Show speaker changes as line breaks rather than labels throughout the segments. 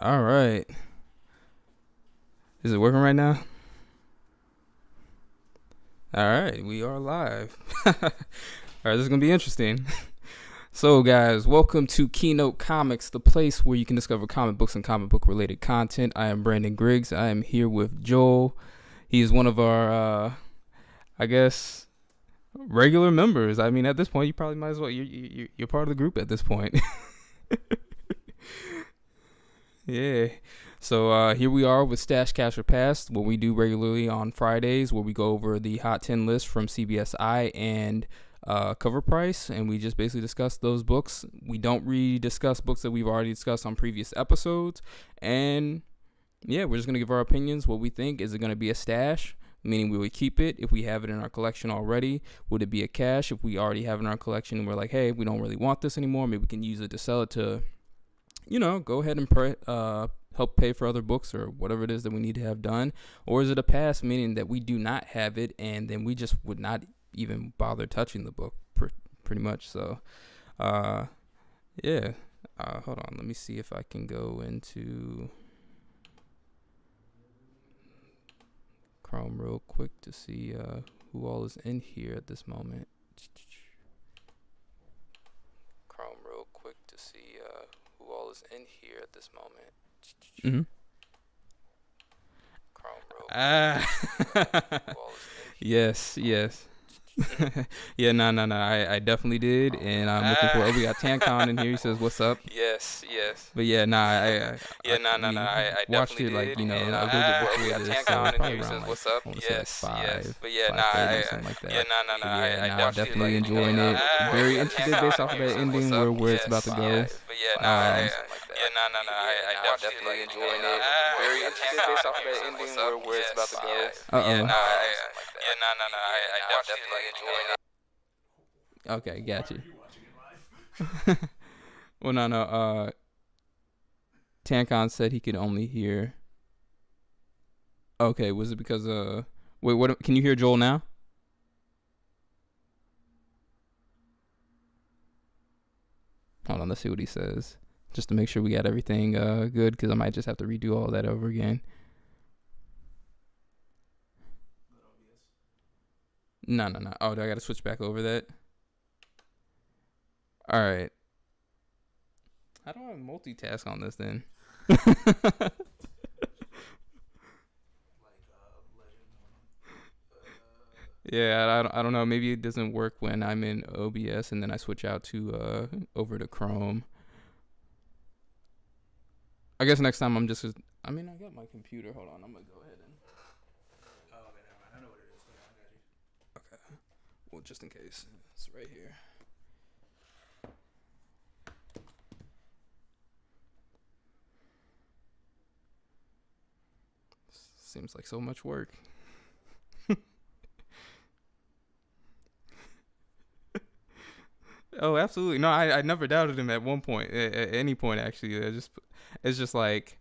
All right. Is it working right now? All right, we are live. All right, this is going to be interesting. So, guys, welcome to Keynote Comics, the place where you can discover comic books and comic book related content. I am Brandon Griggs. I am here with Joel. He's one of our, I guess, regular members. I mean, at this point, you probably might as well. You're part of the group at this point. Yeah. So here we are with Stash Cash or Past, what we do regularly on Fridays, where we go over the Hot 10 list from CBSI and Cover Price, and we just basically discuss those books. We don't re-discuss books that we've already discussed on previous episodes, and yeah, we're just going to give our opinions, what we think. Is it going to be a stash, meaning we would keep it if we have it in our collection already? Would it be a cash if we already have it in our collection and we're like, hey, we don't really want this anymore, maybe we can use it to sell it to, go ahead and help pay for other books or whatever it is that we need to have done? Or is it a pass, meaning that we do not have it and then we just would not even bother touching the book, pretty much. So, yeah. Hold on. Let me see if I can go into Chrome real quick to see who all is in here at this moment. Chrome real quick to see who all is in here at this moment. Mm-hmm. Yes. Yeah, no. I definitely did, and I'm looking for. We got Tancon in here. He says, "What's up?" Yes. But yeah, I watched it like a little bit before this, so probably around like I want to say like 5, but yeah, 5:30 or something like that. I definitely enjoying it. Very interested based off of that ending where it's about to go.
I definitely enjoying it. Very interested based off of that ending where it's about to go. I definitely enjoying it.
Okay, got you. Well, no. Tancon said he could only hear. Okay, was it because wait, what? Can you hear Joel now? Hold on, let's see what he says, just to make sure we got everything good, because I might just have to redo all that over again. No. Oh, do I got to switch back over that? All right. How do I multitask on this then? Yeah, I don't know. Maybe it doesn't work when I'm in OBS and then I switch out to over to Chrome. I guess next time I got my computer. Hold on, I'm gonna go ahead and.
Oh, okay, never mind. I know what it is. I got you.
Okay. Well, just in case, it's right here. Seems like so much work. Oh, absolutely. No, I never doubted him at one point, at any point actually. It's just like,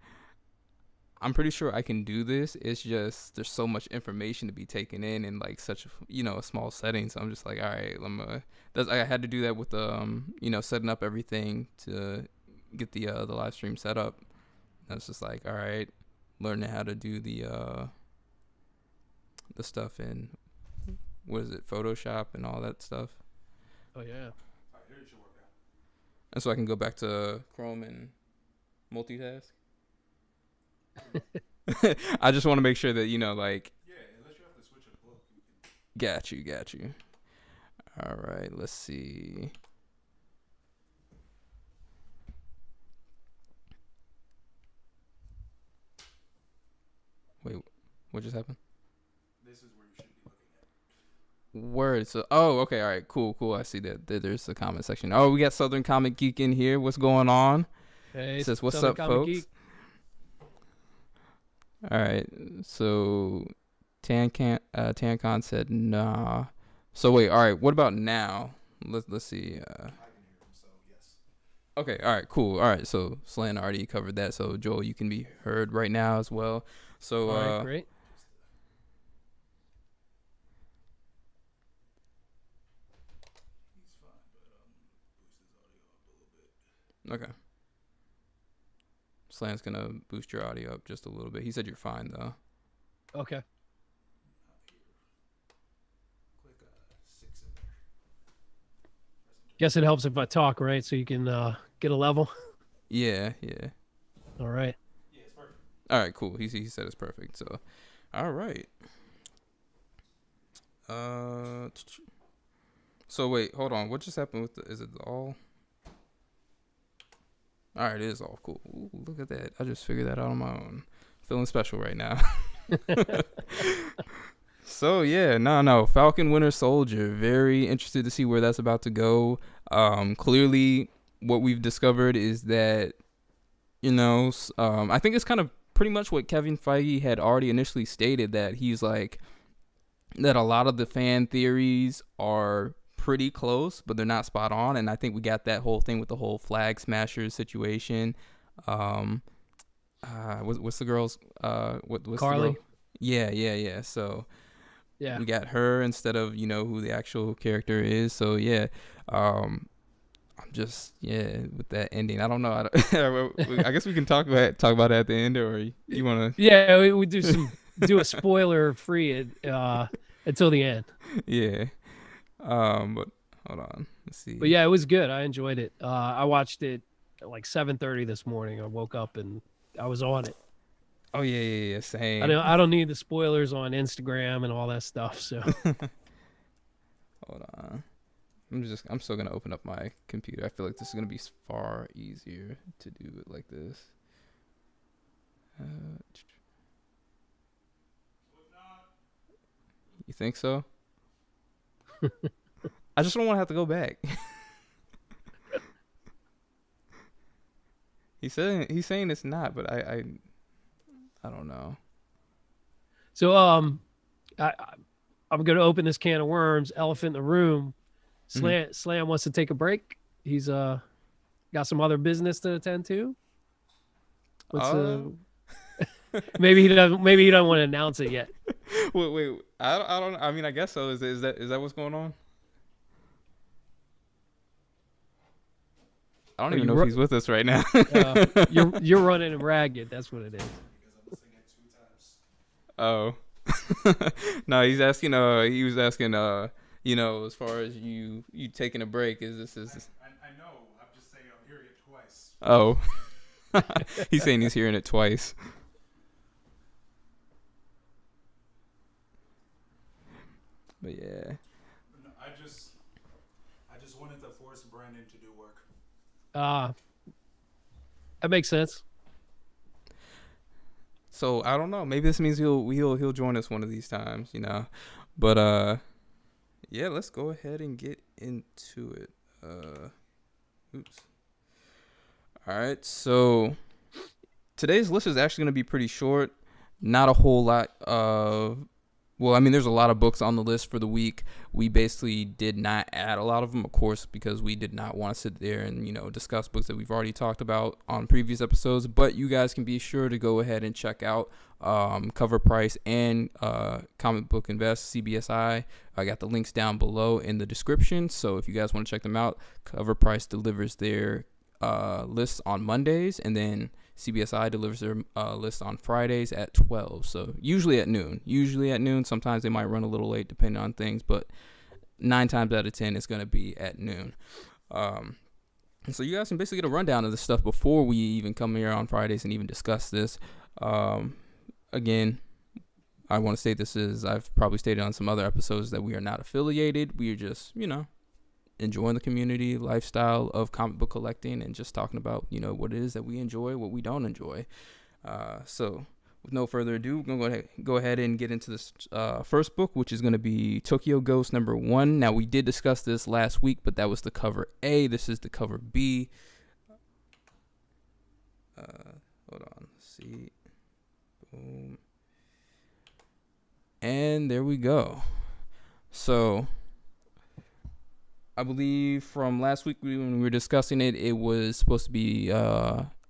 I'm pretty sure I can do this. It's just there's so much information to be taken in like such a small setting. So I'm just like, all right, I had to do that with setting up everything to get the live stream set up. That's just like, all right, learning how to do the stuff in, what is it, Photoshop and all that stuff.
Oh yeah.
And so I can go back to Chrome and multitask. I just want to make sure that
Yeah, unless you have to switch a book.
Got you. All right, let's see. Wait, what just happened?
This is where you should be looking at.
Word. So, okay, all right, cool. I see that there's a comment section. Oh, we got Southern Comic Geek in here. What's going on?
Hey,
It says, "What's
Southern
up,
Comic
folks?"
Geek.
All right, so Tancon said nah. So wait, all right, what about now? Let's see.
I can hear him, so yes.
Okay, all right, cool. All right, so Slan already covered that. So Joel, you can be heard right now as well. So
All right, great.
He's fine, but boost his audio up a little bit.
okay. Slan's gonna boost your audio up just a little bit. He said you're fine though.
Okay. Guess it helps if I talk, right? So you can get a level.
Yeah.
All right.
All right, cool. He said it's perfect. So, all right. So wait, hold on. What just happened with is it all? All right, it is all cool. Ooh, look at that. I just figured that out on my own. Feeling special right now. So yeah, no. Falcon Winter Soldier. Very interested to see where that's about to go. Clearly, what we've discovered is that, I think it's kind of pretty much what Kevin Feige had already initially stated, that he's like that a lot of the fan theories are pretty close, but they're not spot on. And I think we got that whole thing with the whole Flag Smashers situation. What's the girl's what's
Carly?
the girl? Yeah. So
Yeah.
we got her instead of who the actual character is. So yeah, I'm just with that ending. I don't know. I guess we can talk about it at the end, or you want to?
Yeah, we do a spoiler free until the end.
Yeah. But hold on. Let's see.
But yeah, it was good. I enjoyed it. I watched it at like 7:30 this morning. I woke up and I was on it.
Oh yeah. Same.
I don't need the spoilers on Instagram and all that stuff. So
hold on. I'm still gonna open up my computer. I feel like this is gonna be far easier to do it like this. You think so? I just don't want to have to go back. He's saying it's not, but I don't know.
So I'm gonna open this can of worms. Elephant in the room. Slam wants to take a break. He's got some other business to attend to. Maybe he doesn't want to announce it yet.
Wait. I don't. I mean, I guess so. Is that what's going on? I don't even know if he's with us right now.
You're running him ragged. That's what it is.
Oh. No, he's asking. He was asking. As far as you taking a break, is this?
I know. I'm just saying I'm hearing it twice.
Oh. He's saying he's hearing it twice. But yeah.
I just wanted to force Brandon to do work.
That makes sense.
So I don't know. Maybe this means he'll join us one of these times, But yeah, let's go ahead and get into it. Oops. All right. So today's list is actually going to be pretty short. Not a whole lot of. Well, I mean, there's a lot of books on the list for the week. We basically did not add a lot of them, of course, because we did not want to sit there and, discuss books that we've already talked about on previous episodes. But you guys can be sure to go ahead and check out Cover Price and Comic Book Invest, CBSI. I got the links down below in the description. So if you guys want to check them out, Cover Price delivers their lists on Mondays, and then CBSI delivers their list on Fridays at 12. So usually at noon. Sometimes they might run a little late depending on things, but 9 times out of 10 it's going to be at noon. So you guys can basically get a rundown of this stuff before we even come here on Fridays and even discuss this. Again, I want to state I've probably stated on some other episodes that we are not affiliated. We are just, enjoying the community lifestyle of comic book collecting and just talking about, what it is that we enjoy, what we don't enjoy. So with no further ado, we're going to go ahead and get into this first book, which is going to be Tokyo Ghost #1. Now, we did discuss this last week, but that was the cover A. This is the cover B. Hold on. Let's see. Boom. And there we go. So I believe from last week when we were discussing it, it was supposed to be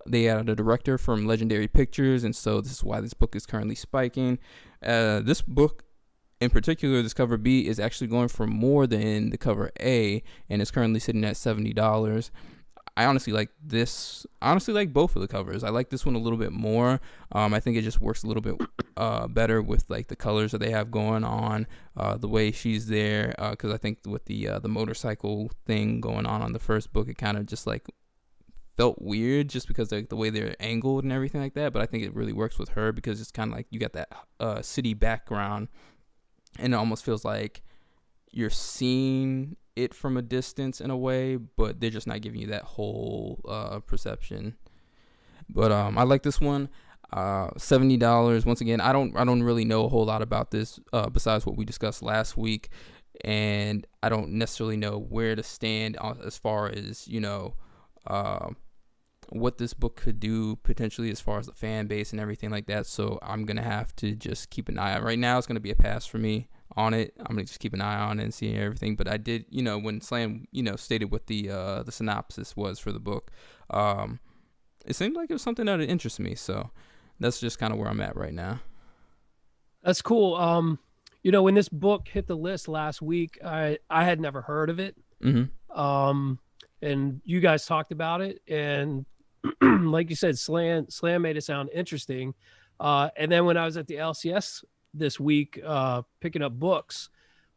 they added a director from Legendary Pictures, and so this is why this book is currently spiking. This book in particular, this cover B, is actually going for more than the cover A, and it's currently sitting at $70. I honestly like this. Honestly, like both of the covers. I like this one a little bit more. I think it just works a little bit better with like the colors that they have going on, the way she's there. Because I think with the motorcycle thing going on the first book, it kind of just like felt weird just because like the way they're angled and everything like that. But I think it really works with her because it's kind of like you got that city background, and it almost feels like you're seeing it from a distance in a way, but they're just not giving you that whole perception. But I like this one. $70. Once again, I don't really know a whole lot about this besides what we discussed last week, and I don't necessarily know where to stand as far as what this book could do potentially as far as the fan base and everything like that. So I'm gonna have to just keep an eye out. Right now, it's gonna be a pass for me on it. I'm gonna just keep an eye on it and see everything. But I did, when Slam, stated what the synopsis was for the book, it seemed like it was something that would interest me. So that's just kind of where I'm at right now.
That's cool. When this book hit the list last week, I had never heard of it.
Mm-hmm.
And you guys talked about it, and like you said, Slam made it sound interesting. And then when I was at the LCS this week, picking up books,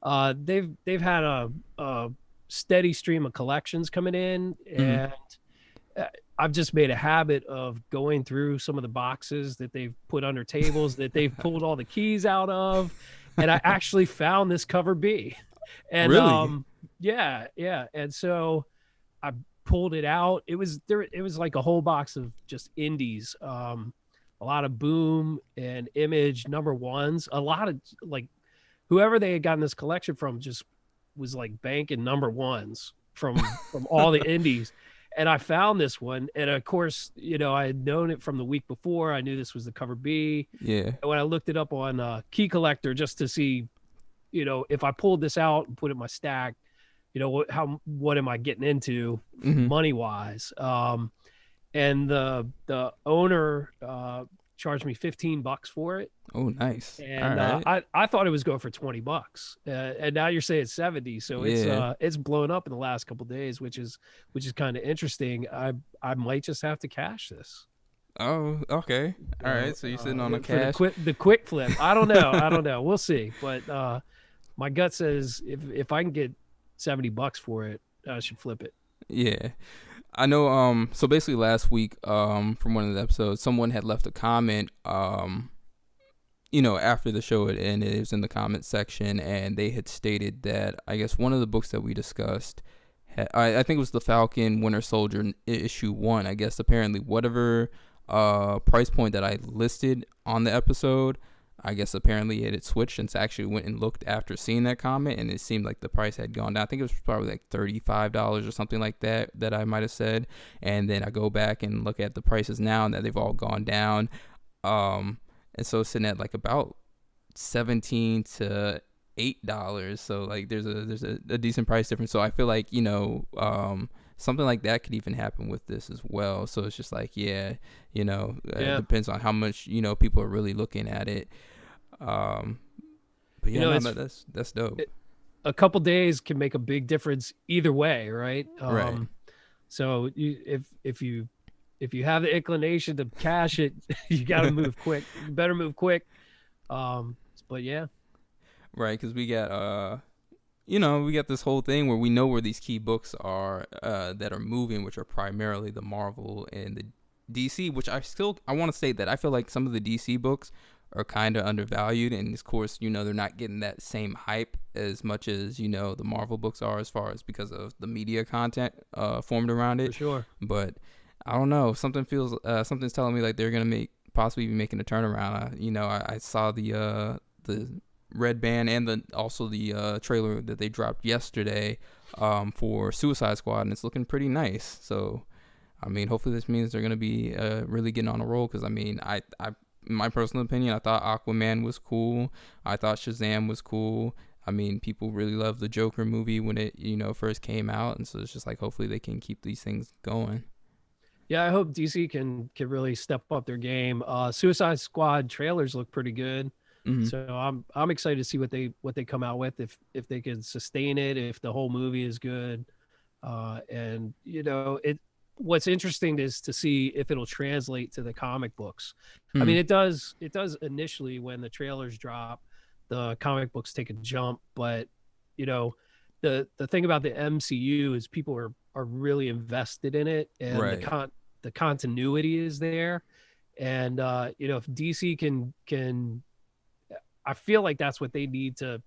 they've had a steady stream of collections coming in, and I've just made a habit of going through some of the boxes that they've put under tables that they've pulled all the keys out of, and I actually found this cover B. And
really?
Yeah. And so I pulled it out. It was like a whole box of just indies, a lot of Boom and Image #1s, a lot of like whoever they had gotten this collection from just was like banking #1s from all the indies. And I found this one, and of course, I had known it from the week before. I knew this was the cover B.
Yeah.
And when I looked it up on Key Collector just to see, if I pulled this out and put it in my stack, what am I getting into money wise? And the owner charged me $15 for it.
Oh, nice.
And
right.
I thought it was going for $20, and now you're saying 70. So it's blown up in the last couple of days, which is kind of interesting. I might just have to cash this.
Oh, okay. All right. So you're sitting on a cash.
The quick flip. I don't know. We'll see. But my gut says if I can get $70 for it, I should flip it.
Yeah. I know. So basically last week, from one of the episodes, someone had left a comment, after the show had ended. It was in the comment section, and they had stated that I guess one of the books that we discussed, I think it was the Falcon Winter Soldier issue 1. I guess apparently whatever price point that I listed on the episode, I guess apparently it had switched, and so I actually went and looked after seeing that comment, and it seemed like the price had gone down. I think it was probably like $35 or something like that I might have said. And then I go back and look at the prices now, and that they've all gone down. And so it's sitting at like about $17 to $8. So like there's a decent price difference. So I feel like something like that could even happen with this as well. So it's just like it depends on how much people are really looking at it. But yeah, that's dope.
A couple days can make a big difference either way, right?
Right.
So if you have the inclination to cash it, you got to move quick. You better move quick. But yeah. Right,
because we got we got this whole thing where we know where these key books are that are moving, which are primarily the Marvel and the DC, which I want to say that I feel like some of the DC books are kind of undervalued, and of course they're not getting that same hype as much as the Marvel books are, as far as because of the media content formed around it.
For sure.
But I don't know, something's telling me like they're gonna possibly be making a turnaround. I saw the Red Band and also the trailer that they dropped yesterday for Suicide Squad, and it's looking pretty nice. So I mean, hopefully this means they're gonna be really getting on a roll, because I mean, I in my personal opinion, I thought Aquaman was cool. I thought Shazam was cool. I mean, people really loved the Joker movie when it first came out, and so it's just like hopefully they can keep these things going.
Yeah, I hope DC can really step up their game. Suicide Squad trailers look pretty good. Mm-hmm. So I'm excited to see what they come out with, if they can sustain it, if the whole movie is good. And what's interesting is to see if it'll translate to the comic books. I mean, it does initially when the trailers drop, the comic books take a jump, but you know, the thing about the MCU is people are really invested in it, and
Right.
the continuity is there. And you know, if DC can I feel like that's what they need to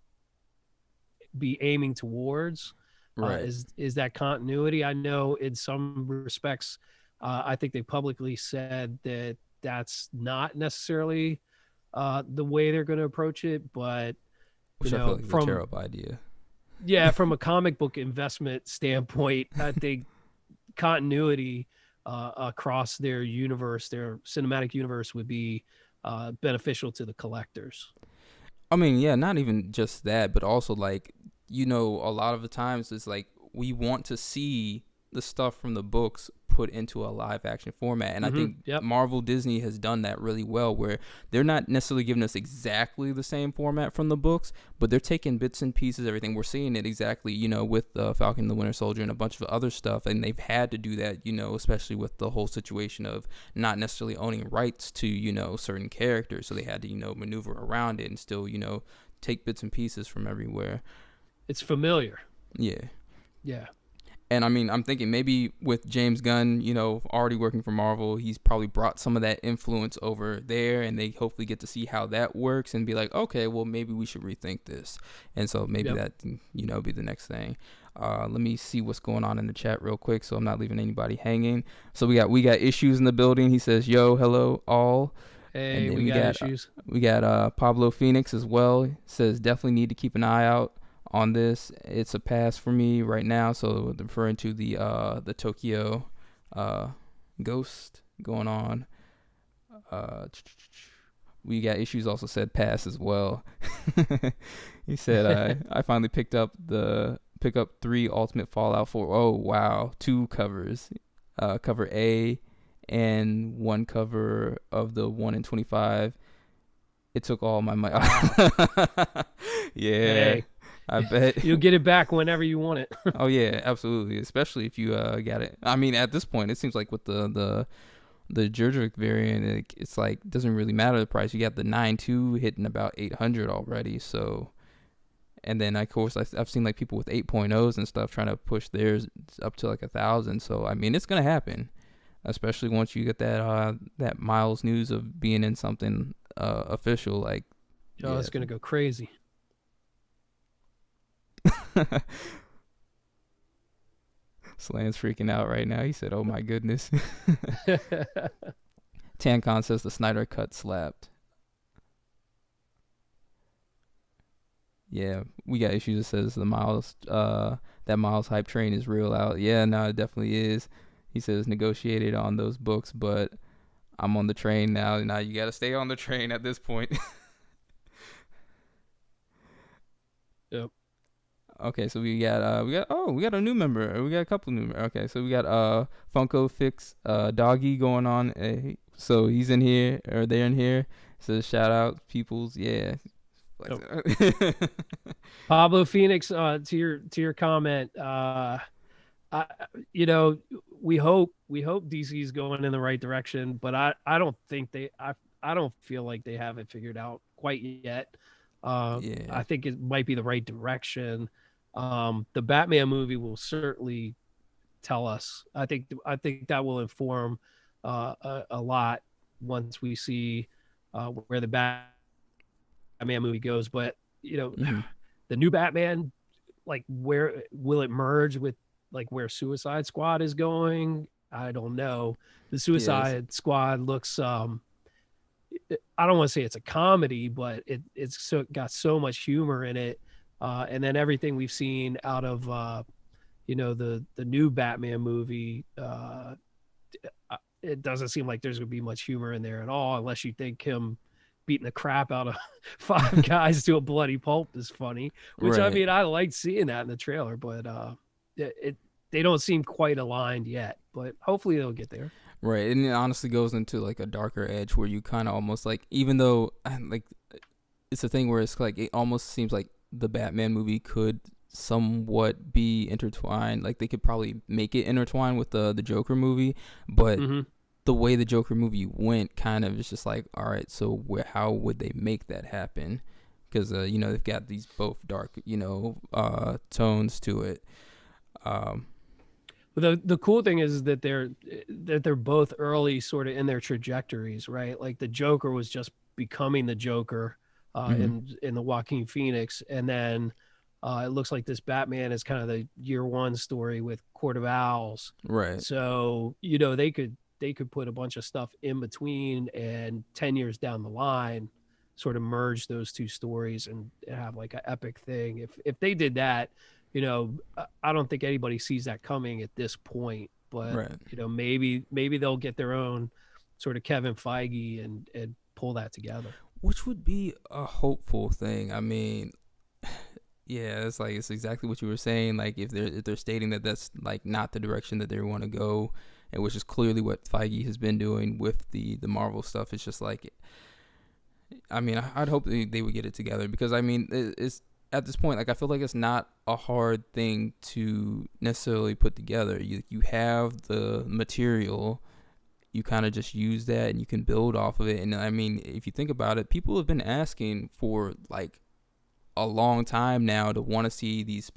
be aiming towards.
Right.
Is that continuity. I know in some respects, I think they publicly said that that's not necessarily the way they're going to approach it, but
Which
you
I
know,
feel like is a terrible idea.
yeah, from a comic book investment standpoint, I think continuity across their universe, their cinematic universe, would be beneficial to the collectors.
I mean, yeah, not even just that, but also like, you know, a lot of the times it's like we want to see the stuff from the books put into a live action format. And I think Marvel Disney has done that really well, where they're not necessarily giving us exactly the same format from the books, but they're taking bits and pieces, everything. We're seeing it exactly, you know, with Falcon and the Winter Soldier and a bunch of other stuff. And they've had to do that, you know, especially with the whole situation of not necessarily owning rights to, you know, certain characters. So they had to, you know, maneuver around it and still, you know, take bits and pieces from everywhere.
It's familiar.
Yeah.
Yeah.
And I mean, I'm thinking maybe with James Gunn, you know, already working for Marvel, he's probably brought some of that influence over there, and they hopefully get to see how that works and be like, okay, well, maybe we should rethink this. And so maybe that, you know, be the next thing. Let me see what's going on in the chat real quick, so I'm not leaving anybody hanging. So we got issues in the building. He says, yo, hello, all.
Hey,
and
we got issues.
We got Pablo Phoenix as well. He says, definitely need to keep an eye out on this. It's a pass for me right now. So referring to the Tokyo ghost going on. We got issues also said pass as well. He said I finally picked up 3 Ultimate Fallout 4. Oh wow, 2 covers. Cover A and 1 cover of the 1 in 25. It took all my money. Yeah. Hey. I bet
you'll get it back whenever you want it.
Oh yeah, absolutely. Especially if you got it. I mean, at this point, it seems like with the Jerdrick variant, it's like doesn't really matter the price. You got the 9.2 hitting about 800 already. So, and then of course I've seen like people with 8.0s and stuff trying to push theirs up to like 1,000. So I mean, it's gonna happen, especially once you get that Miles news of being in something official. Like,
oh, it's gonna go crazy.
Slan's freaking out right now. He said, oh my goodness. Tancon says the Snyder cut slapped. Yeah, we got issues. It says the Miles that Miles hype train is real out. Yeah, no, it definitely is. He says negotiated on those books, but I'm on the train now. Now you gotta stay on the train at this point.
Yep.
Okay, so we got a new member. We got a couple new members. Okay, so we got Funko Fix Doggy going on. So he's in here, or they're in here. So shout out peoples. Yeah.
Pablo Phoenix, to your comment, you know, we hope DC's going in the right direction, but I don't think I don't feel like they have it figured out quite yet. I think it might be the right direction. The Batman movie will certainly tell us. I think that will inform a lot once we see where the Batman movie goes. But you know, the new Batman, like, where will it merge with like where Suicide Squad is going? I don't know. The Suicide Squad looks I don't want to say it's a comedy, but it's got so much humor in it. And then everything we've seen out of you know, the new Batman movie, it doesn't seem like there's gonna be much humor in there at all, unless you think him beating the crap out of 5 guys to a bloody pulp is funny. Which I mean, I liked seeing that in the trailer, but they don't seem quite aligned yet. But hopefully they'll get there.
Right, and it honestly goes into like a darker edge where you kind of almost like, even though like it's a thing where it's like it almost seems like the Batman movie could somewhat be intertwined. Like they could probably make it intertwined with the Joker movie, but the way the Joker movie went, kind of, it's just like, all right, so how would they make that happen? Because you know, they've got these both dark, you know, tones to it.
The cool thing is that they're both early, sort of in their trajectories, right? Like the Joker was just becoming the Joker in the Joaquin Phoenix, and then it looks like this Batman is kind of the year one story with Court of Owls,
Right.
So you know, they could put a bunch of stuff in between, and 10 years down the line sort of merge those two stories and have like an epic thing. If they did that, you know, I don't think anybody sees that coming at this point, but
Right.
you know, maybe they'll get their own sort of Kevin Feige and pull that together,
which would be a hopeful thing. I mean, yeah, it's like, it's exactly what you were saying. Like if they're stating that that's like not the direction that they want to go, and which is clearly what Feige has been doing with the Marvel stuff. It's just like, I mean, I'd hope they would get it together, because I mean, it's at this point, like, I feel like it's not a hard thing to necessarily put together. You have the material, you kind of just use that and you can build off of it. And I mean, if you think about it, people have been asking for like a long time now to want to see these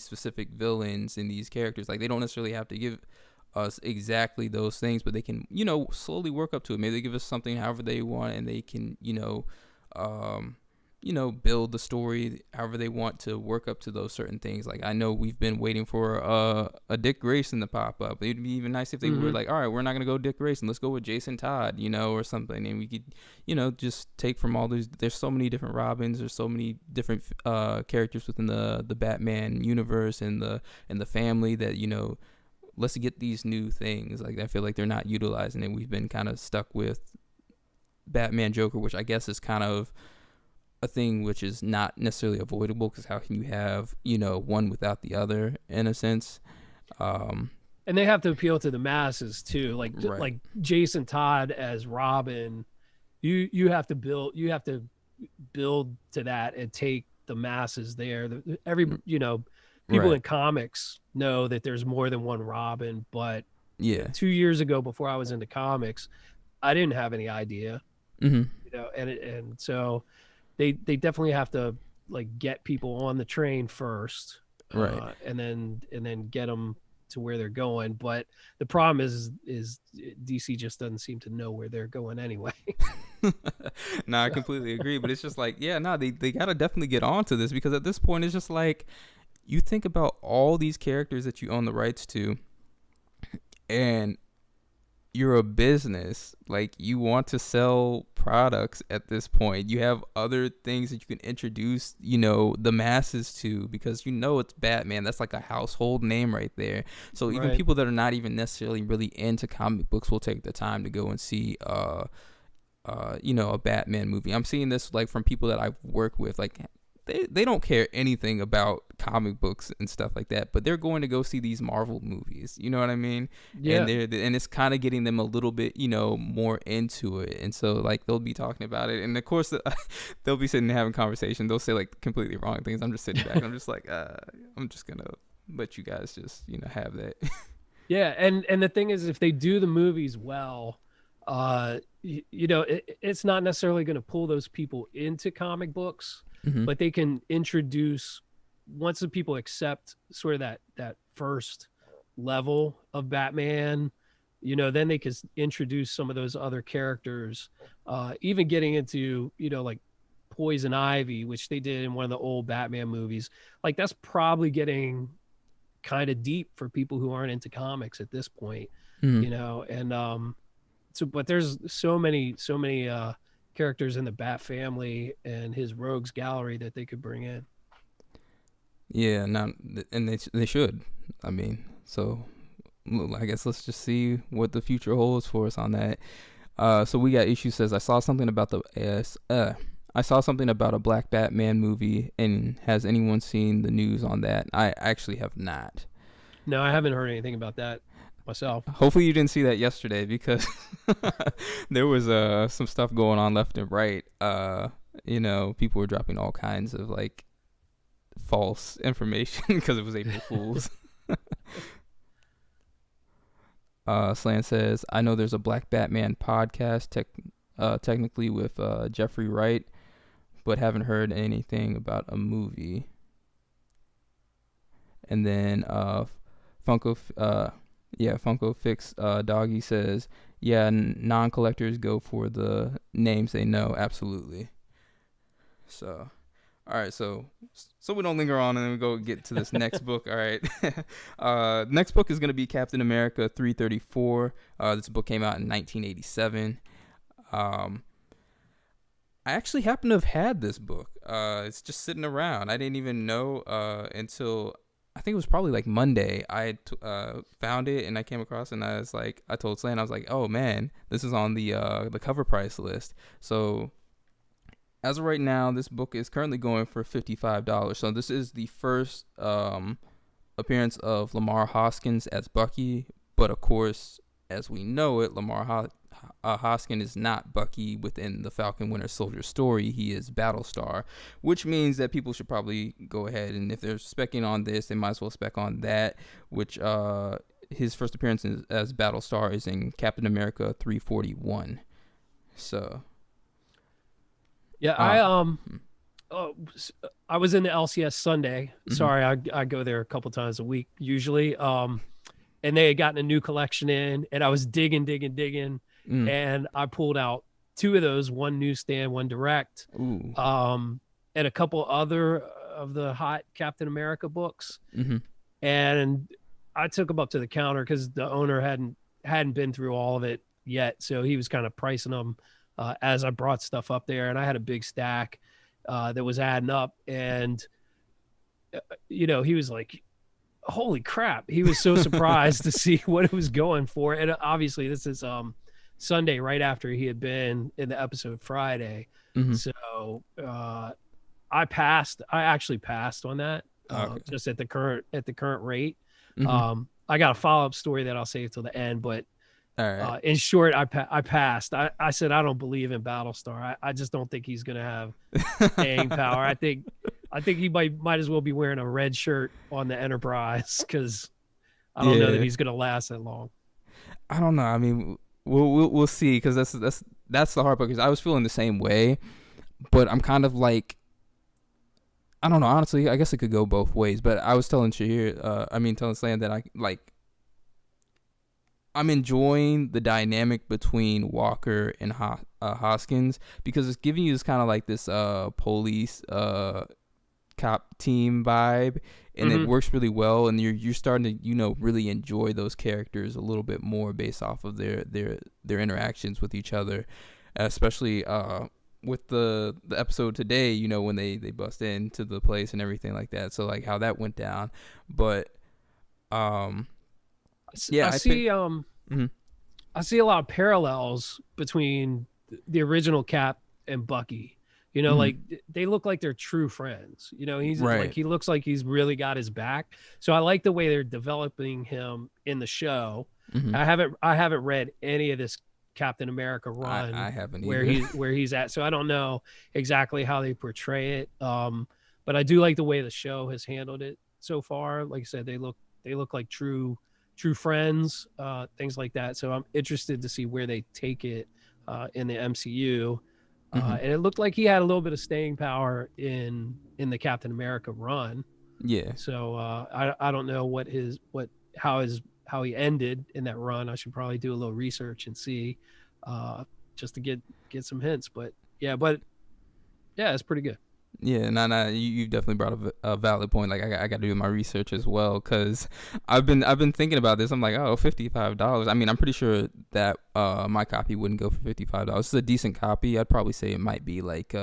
specific villains and these characters. Like, they don't necessarily have to give us exactly those things, but they can, you know, slowly work up to it. Maybe they give us something however they want, and they can, you know, build the story however they want to work up to those certain things. Like, I know we've been waiting for a Dick Grayson to pop up. It'd be even nice if they were like, all right, we're not going to go Dick Grayson. Let's go with Jason Todd, you know, or something. And we could, you know, just take from all these. There's so many different Robins. There's so many different characters within the Batman universe and the family that, you know, let's get these new things. Like, I feel like they're not utilizing it. We've been kind of stuck with Batman Joker, which I guess is kind of a thing which is not necessarily avoidable, because how can you have, you know, one without the other, in a sense?
And they have to appeal to the masses too. Like
Right.
like Jason Todd as Robin, you have to build to that and take the masses there. Every, you know, people
Right.
in comics know that there's more than one Robin, but
Yeah.
2 years ago, before I was into comics, I didn't have any idea, you know, and so they definitely have to like get people on the train first,
Right.
and then get them to where they're going. But the problem is DC just doesn't seem to know where they're going anyway.
No, I completely agree, but it's just like, yeah, no, they gotta definitely get onto this, because at this point it's just like, you think about all these characters that you own the rights to, and you're a business, like, you want to sell products at this point. You have other things that you can introduce, you know, the masses to, because you know it's Batman. That's like a household name right there. So even
Right.
people that are not even necessarily really into comic books will take the time to go and see you know, a Batman movie. I'm seeing this like from people that I've worked with, like they don't care anything about comic books and stuff like that, but they're going to go see these Marvel movies. You know what I mean?
Yeah.
And it's kind of getting them a little bit, you know, more into it. And so like they'll be talking about it, and of course they'll be sitting and having conversation. They'll say like completely wrong things. I'm just sitting back and I'm just like, I'm just gonna let you guys just, you know, have that.
Yeah, and the thing is, if they do the movies well, you know, it's not necessarily going to pull those people into comic books, but they can introduce, once the people accept sort of that first level of Batman, you know, then they can introduce some of those other characters, even getting into, you know, like Poison Ivy, which they did in one of the old Batman movies. Like, that's probably getting kind of deep for people who aren't into comics at this point, you know. And so, but there's so many characters in the Bat family and his rogues gallery that they could bring in.
Yeah, no, and they should. I mean, so I guess let's just see what the future holds for us on that. So we got Issue says, I saw something about a Black Batman movie, and has anyone seen the news on that? I actually have not.
No, I haven't heard anything about that myself.
Hopefully you didn't see that yesterday, because there was some stuff going on left and right. You know, people were dropping all kinds of like false information because it was April Fool's. Slan says, I know there's a Black Batman podcast technically with Jeffrey Wright, but haven't heard anything about a movie. And then Funko Fix Doggy says, yeah, non-collectors go for the names they know. Absolutely. So, all right, so we don't linger on, and then we go get to this next book. All right. Next book is going to be Captain America 334. This book came out in 1987. I actually happen to have had this book. It's just sitting around. I didn't even know until I think it was probably like Monday. I found it and I came across it, and I was like, I told Slan, I was like, oh man, this is on the cover price list. So as of right now, this book is currently going for $55. So this is the first appearance of Lamar Hoskins as Bucky, but of course, as we know it, Lamar Hoskins is not Bucky within the Falcon Winter Soldier story. He is Battlestar, which means that people should probably go ahead, and if they're specking on this, they might as well spec on that, which his first appearance as Battlestar is in Captain America 341. So
yeah, I was in the LCS Sunday. Sorry, I go there a couple times a week usually. And they had gotten a new collection in, and I was digging. And I pulled out two of those, one newsstand, one direct, and a couple other of the hot Captain America books. And I took them up to the counter because the owner hadn't been through all of it yet. So he was kind of pricing them as I brought stuff up there. And I had a big stack that was adding up. And, he was like, holy crap. He was so surprised to see what it was going for. And obviously this is Sunday right after he had been in the episode Friday. So I actually passed on that just at the current rate. I got a follow-up story that I'll save till the end, but
all right.
In short, I passed. I said I don't believe in Battlestar. I just don't think he's gonna have staying power. I think he might as well be wearing a red shirt on the Enterprise, because I don't know that he's gonna last that long.
I don't know. I mean, we'll see, because that's the hard part, because I was feeling the same way, but I'm kind of like, I don't know. Honestly, I guess it could go both ways. But I was telling telling Slan that I'm enjoying the dynamic between Walker and Hoskins, because it's giving you this kind of like this police cop team vibe, and it works really well, and you're starting to really enjoy those characters a little bit more based off of their interactions with each other, especially with the episode today, when they bust into the place and everything like that. So like how that went down, but yeah, I see a lot of parallels between the original Cap and Bucky. Like they look like they're true friends. He's right.
Like, he looks like he's really got his back. So I like the way they're developing him in the show. I haven't read any of this Captain America run.
I haven't
where he's at. So I don't know exactly how they portray it. But I do like the way the show has handled it so far. Like I said, they look like true friends, things like that. So I'm interested to see where they take it in the MCU. And it looked like he had a little bit of staying power in the Captain America run.
Yeah.
So I don't know how he ended in that run. I should probably do a little research and see, just to get some hints. But yeah, it's pretty good.
Yeah, no, you definitely brought up a valid point. Like I got to do my research as well, because I've been thinking about this. I'm like, oh, $55. I mean, I'm pretty sure that my copy wouldn't go for $55. It's a decent copy. I'd probably say it might be like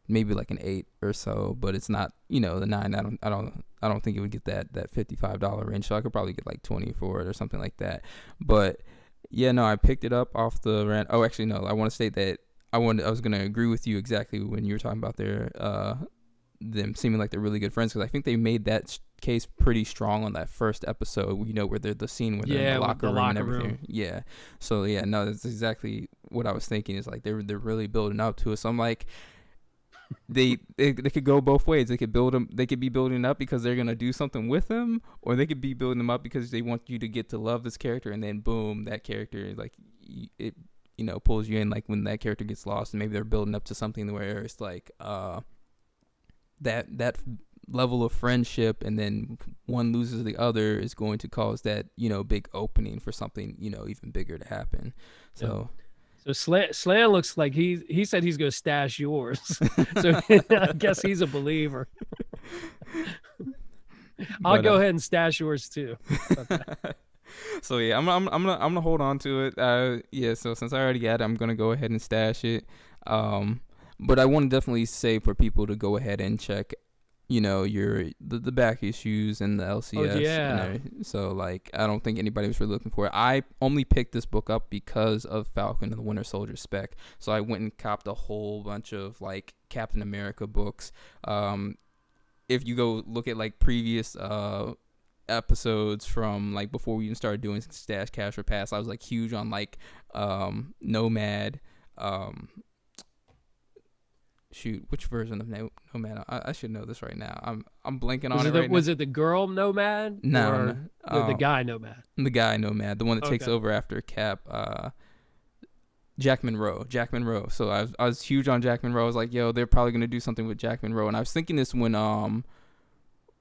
maybe like an 8 or so, but it's not the 9. I don't think it would get that $55 range. So I could probably get like 20 for it or something like that. But yeah, no, I picked it up off the rent. Oh, actually no, I want to state that I was going to agree with you exactly when you were talking about them seeming like they're really good friends, because I think they made that case pretty strong on that first episode, where they're the scene where they're in the locker room and everything. Yeah. So yeah, no, that's exactly what I was thinking, is like they're really building up to it. So I'm like, they could go both ways. They could build them. They could be building up because they're gonna do something with them, or they could be building them up because they want you to get to love this character, and then boom, that character like it pulls you in. Like when that character gets lost, and maybe they're building up to something where it's like that level of friendship, and then one loses the other is going to cause that big opening for something even bigger to happen. So.
Yeah. So Slan looks like he said he's going to stash yours. So I guess he's a believer. I'll go ahead and stash yours too.
So yeah, I'm gonna hold on to it. Yeah. So since I already got it, I'm gonna go ahead and stash it. But I want to definitely say for people to go ahead and check the back issues and the LCS.
Oh, yeah.
And so like I don't think anybody was really looking for it. I only picked this book up because of Falcon and the Winter Soldier spec. So I went and copped a whole bunch of like Captain America books. If you go look at like previous episodes from like before we even started doing Stash Cash or Pass, I was like huge on like Nomad. Shoot, which version of Nomad? I should know this right now. I'm blanking on it right now.
Was it the girl Nomad?
No,
the guy Nomad.
The guy Nomad, the one that takes over after Cap. Jack Monroe. So I was huge on Jack Monroe. I was like, yo, they're probably gonna do something with Jack Monroe, and I was thinking this when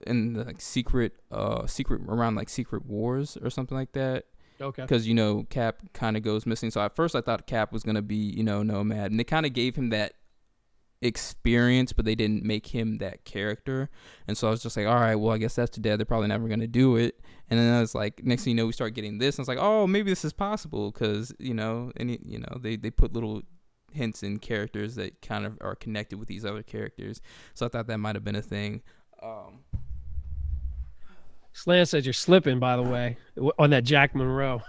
in the like secret around like Secret Wars or something like that.
Okay.
Because Cap kind of goes missing. So at first I thought Cap was gonna be Nomad, and they kind of gave him that experience, but they didn't make him that character. And so I was just like, all right, well, I guess that's dead. They're probably never gonna do it. And then I was like, next thing you know, we start getting this, and I was like, oh, maybe this is possible, because they put little hints in characters that kind of are connected with these other characters. So I thought that might have been a thing.
Slan says you're slipping, by the way, on that Jack Monroe.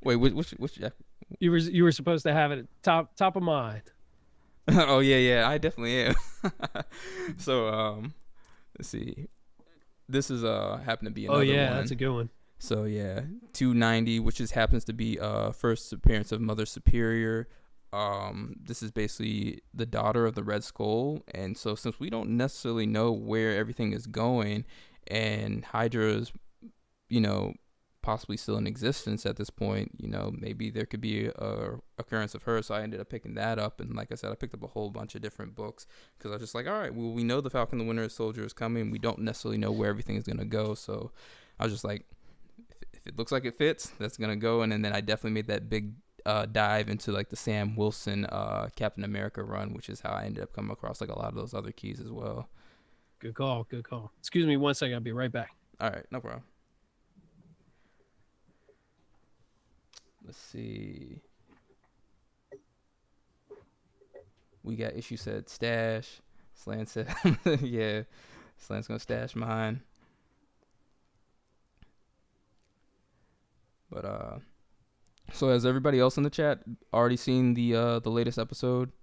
Wait, which Jack?
You were supposed to have it at top of mind.
Oh yeah, I definitely am. So let's see. This is happened to be another one.
Oh yeah, that's a good one.
So yeah, 290, which happens to be first appearance of Mother Superior. This is basically the daughter of the Red Skull, and so since we don't necessarily know where everything is going, and Hydra's possibly still in existence at this point, maybe there could be a occurrence of her. So I ended up picking that up, and like I said, I picked up a whole bunch of different books because I was just like, all right, well, we know the Falcon the Winter Soldier is coming, we don't necessarily know where everything is going to go. So I was just like, if it looks like it fits, that's going to go. And then I definitely made that big dive into like the Sam Wilson Captain America run, which is how I ended up coming across like a lot of those other keys as well.
Good call. Excuse me 1 second, I'll be right back.
All right, no problem. Let's see. We got issue said stash. Slan said, yeah, Slan's gonna stash mine. But so has everybody else in the chat already seen the latest episode?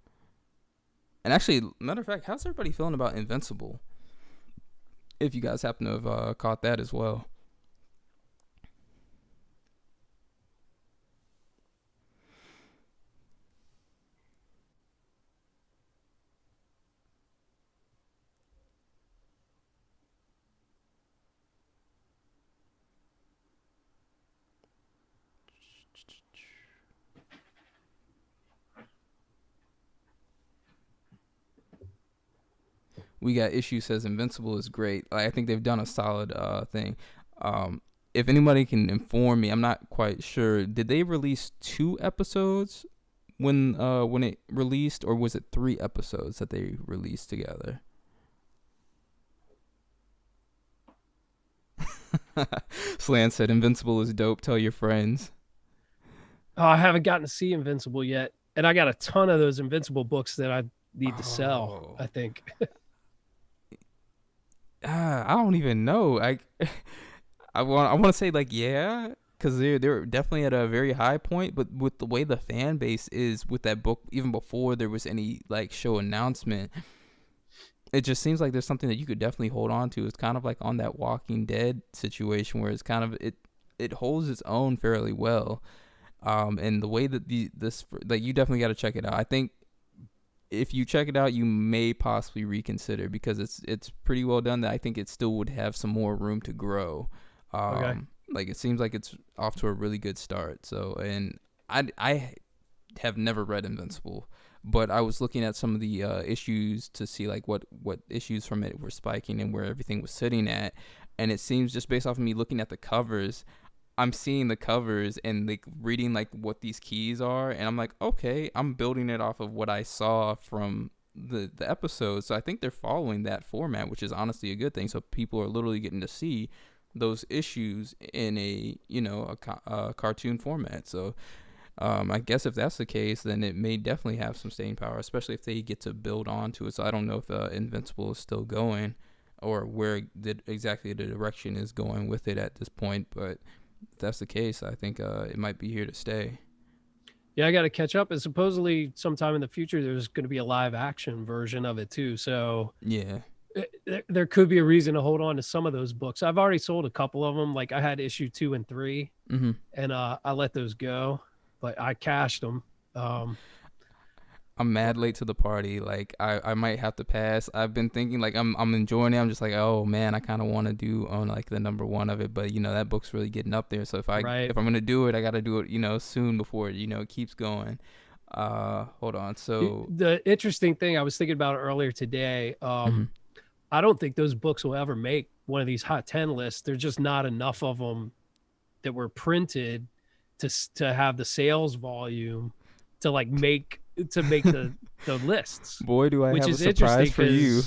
And actually, matter of fact, how's everybody feeling about Invincible? If you guys happen to have caught that as well. We got issue says Invincible is great. I think they've done a solid thing. If anybody can inform me, I'm not quite sure. Did they release 2 episodes when it released, or was it 3 episodes that they released together? Slan said Invincible is dope. Tell your friends.
Oh, I haven't gotten to see Invincible yet, and I got a ton of those Invincible books that I need to sell, I think.
I don't even know. I want to say like yeah, because they're definitely at a very high point, but with the way the fan base is with that book, even before there was any like show announcement, it just seems like there's something that you could definitely hold on to. It's kind of like on that Walking Dead situation where it's kind of it holds its own fairly well, and the way that this like you definitely got to check it out. I think if you check it out, you may possibly reconsider because it's pretty well done. That I think it still would have some more room to grow.
Okay.
Like it seems like it's off to a really good start. So, and I have never read Invincible, but I was looking at some of the issues to see like what issues from it were spiking and where everything was sitting at, and it seems just based off of me looking at the covers, I'm seeing the covers and like reading like what these keys are, and I'm like, okay, I'm building it off of what I saw from the episode. So I think they're following that format, which is honestly a good thing. So people are literally getting to see those issues in a a cartoon format. So I guess if that's the case, then it may definitely have some staying power, especially if they get to build onto it. So I don't know if Invincible is still going or where exactly the direction is going with it at this point, but if that's the case, I think it might be here to stay.
Yeah, I got to catch up. And supposedly sometime in the future, there's going to be a live action version of it too. So
Yeah.
there could be a reason to hold on to some of those books. I've already sold a couple of them. Like I had issue 2 and 3, and I let those go, but I cashed them.
I'm mad late to the party. Like I might have to pass. I've been thinking like I'm enjoying it. I'm just like, oh man, I kind of want to do on like the number 1 of it, but that book's really getting up there. So if I'm gonna do it, I got to do it soon before it keeps going. Hold on. So
the interesting thing I was thinking about earlier today, I don't think those books will ever make one of these hot 10 lists. There's just not enough of them that were printed to have the sales volume to like make the lists.
Boy, do I
which
have
is
a surprise for you.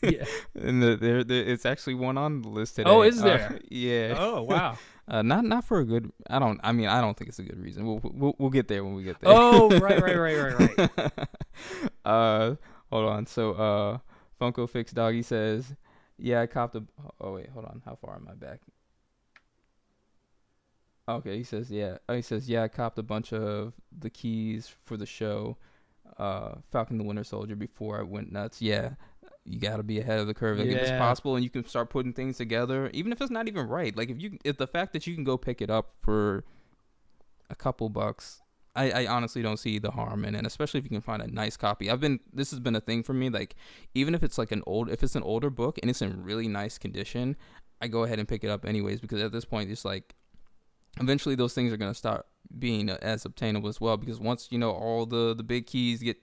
Yeah.
And it's actually one on the list today.
Oh, is there?
Yeah.
Oh, wow.
Not for a good. I don't think it's a good reason. We'll get there when we get there.
Oh, right.
Hold on. So Funko Fix Doggy says, yeah, I copped a. Oh wait, hold on. How far am I back? Okay, he says, yeah. I copped a bunch of the keys for the show, Falcon the Winter Soldier, before I went nuts. Yeah, you got to be ahead of the curve. Like, if it's possible and you can start putting things together, even if it's not even right. Like, if the fact that you can go pick it up for a couple bucks, I honestly don't see the harm in it, especially if you can find a nice copy. This has been a thing for me. Like, even if it's like if it's an older book and it's in really nice condition, I go ahead and pick it up anyways, because at this point, it's like, eventually those things are going to start being as obtainable as well, because once all the big keys get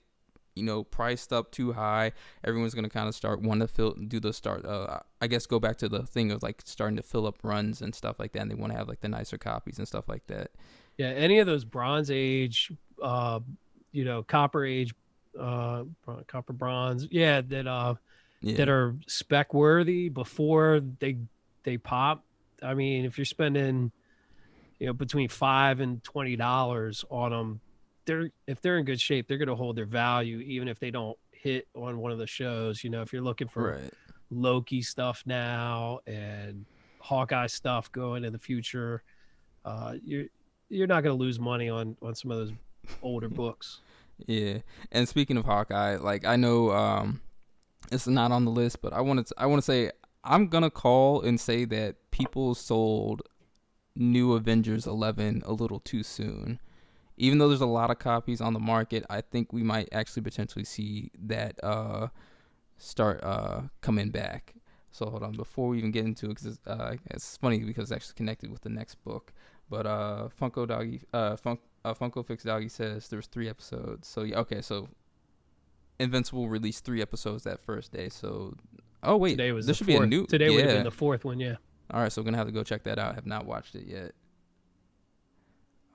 priced up too high, everyone's going to kind of start wanting to I guess go back to the thing of like starting to fill up runs and stuff like that, and they want to have like the nicer copies and stuff like that.
Yeah, any of those Bronze Age, Copper Age, Copper Bronze, that are spec worthy before they pop. I mean, if you're spending between $5 and $20 on them, if they're in good shape, they're going to hold their value, even if they don't hit on one of the shows. If you're looking for Loki stuff now and Hawkeye stuff going in the future, you're not going to lose money on some of those older books.
Yeah, and speaking of Hawkeye, like I know it's not on the list, but I want to say I'm gonna call and say that people sold New Avengers 11 a little too soon. Even though there's a lot of copies on the market, I think we might actually potentially see that start coming back. So hold on, before we even get into it, because it's funny because it's actually connected with the next book. But Funko Fix Doggy says there's 3 episodes. So yeah, okay, so Invincible released 3 episodes that first day. So wait,
today was
there should be a new.
Today would have been the 4th one, yeah.
All right, so we're gonna have to go check that out. I have not watched it yet.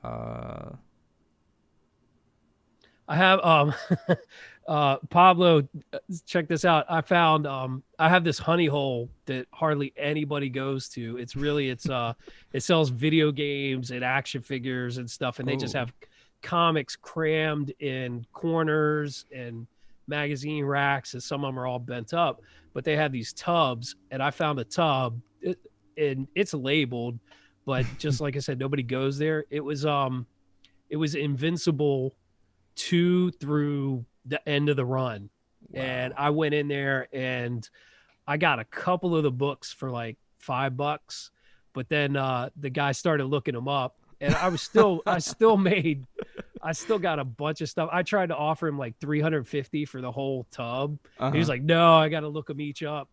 I have Pablo, check this out. I found I have this honey hole that hardly anybody goes to. It sells video games and action figures and stuff, and they just have comics crammed in corners and magazine racks, and some of them are all bent up, but they have these tubs, and I found a tub and it's labeled, but just like I said, nobody goes there. It was Invincible 2 through the end of the run. Wow. And I went in there and I got a couple of the books for like $5, but then the guy started looking them up, and I still made I still got a bunch of stuff. I tried to offer him like 350 for the whole tub.
Uh-huh.
He was like, no, I got to look them each up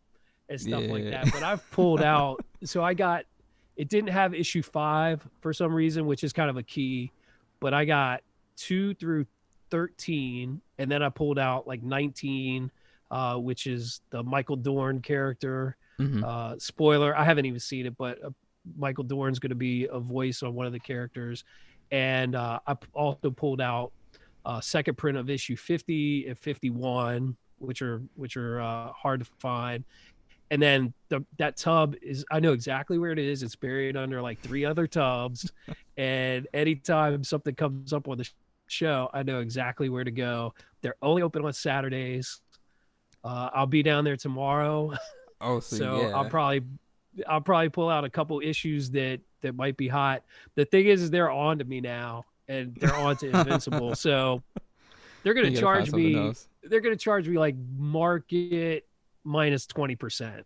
and stuff like
Yeah.
that. But I've pulled out. So it didn't have issue 5 for some reason, which is kind of a key. But I got 2 through 13. And then I pulled out like 19, which is the Michael Dorn character. Spoiler, I haven't even seen it, but Michael Dorn's going to be a voice on one of the characters. And I also pulled out second print of issue 50 and 51, which are hard to find. And then that tub is, I know exactly where it is. It's buried under like 3 other tubs. And anytime something comes up on the show, I know exactly where to go. They're only open on Saturdays. I'll be down there tomorrow.
Oh,
So
yeah.
I'll probably pull out a couple issues that might be hot. The thing is they're on to me now, and they're on to Invincible. So they're going
You
to
gotta find
charge
something
me.
else.
They're going to charge me like market minus 20%.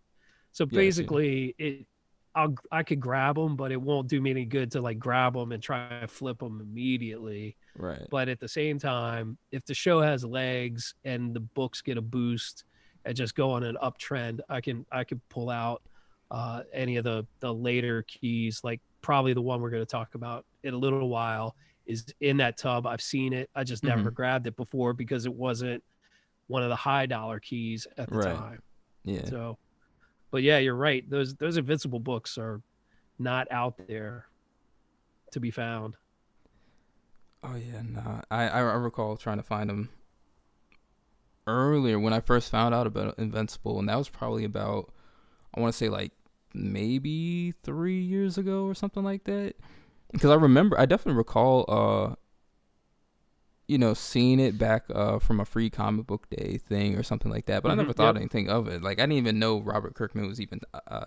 So basically, I could grab them, but it won't do me any good to like grab them and try and flip them immediately.
Right.
But at the same time, if the show has legs and the books get a boost and just go on an uptrend, I can pull out any of the later keys. Like probably the one we're going to talk about in a little while is in that tub. I've seen it. I just never grabbed it before because it wasn't one of the high dollar keys at the time.
Yeah.
So, but yeah, you're right. Those Invincible books are not out there to be found.
Oh yeah, nah. I recall trying to find them earlier when I first found out about Invincible, and that was probably about, I want to say like maybe 3 years ago or something like that. Because I definitely recall, seeing it back from a free comic book day thing or something like that. But I never thought anything of it. Like I didn't even know Robert Kirkman was even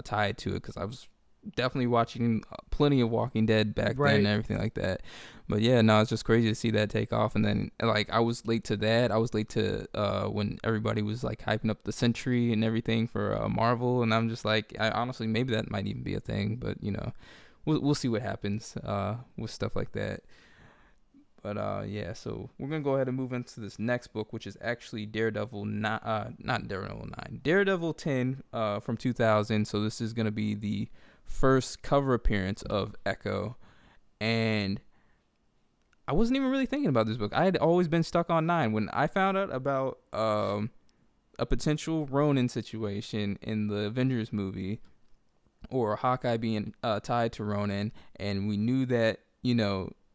tied to it because I was definitely watching plenty of Walking Dead back then and everything like that. But yeah, no, it's just crazy to see that take off. And then like I was late to that. I was late to when everybody was like hyping up the Sentry and everything for Marvel, and I'm just like, honestly maybe that might even be a thing. But we'll see what happens with stuff like that. But yeah, so we're gonna go ahead and move into this next book, which is actually Daredevil 10 from 2000. So this is gonna be the first cover appearance of Echo, and I wasn't even really thinking about this book. I had always been stuck on 9. When I found out about a potential Ronin situation in the Avengers movie, or Hawkeye being tied to Ronin, and we knew that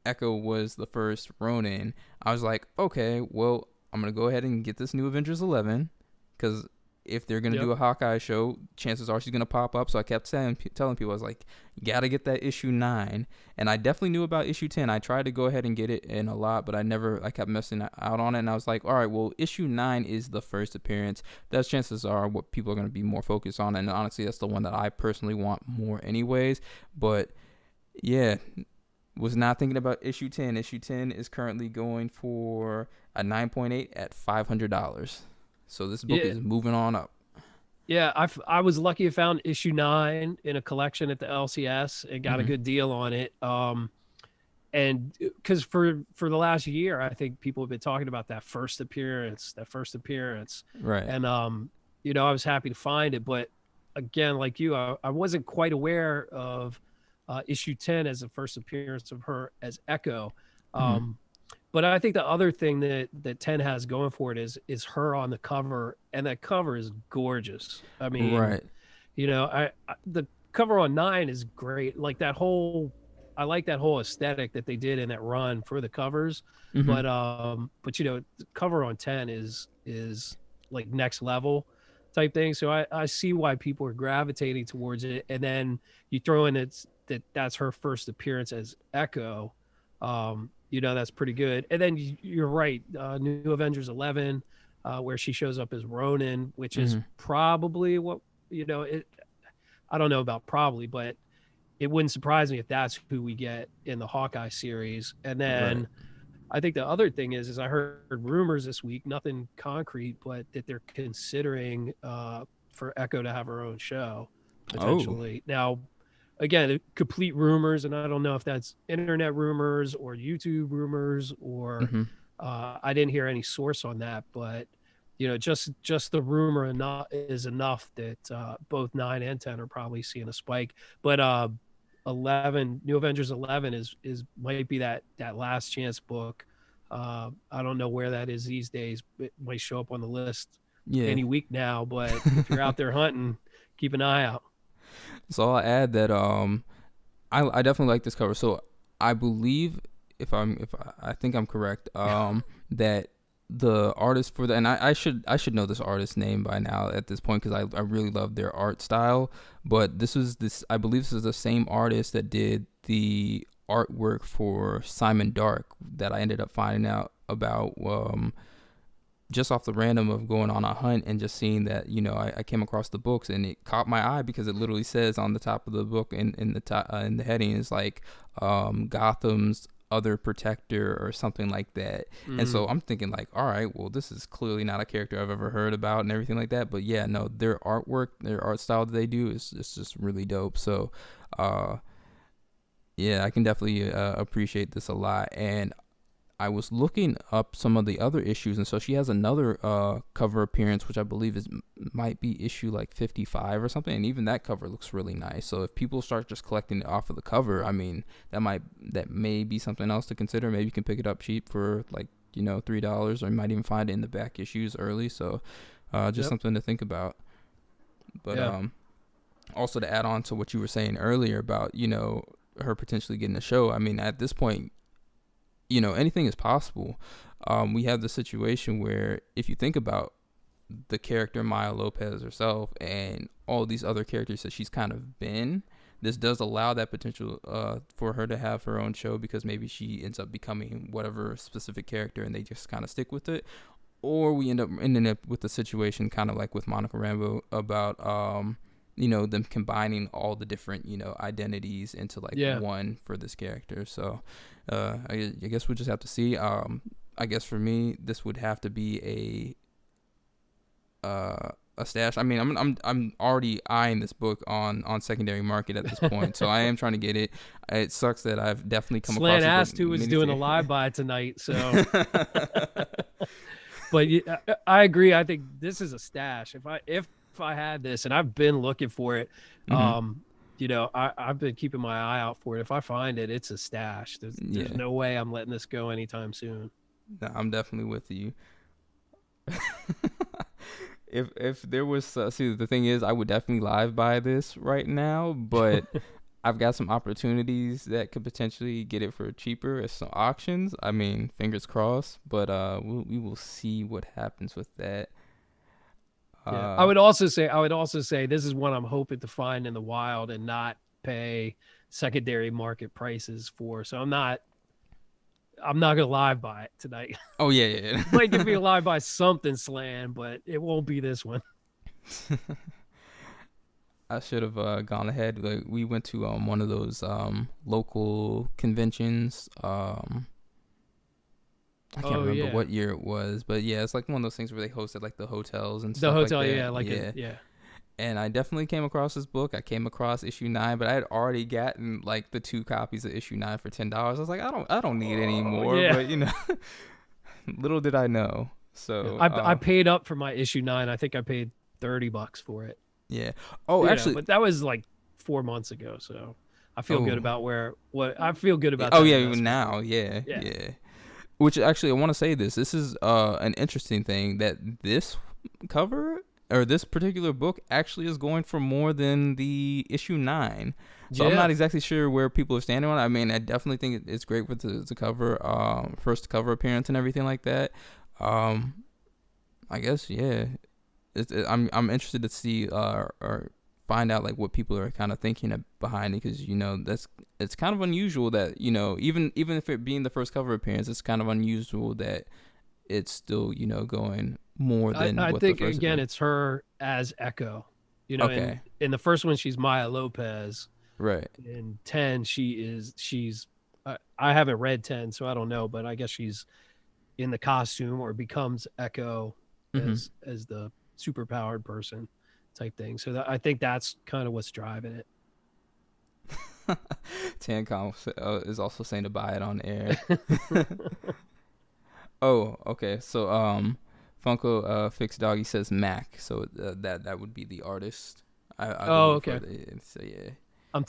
Echo was the first Ronin, I was like, okay, well, I'm gonna go ahead and get this new Avengers 11, because if they're gonna do a Hawkeye show, chances are she's gonna pop up. So I kept telling people, I was like, you gotta get that issue 9. And I definitely knew about issue 10. I tried to go ahead and get it in a lot, but I kept missing out on it. And I was like, all right, well, issue 9 is the first appearance. That's chances are what people are gonna be more focused on. And honestly, that's the one that I personally want more anyways. But yeah, was not thinking about issue 10. Issue 10 is currently going for a 9.8 at $500. So this book is moving on up.
Yeah, I was lucky I found issue 9 in a collection at the LCS and got a good deal on it. And because for the last year, I think people have been talking about that first appearance.
Right.
And I was happy to find it, but again, like you, I wasn't quite aware of issue 10 as the first appearance of her as Echo. But I think the other thing that 10 has going for it is her on the cover, and that cover is gorgeous. I mean,
right.
The cover on 9 is great. Like I like that whole aesthetic that they did in that run for the covers. But the cover on 10 is like next level type thing. So I see why people are gravitating towards it. And then you throw in that's her first appearance as Echo. That's pretty good. And then you're right, New Avengers 11, where she shows up as Ronin, which is probably what I don't know about probably, but it wouldn't surprise me if that's who we get in the Hawkeye series. And then I think the other thing is I heard rumors this week, nothing concrete, but that they're considering for Echo to have her own show potentially. Now, again, complete rumors, and I don't know if that's internet rumors or YouTube rumors or
Mm-hmm.
I didn't hear any source on that, but just the rumor is enough that both 9 and 10 are probably seeing a spike. But 11, New Avengers 11 is might be that last chance book. I don't know where that is these days. It might show up on the list
Yeah.
any week now, but if you're out there hunting, keep an eye out.
So I'll add that I definitely like this cover. So I believe if I think I'm correct that the artist for the, and I should know this artist's name by now at this point because I really love their art style. But I believe this is the same artist that did the artwork for Simon Dark that I ended up finding out about just off the random of going on a hunt and just seeing that, I came across the books and it caught my eye because it literally says on the top of the book in the top in the heading is like Gotham's other protector or something like that. And so I'm thinking like, all right, well, this is clearly not a character I've ever heard about and everything like that. But yeah, no, their artwork, their art style that they do is just really dope. So yeah, I can definitely appreciate this a lot. And I was looking up some of the other issues, and so she has another cover appearance, which I believe might be issue like 55 or something, and even that cover looks really nice. So if people start just collecting it off of the cover, I mean, that may be something else to consider. Maybe you can pick it up cheap for like $3, or you might even find it in the back issues early. So just something to think about. But also to add on to what you were saying earlier about her potentially getting a show. I mean, at this point, anything is possible. We have the situation where if you think about the character Maya Lopez herself and all these other characters that she's kind of been, this does allow that potential for her to have her own show because maybe she ends up becoming whatever specific character and they just kind of stick with it. Or we ending up with a situation kind of like with Monica Rambeau about them combining all the different identities into like one for this character. So I guess we'll just have to see. I guess for me this would have to be a stash. I mean, I'm already eyeing this book on secondary market at this point, so I am trying to get it. It sucks that I've definitely come across.
Slant asked who was doing a live buy tonight, so. But I agree. I think this is a stash. If I had this, and I've been looking for it, I've been keeping my eye out for it. If I find it, it's a stash. There's no way I'm letting this go anytime soon.
No, I'm definitely with you. If there was see, the thing is, I would definitely live buy this right now, but I've got some opportunities that could potentially get it for cheaper at some auctions. I mean, fingers crossed, but we will see what happens with that.
I would also say this is one I'm hoping to find in the wild and not pay secondary market prices for. So I'm not gonna live buy it tonight.
Oh yeah.
Might give me a live buy something slam, but it won't be this one.
I should have gone ahead. Like, we went to one of those local conventions. I can't remember what year it was, but yeah, it's like one of those things where they hosted like the hotels and stuff.
The hotel,
like that. And I definitely came across this book. I came across issue 9, but I had already gotten like the 2 copies of issue 9 for $10. I was like, I don't need any more. But little did I know. So
I paid up for my issue 9. I think I paid $30 for it.
Yeah. Oh, actually,
but that was like 4 months ago. So I feel good about I feel good about.
Oh yeah, now, yeah. Which actually, I want to say this. This is an interesting thing that this cover or this particular book actually is going for more than the issue 9. So I'm not exactly sure where people are standing on it. I mean, I definitely think it's great with the cover, first cover appearance and everything like that. I guess, yeah. I'm interested to see or find out like what people are kind of thinking behind it, because it's kind of unusual that even if it being the first cover appearance, it's kind of unusual that it's still going more than. I
think the first again appearance. It's her as Echo. Okay. In the first one she's Maya Lopez. Right. In 10 she's I haven't read 10, so I don't know, but I guess she's in the costume or becomes Echo as the superpowered person type thing. So I think that's kind of what's driving it.
Tancom is also saying to buy it on air. Oh, okay. So Funko Fix Doggy says Mac, so that would be the artist. I
Oh,
believe
okay.
so yeah.
I'm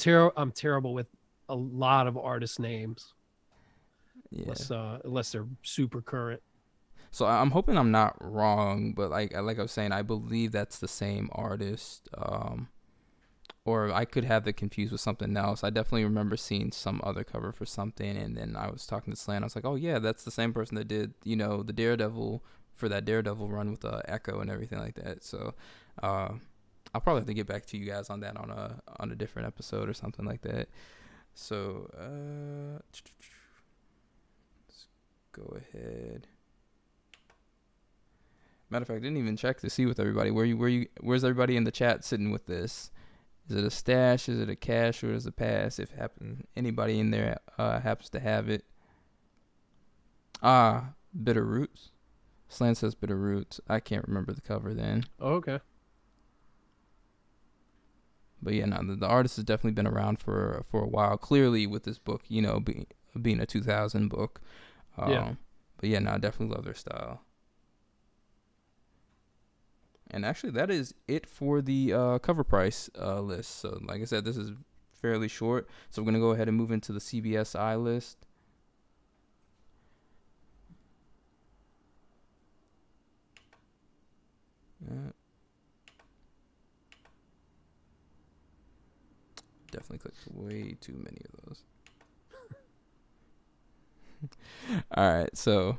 terrible with a lot of artist names,
Yeah.
unless they're super current.
So I'm hoping I'm not wrong, but like I was saying, I believe that's the same artist. Or I could have it confused with something else. I definitely remember seeing some other cover for something, and then I was talking to Slan. I was like, "Oh yeah, that's the same person that did, the Daredevil for that Daredevil run with Echo and everything like that." So, I'll probably have to get back to you guys on that on a different episode or something like that. So, let's go ahead. Matter of fact, I didn't even check to see with everybody. Where's everybody in the chat sitting with this? Is it a stash? Is it a cash? Or is it a pass? If anybody in there happens to have it. Bitter Roots. Slant says Bitter Roots. I can't remember the cover then.
Oh, okay.
But yeah, no, the artist has definitely been around for a while. Clearly, with this book, being a 2000 book.
Yeah.
But yeah, no, I definitely love their style. And actually, that is it for the cover price list. So, like I said, this is fairly short. So, we're going to go ahead and move into the CBSI list. Definitely clicked way too many of those. All right, so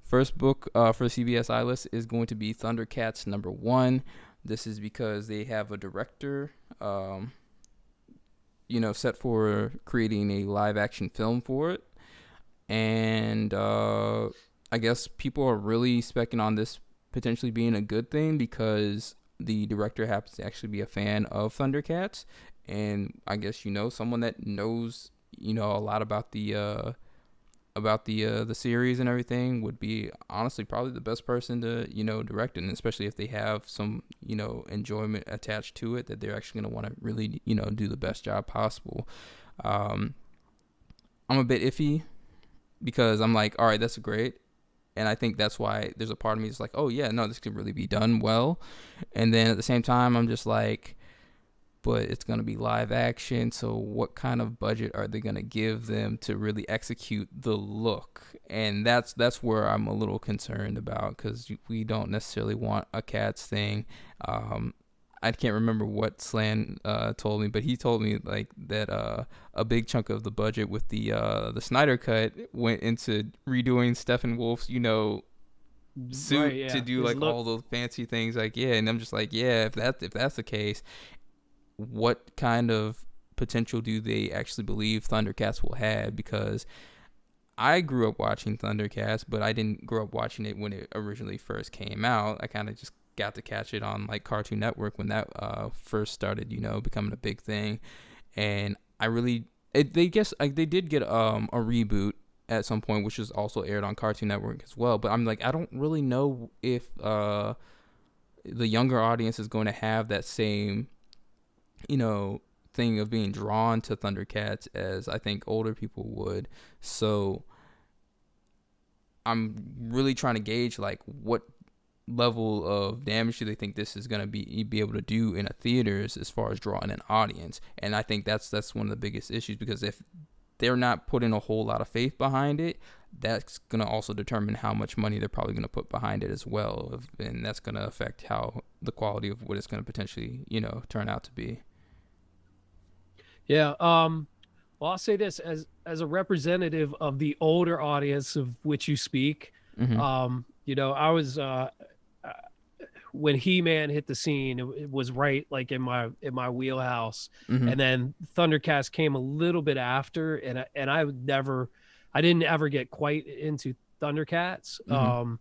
first book for the CBSI list is going to be Thundercats #1. This is because they have a director, set for creating a live action film for it. And I guess people are really specking on this potentially being a good thing because the director happens to actually be a fan of Thundercats. And I guess, someone that knows, a lot about the series and everything would be honestly probably the best person to, direct it. And especially if they have some, enjoyment attached to it, that they're actually going to want to really, do the best job possible. I'm a bit iffy because I'm like, all right, that's great. And I think that's why there's a part of me that's like, oh yeah, no, this could really be done well. And then at the same time, I'm just like, but it's going to be live action. So what kind of budget are they going to give them to really execute the look? And that's where I'm a little concerned about, because we don't necessarily want a Cats thing. I can't remember what Slan told me, but he told me like that a big chunk of the budget with the Snyder cut went into redoing Steppenwolf's, suit
Right, yeah.
to do
His
like
look.
all those fancy things. Like, yeah, and I'm just like, yeah, if that's the case, what kind of potential do they actually believe Thundercats will have? Because I grew up watching Thundercats, but I didn't grow up watching it when it originally first came out. I kind of just got to catch it on like Cartoon Network when that first started, becoming a big thing. And they did get a reboot at some point, which was also aired on Cartoon Network as well. But I'm like, I don't really know if the younger audience is going to have that same thing of being drawn to Thundercats as I think older people would. So I'm really trying to gauge like what level of damage do they think this is going to be able to do in a theaters as far as drawing an audience. And I think that's one of the biggest issues, because if they're not putting a whole lot of faith behind it, that's going to also determine how much money they're probably going to put behind it as well. And that's going to affect how the quality of what it's going to potentially, turn out to be.
Yeah. Well, I'll say this as a representative of the older audience of which you speak.
Mm-hmm.
I was when He-Man hit the scene, it was right like in my wheelhouse.
Mm-hmm.
And then Thundercats came a little bit after, and I didn't ever get quite into Thundercats.
Mm-hmm.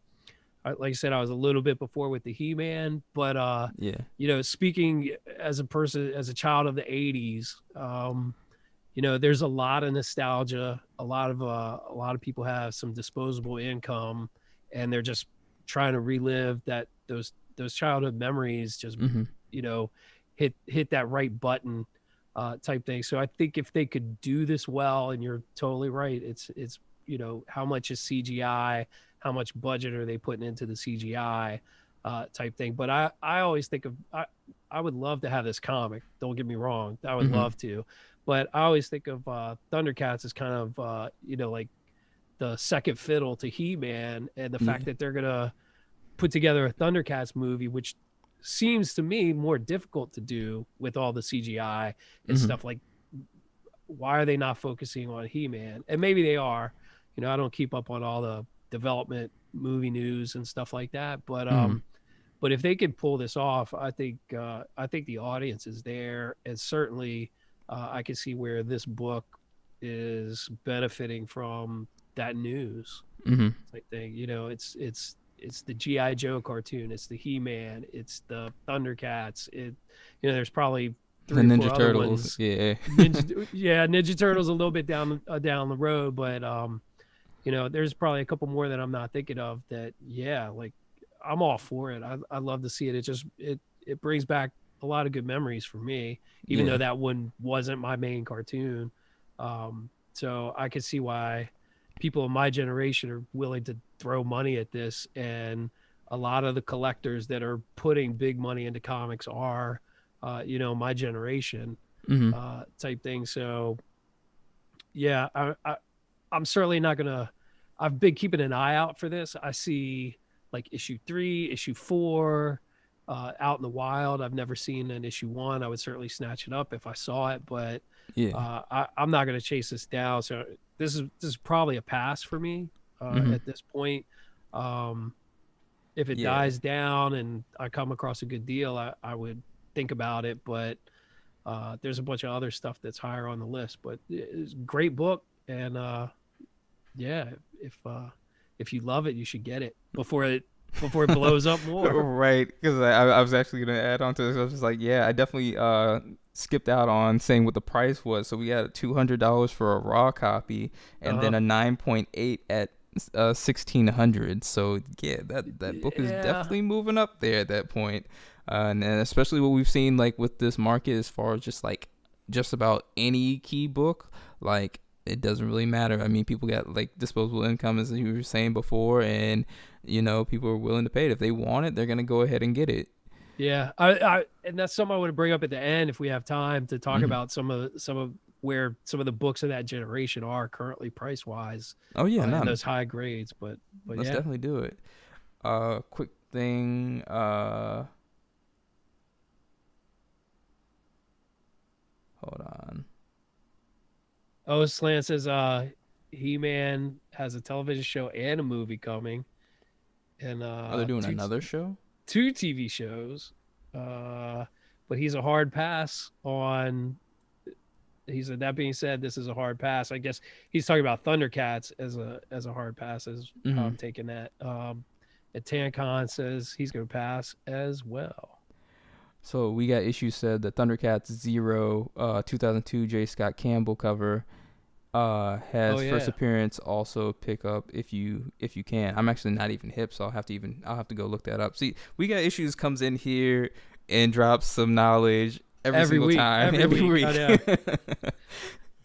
Like I said, I was a little bit before with the He-Man, but
yeah,
speaking as a child of the 80s, there's a lot of nostalgia. A lot of people have some disposable income, and they're just trying to relive those childhood memories. Just
mm-hmm.
hit that right button type thing. So I think if they could do this well, and you're totally right, it's how much is CGI, how much budget are they putting into the CGI type thing. But I always think of I would love to have this comic. Don't get me wrong, I would love to, but I always think of Thundercats as kind of like the second fiddle to He-Man, and the fact that they're gonna put together a Thundercats movie, which seems to me more difficult to do with all the CGI and stuff. Like, why are they not focusing on He-Man? And maybe they are. I don't keep up on all the development movie news and stuff like that, but if they could pull this off, I think the audience is there, and certainly I can see where this book is benefiting from that news type thing. It's the G.I. Joe cartoon, it's the He-Man, it's the Thundercats. There's probably
the
3 or 4
Ninja
other
Turtles.
ones.
Yeah.
Ninja Turtles a little bit down the road, but there's probably a couple more that I'm not thinking of that. Like, I'm all for it. I love to see it. It brings back a lot of good memories for me, even though that one wasn't my main cartoon. So I could see why people in my generation are willing to throw money at this, and a lot of the collectors that are putting big money into comics are my generation type thing. So I'm certainly not gonna. I've been keeping an eye out for this. I see like issue 3, issue 4 out in the wild. I've never seen an issue 1. I would certainly snatch it up if I saw it, but I'm not going to chase this down. So this is probably a pass for me at this point. If it dies down and I come across a good deal, I would think about it. But there's a bunch of other stuff that's higher on the list. But it's a great book, and if you love it, you should get it before it blows up more.
Right, because I was actually going to add on to this. I was just like, I definitely skipped out on saying what the price was. So we had $200 for a raw copy, and then a 9.8 at $1,600. So that book is definitely moving up there at that point, and especially what we've seen like with this market as far as just about any key book, like. It doesn't really matter. I mean, people got like disposable income, as you were saying before, and people are willing to pay it. If they want it, they're gonna go ahead and get it.
Yeah, I and that's something I want to bring up at the end if we have time to talk about some of where some of the books of that generation are currently price wise.
Oh yeah,
in those high grades. But
let's definitely do it. Quick thing. Hold on.
Oh, Slant says He-Man has a television show and a movie coming. And
they're doing another show?
2 TV shows. But he's a hard pass on. He said, that being said, this is a hard pass. I guess he's talking about Thundercats as a hard pass, as how I'm taking that. And Tancon says he's going to pass as well.
So we got issue said the Thundercats 0 2002 J. Scott Campbell cover has first appearance. Also pick up if you can. I'm actually not even hip, so I'll have to go look that up. See, we got issues comes in here and drops some knowledge every single
week,
time.
Every week.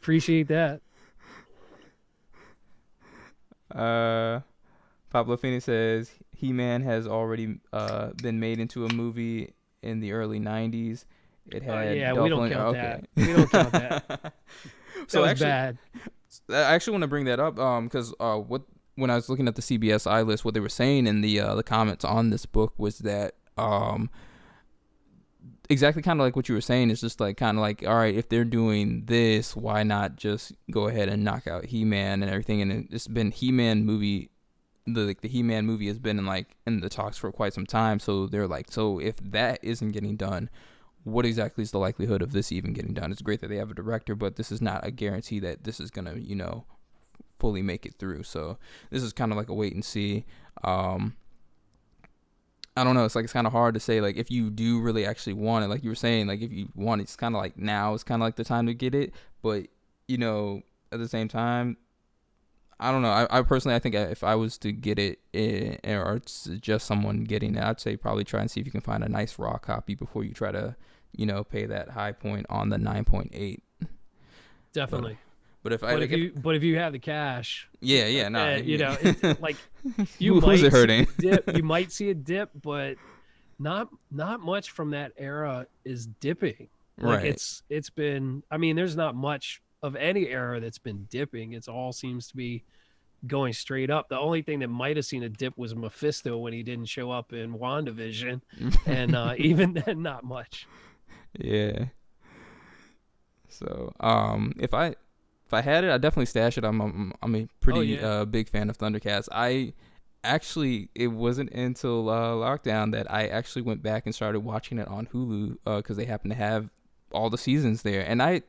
Appreciate that.
Pablo Phoenix says He-Man has already been made into a movie in the early 90s. It had
we don't count that. We don't count that.
So
that was
actually,
bad.
I actually want to bring that up because when I was looking at the CBSI list, what they were saying in the comments on this book was that exactly kind of like what you were saying. It's just like kind of like, all right, if they're doing this, why not just go ahead and knock out He-Man and everything? And it's been He-Man movie. The He-Man movie has been in the talks for quite some time, so they're like, so if that isn't getting done, what exactly is the likelihood of this even getting done? It's great that they have a director, but this is not a guarantee that this is gonna fully make it through. So this is kind of like a wait and see. I don't know, it's kind of hard to say, like, if you do really actually want it, like you were saying, like if you want it, it's kind of like now is kind of like the time to get it, but at the same time, I don't know. I personally, I think if I was to get it or suggest someone getting it, I'd say probably try and see if you can find a nice raw copy before you try to pay that high point on the 9.8.
Definitely.
But if
if you have the cash,
nah,
it's like you
who's
might
it hurting?
see a dip. You might see a dip, but not much from that era is dipping. Like
Right.
it's been. I mean, there's not much of any era that's been dipping. It's all seems to be going straight up. The only thing that might have seen a dip was Mephisto when he didn't show up in WandaVision, and even then, not much.
Yeah. So, if I had it, I'd definitely stash it. I'm a pretty big fan of Thundercats. It wasn't until lockdown that I actually went back and started watching it on Hulu because they happen to have all the seasons there. And I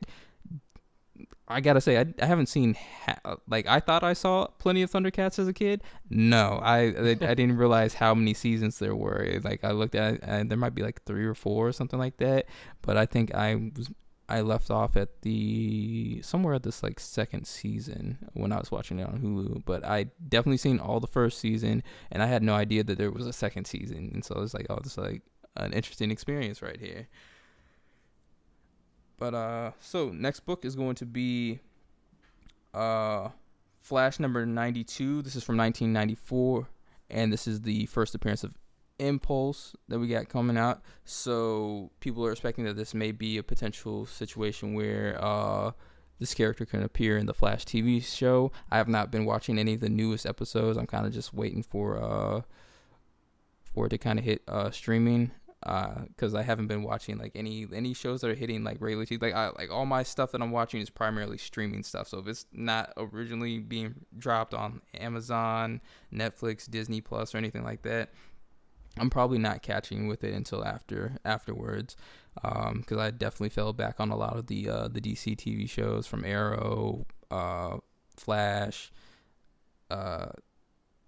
gotta say, I haven't seen I thought I saw plenty of Thundercats as a kid. No, I didn't realize how many seasons there were. Like I looked at it, and there might be like 3 or 4 or something like that. But I think I left off at somewhere at this like second season when I was watching it on Hulu. But I definitely seen all the first season, and I had no idea that there was a second season. And so it was like, oh, this is like an interesting experience right here. But so next book is going to be Flash number 92. This is from 1994, and this is the first appearance of Impulse that we got coming out. So people are expecting that this may be a potential situation where this character can appear in the Flash TV show. I have not been watching any of the newest episodes. I'm kind of just waiting for it to kind of hit streaming. Because I haven't been watching like any shows that are hitting like regular TV. Like all my stuff that I'm watching is primarily streaming stuff. So if it's not originally being dropped on Amazon, Netflix, Disney Plus, or anything like that, I'm probably not catching with it until afterwards. Because I definitely fell back on a lot of the DC TV shows from Arrow, Flash,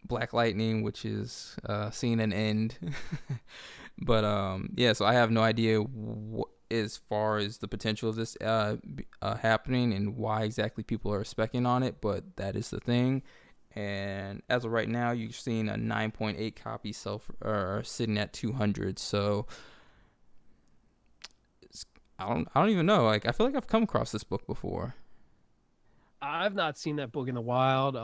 Black Lightning, which is seeing an end. But so I have no idea as far as the potential of this happening and why exactly people are specking on it, but that is the thing. And as of right now, you're seeing a 9.8 copy sitting at 200. So I don't even know. Like I feel like I've come across this book before.
I've not seen that book in the wild.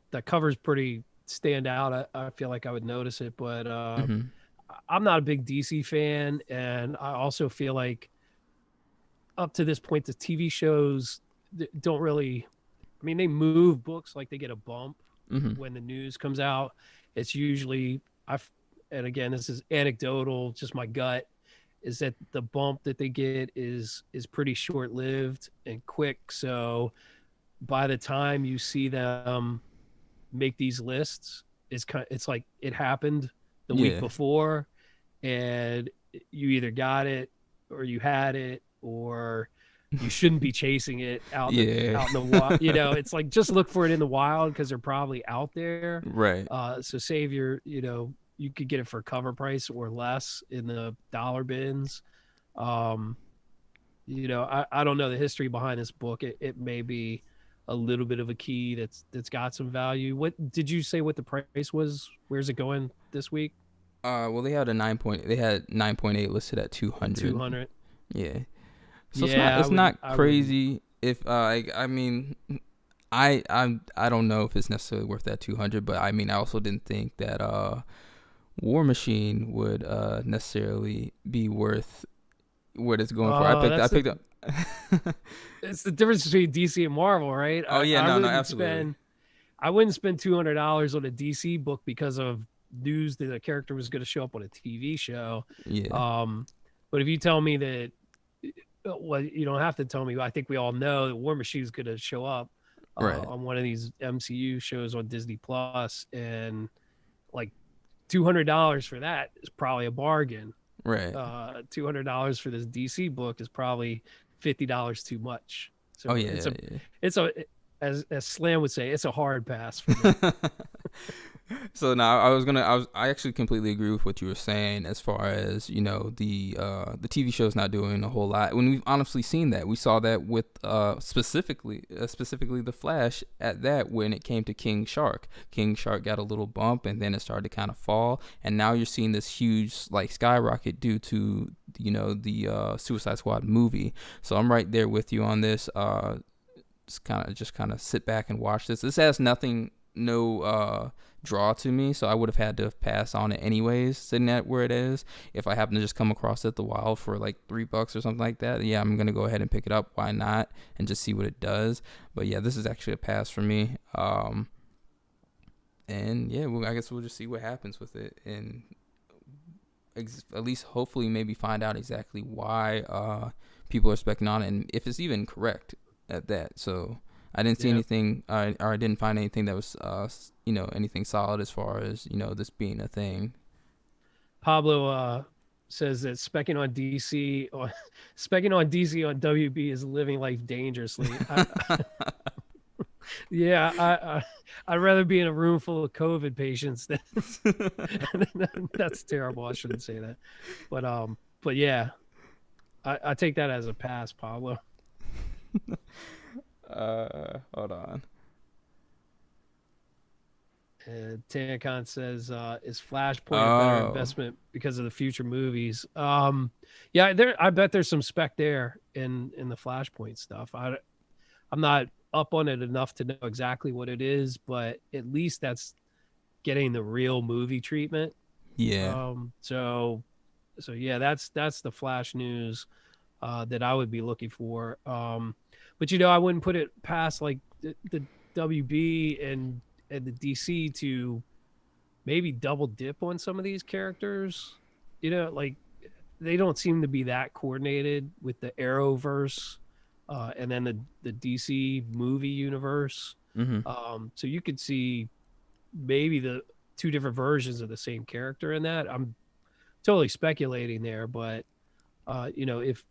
That cover's pretty stand out. I feel like I would notice it, but I'm not a big DC fan, and I also feel like up to this point, the TV shows don't really. I mean, they move books like they get a bump when the news comes out. It's usually and again, this is anecdotal, just my gut, is that the bump that they get is pretty short lived and quick. So by the time you see them make these lists, it's like it happened the week before, and you either got it or you had it, or you shouldn't be chasing it out in the wild. It's like just look for it in the wild because they're probably out there.
Right.
So save your, you could get it for cover price or less in the dollar bins. I don't know the history behind this book. It may be a little bit of a key that's got some value. What did you say? What the price was? Where's it going this week?
Well, they had 9.8 listed at 200.
200.
Yeah. So it's not crazy. If I don't know if it's necessarily worth that 200, but I mean I also didn't think that War Machine would necessarily be worth what it's going for. I picked up.
It's the difference between DC and Marvel, right?
Oh yeah, no, absolutely.
I wouldn't spend $200 on a DC book because of news that a character was going to show up on a TV show.
Yeah.
But if you tell me that, well, you don't have to tell me. I think we all know that War Machine is going to show up on one of these MCU shows on Disney Plus, and like $200 for that is probably a bargain.
Right.
$200 for this DC book is probably $50 too much. So
it's
as Slam would say, it's a hard pass for me.
So now I actually completely agree with what you were saying as far as, you know, the TV show's not doing a whole lot when we've honestly seen that. We saw that with specifically the Flash at that when it came to King Shark. King Shark got a little bump and then it started to kind of fall, and now you're seeing this huge like skyrocket due to, you know, the Suicide Squad movie. So I'm right there with you on this. Just kind of sit back and watch this. This has no draw to me, so I would have had to pass on it anyways, sitting at where it is. If I happen to just come across it at the wild for like $3 or something like that, yeah, I'm gonna go ahead and pick it up. Why not? And just see what it does. But yeah, this is actually a pass for me. And yeah, I guess we'll just see what happens with it, and at least hopefully maybe find out exactly why people are specking on it, and if it's even correct at that. So I didn't see anything, or I didn't find anything that was, you know, anything solid as far as, you know, this being a thing.
Pablo says that specking on DC on WB is living life dangerously. I'd rather be in a room full of COVID patients than that's terrible. I shouldn't say that, but yeah, I take that as a pass, Pablo.
Hold on.
Tanacon says, "Is Flashpoint a better investment because of the future movies?" Yeah, I bet there's some spec there in the Flashpoint stuff. I'm not up on it enough to know exactly what it is, but at least that's getting the real movie treatment.
Yeah.
So yeah, that's the Flash news that I would be looking for. But you know, I wouldn't put it past like the WB and the DC to maybe double dip on some of these characters. You know, like they don't seem to be that coordinated with the Arrowverse and then the DC movie universe.
Mm-hmm.
So you could see maybe the two different versions of the same character in that. I'm totally speculating there, but you know, if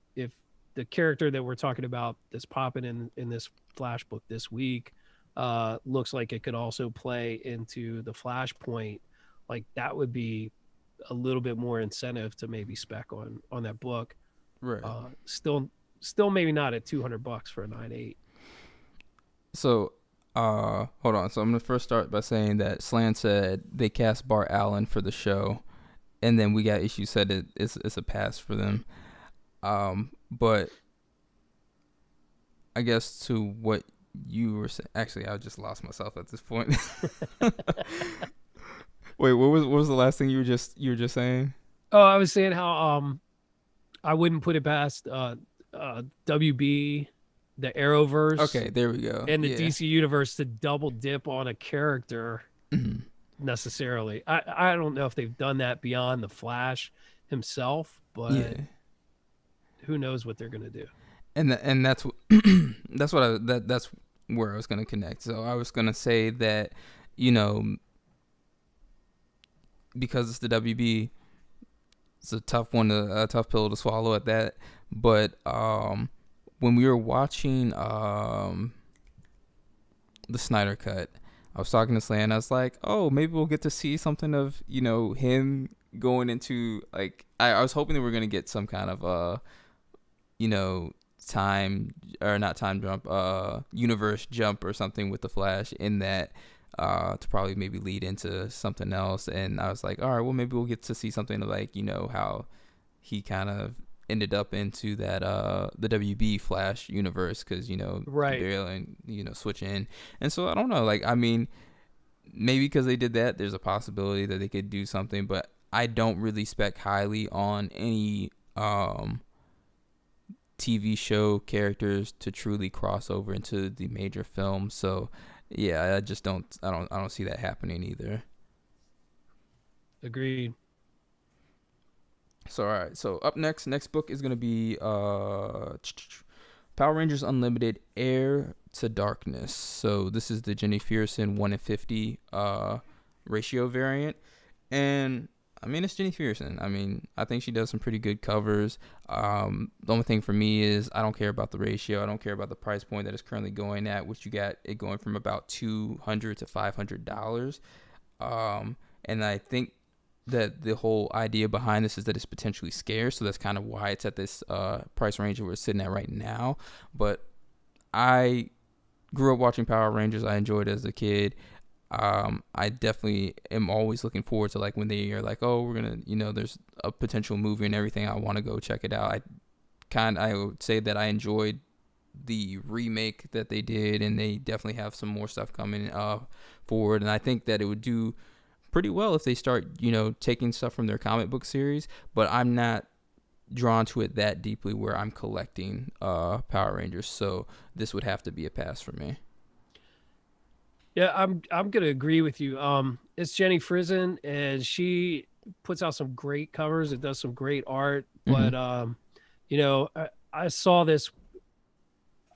the character that we're talking about that's popping in this Flash book this week looks like it could also play into the Flashpoint, like that would be a little bit more incentive to maybe spec on that book.
Right.
Still maybe not at $200 for a 9.8.
So hold on. So I'm gonna first start by saying that Slan said they cast Bart Allen for the show, and then we got Issue said it's a pass for them. But I guess to what you were saying, actually, I just lost myself at this point. Wait, what was the last thing you were just saying?
Oh, I was saying how I wouldn't put it past WB, the Arrowverse.
Okay, there we go.
And the DC universe to double dip on a character necessarily. I don't know if they've done that beyond the Flash himself, but who knows what they're gonna do.
And that's that's where I was gonna connect. So I was gonna say that, you know, because it's the WB, it's a tough pill to swallow at that. But when we were watching the Snyder Cut, I was talking to Slan. I was like, oh, maybe we'll get to see something of, you know, him going into, like, I was hoping that we were gonna get some kind of you know, universe jump or something with the Flash in that, to probably maybe lead into something else. And I was like, all right, well, maybe we'll get to see something like, you know, how he kind of ended up into that the WB Flash universe, because, you know,
right,
and, you know, switch in. And so I don't know, like, I mean, maybe because they did that, there's a possibility that they could do something, but I don't really spec highly on any TV show characters to truly cross over into the major film. So yeah, I don't see that happening either.
Agreed.
So all right, so up next book is gonna be Power Rangers Unlimited Heir to Darkness. So this is the Jenny Fearson 1-50 ratio variant, and I mean, it's Jenny Fearson. I mean, I think she does some pretty good covers. The only thing for me is I don't care about the ratio. I don't care about the price point that it's currently going at, which you got it going from about $200 to $500. And I think that the whole idea behind this is that it's potentially scarce, so that's kind of why it's at this price range that we're sitting at right now. But I grew up watching Power Rangers. I enjoyed it as a kid. I definitely am always looking forward to like when they are like, oh, we're gonna, there's a potential movie and everything. I want to go check it out. I would say that I enjoyed the remake that they did, and they definitely have some more stuff coming forward. And I think that it would do pretty well if they start, taking stuff from their comic book series. But I'm not drawn to it that deeply where I'm collecting Power Rangers, so this would have to be a pass for me.
Yeah, I'm gonna agree with you. It's Jenny Frison, and she puts out some great covers. It does some great art, but I saw this.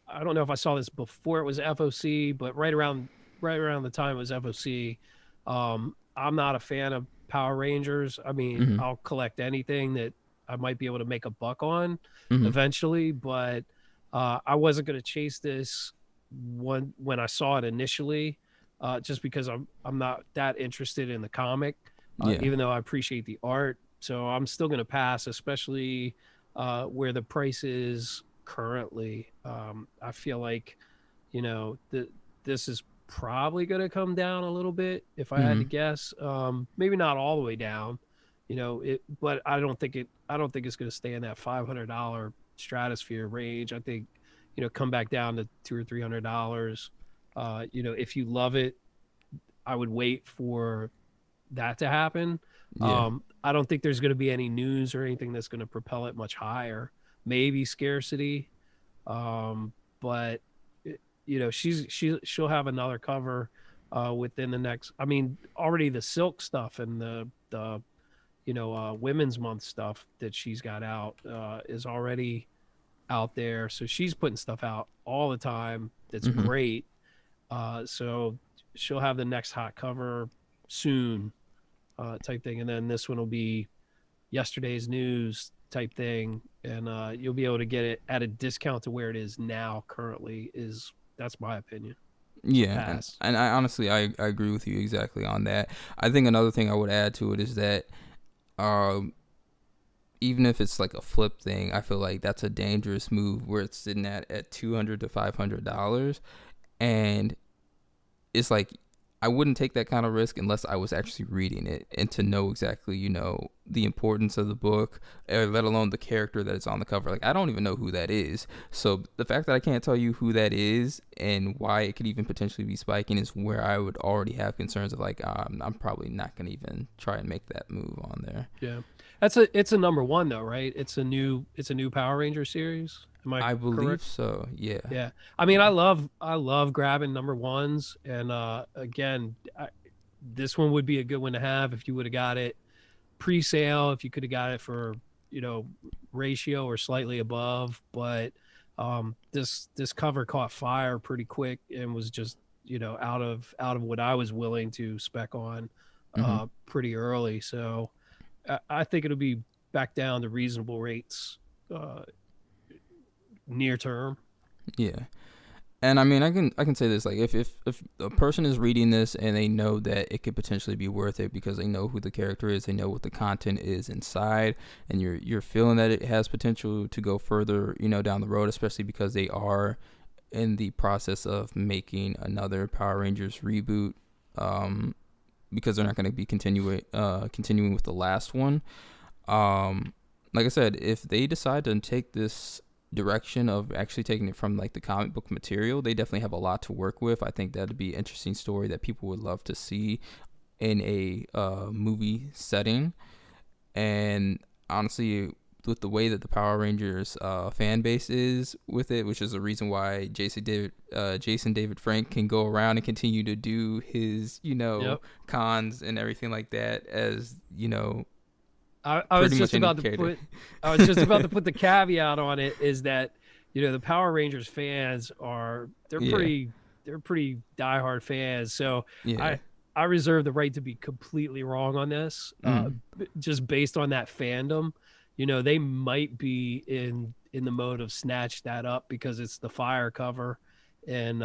I don't know if I saw this before it was FOC, but right around the time it was FOC. I'm not a fan of Power Rangers. I mean, I'll collect anything that I might be able to make a buck on eventually, but I wasn't going to chase this when I saw it initially, just because I'm not that interested in the comic, even though I appreciate the art. So I'm still going to pass, especially where the price is currently. I feel like, this is probably going to come down a little bit if I had to guess. Maybe not all the way down, but I don't think it's going to stay in that $500 stratosphere range. I think, come back down to $200 or $300. If you love it, I would wait for that to happen.
Yeah.
I don't think there's going to be any news or anything that's going to propel it much higher. Maybe scarcity, but she'll have another cover within the next. I mean, already the Silk stuff and the Women's Month stuff that she's got out is already out there. So she's putting stuff out all the time. That's great. So she'll have the next hot cover soon, type thing. And then this one will be yesterday's news type thing. And you'll be able to get it at a discount to where it is now currently. That's my opinion.
Yeah, and I honestly I agree with you exactly on that. I think another thing I would add to it is that even if it's like a flip thing, I feel like that's a dangerous move where it's sitting at $200 to $500, and it's like I wouldn't take that kind of risk unless I was actually reading it and to know exactly, the importance of the book, let alone the character that is on the cover. Like, I don't even know who that is. So the fact that I can't tell you who that is and why it could even potentially be spiking is where I would already have concerns of like, I'm probably not going to even try and make that move on there.
Yeah. It's a number one though, right? It's a new Power Ranger series. Am I
believe
correct?
so. Yeah.
Yeah. I mean, I love grabbing number ones, and again, this one would be a good one to have if you would have got it pre-sale. If you could have got it for ratio or slightly above, but this cover caught fire pretty quick and was just out of what I was willing to spec on pretty early. So I think it'll be back down to reasonable rates near term.
Yeah. And I mean, I can say this, like if a person is reading this and they know that it could potentially be worth it because they know who the character is, they know what the content is inside, and you're feeling that it has potential to go further, down the road, especially because they are in the process of making another Power Rangers reboot, because they're not going to be continuing with the last one. Like I said, if they decide to take this direction of actually taking it from like the comic book material, they definitely have a lot to work with. I think that'd be an interesting story that people would love to see in a movie setting. And honestly, with the way that the Power Rangers fan base is with it, which is the reason why Jason David Frank can go around and continue to do his cons and everything like that, as
I was just about to put the caveat on it, is that the Power Rangers fans they're pretty diehard fans. So
yeah.
I reserve the right to be completely wrong on this, just based on that fandom. They might be in the mode of snatch that up because it's the Fire cover, and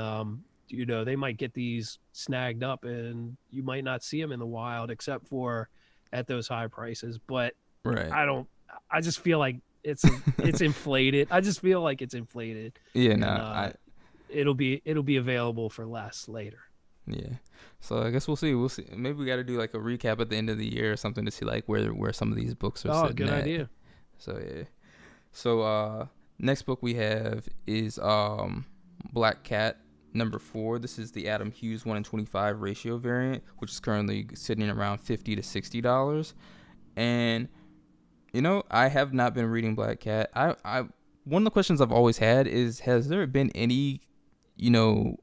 they might get these snagged up and you might not see them in the wild except for at those high prices. But
Right.
I just feel like it's inflated. I just feel like it's inflated.
Yeah,
And,
no,
it'll be available for less later.
yeah. So I guess we'll see. We'll see. Maybe we got to do like a recap at the end of the year or something to see like where some of these books are
Oh,
sitting
good
at.
idea.
So yeah. So next book we have is Black Cat #4. This is the Adam Hughes 1-in-25 ratio variant, which is currently sitting around $50 to $60. And I have not been reading Black Cat. I one of the questions I've always had is, has there been any, I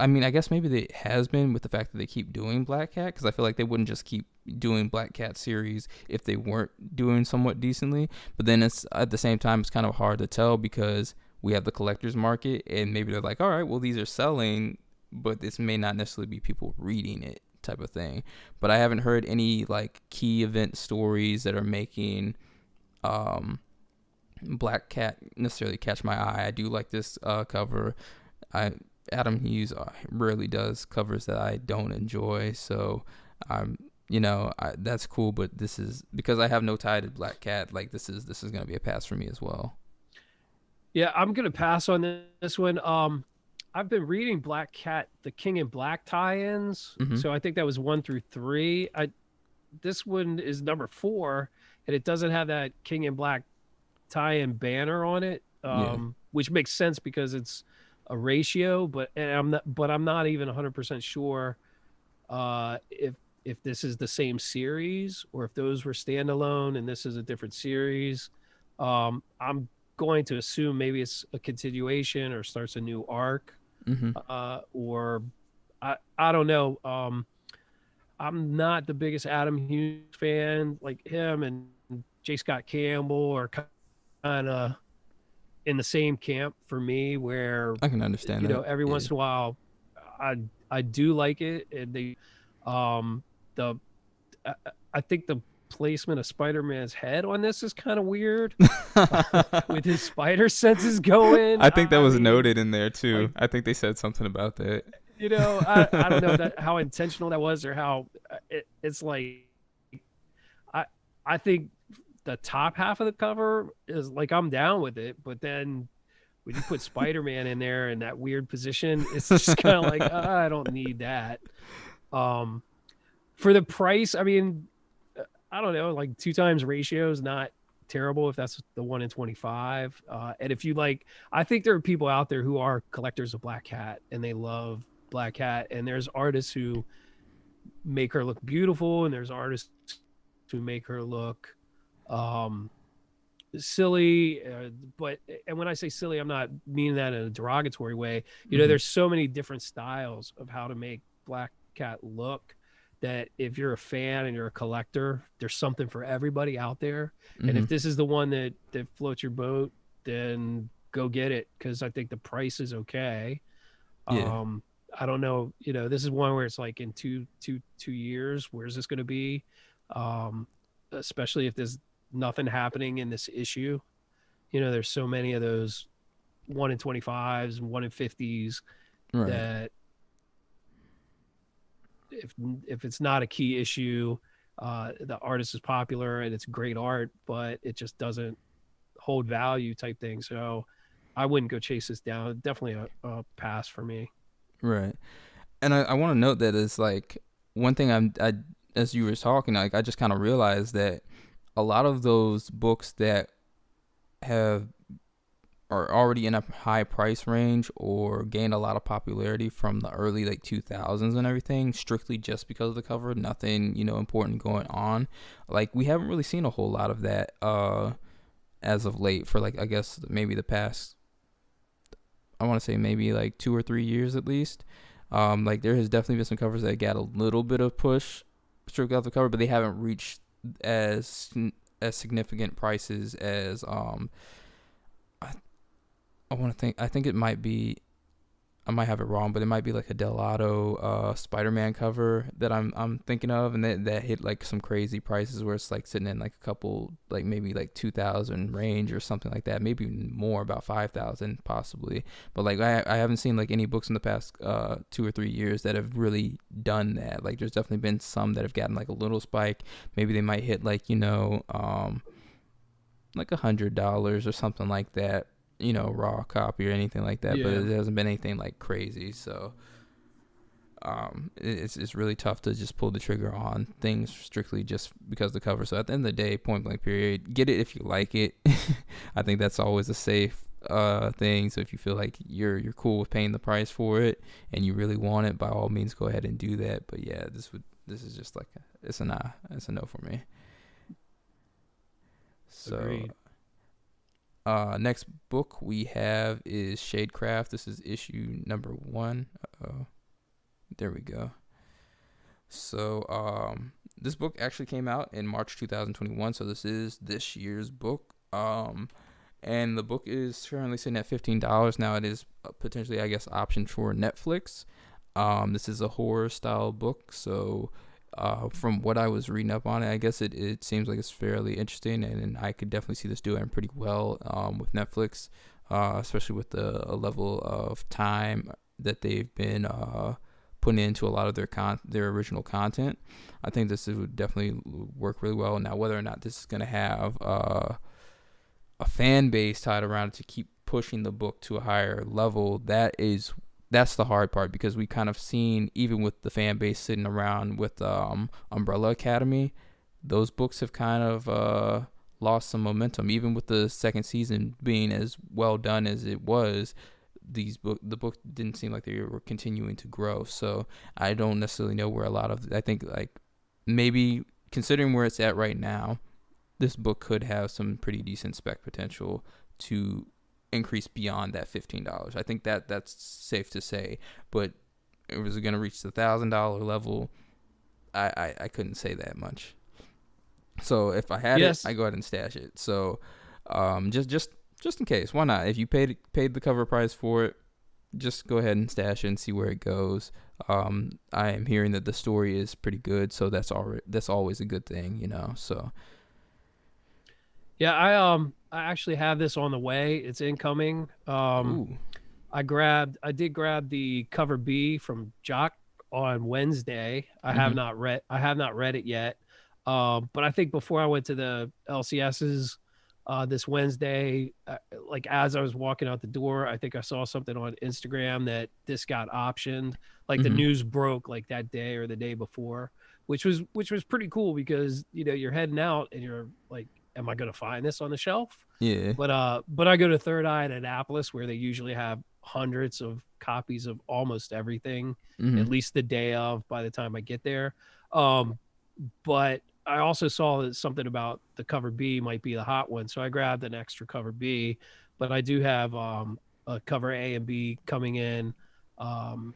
mean, I guess maybe there has been with the fact that they keep doing Black Cat, because I feel like they wouldn't just keep doing Black Cat series if they weren't doing somewhat decently. But then it's at the same time, it's kind of hard to tell because we have the collector's market, and maybe they're like, all right, well, these are selling, but this may not necessarily be people reading it type of thing. But I haven't heard any like key event stories that are making Black Cat necessarily catch my eye. I do like this cover. Adam Hughes rarely does covers that I don't enjoy, so that's cool. But this is because I have no tie to Black Cat. Like this is gonna be a pass for me as well.
Yeah, I'm gonna pass on this one. I've been reading Black Cat, the King in Black tie-ins, so I think that was 1 through 3. This one is #4, and it doesn't have that King in Black tie-in banner on it, which makes sense because it's a ratio. But I'm not even 100% sure if this is the same series or if those were standalone and this is a different series. I'm going to assume maybe it's a continuation or starts a new arc, or I don't know. I'm not the biggest Adam Hughes fan. Like him and J. Scott Campbell are kind of in the same camp for me, where
I can understand that.
Every once in a while, I do like it, and they, I think the placement of Spider-Man's head on this is kind of weird, with his spider senses going.
I think that was noted in there too. Like, I think they said something about that.
I don't know how intentional that was or how it's like. I think the top half of the cover is like, I'm down with it, but then when you put Spider-Man in there in that weird position, it's just kind of like, I don't need that. For the price, I mean, I don't know, like 2 times ratio is not terrible if that's the 1-in-25. And if you like, I think there are people out there who are collectors of Black Cat and they love Black Cat, and there's artists who make her look beautiful, and there's artists who make her look silly, but when I say silly, I'm not meaning that in a derogatory way. There's so many different styles of how to make Black Cat look that if you're a fan and you're a collector, there's something for everybody out there. And if this is the one that floats your boat, then go get it, because I think the price is okay. I don't know, this is one where it's like in two years, where's this going to be? Especially if there's nothing happening in this issue. There's so many of those 1-in-25s and 1-in-50s that if it's not a key issue, the artist is popular and it's great art, but it just doesn't hold value type thing. So I wouldn't go chase this down. Definitely a pass for me.
Right. And I want to note that it's like one thing I as you were talking, like I just kind of realized that a lot of those books that are already in a high price range or gained a lot of popularity from the early like 2000s and everything, strictly just because of the cover, nothing important going on. Like we haven't really seen a whole lot of that as of late for like I guess maybe the past, I want to say maybe like 2 or 3 years at least. Like there has definitely been some covers that got a little bit of push strictly off the cover, but they haven't reached as significant prices as I think it might be, I might have it wrong, but it might be like a Delato Spider-Man cover that I'm thinking of, and that hit like some crazy prices where it's like sitting in like a couple, like maybe like 2,000 range or something like that, maybe more, about 5,000 possibly. But like I haven't seen like any books in the past 2 or 3 years that have really done that. Like there's definitely been some that have gotten like a little spike. Maybe they might hit like like $100 or something like that, raw copy or anything like that. But
Yeah.
it hasn't been anything like crazy. So it's really tough to just pull the trigger on things strictly just because of the cover. So at the end of the day, point blank period, get it if you like it. I think that's always a safe thing. So if you feel like you're cool with paying the price for it and you really want it, by all means go ahead and do that. But yeah, this is just like it's a no for me. So
Agreed.
next book we have is Shadecraft. This is issue number 1. There we go. So this book actually came out in March 2021, so this is this year's book. And the book is currently sitting at $15. Now it is potentially, I guess, option for Netflix. This is a horror style book, so from what I was reading up on it, I guess it seems like it's fairly interesting, and I could definitely see this doing pretty well with Netflix, especially with the level of time that they've been putting into a lot of their original content. I think this would definitely work really well. Now, whether or not this is going to have a fan base tied around it to keep pushing the book to a higher level, that's the hard part, because we kind of seen, even with the fan base sitting around with Umbrella Academy, those books have kind of lost some momentum. Even with the second season being as well done as it was, the book didn't seem like they were continuing to grow. So I don't necessarily know where I think like maybe considering where it's at right now, this book could have some pretty decent spec potential to increase beyond that $15. I think that's safe to say. But if it was going to reach the $1,000 level, I couldn't say that much. So if I had it, I go ahead and stash it. So just in case, why not? If you paid the cover price for it, just go ahead and stash it and see where it goes. I am hearing that the story is pretty good, so that's always a good thing, So
Yeah, I actually have this on the way. It's incoming.
ooh.
I did grab the cover B from Jock on Wednesday. I have not read it yet. But I think before I went to the LCSs this Wednesday, like as I was walking out the door, I think I saw something on Instagram that this got optioned. Like the news broke like that day or the day before, which was pretty cool, because you're heading out and you're like, am I going to find this on the shelf?
Yeah.
But I go to Third Eye in Annapolis, where they usually have hundreds of copies of almost everything, at least the day of, by the time I get there. But I also saw that something about the cover B might be the hot one, so I grabbed an extra cover B. But I do have a cover A and B coming in from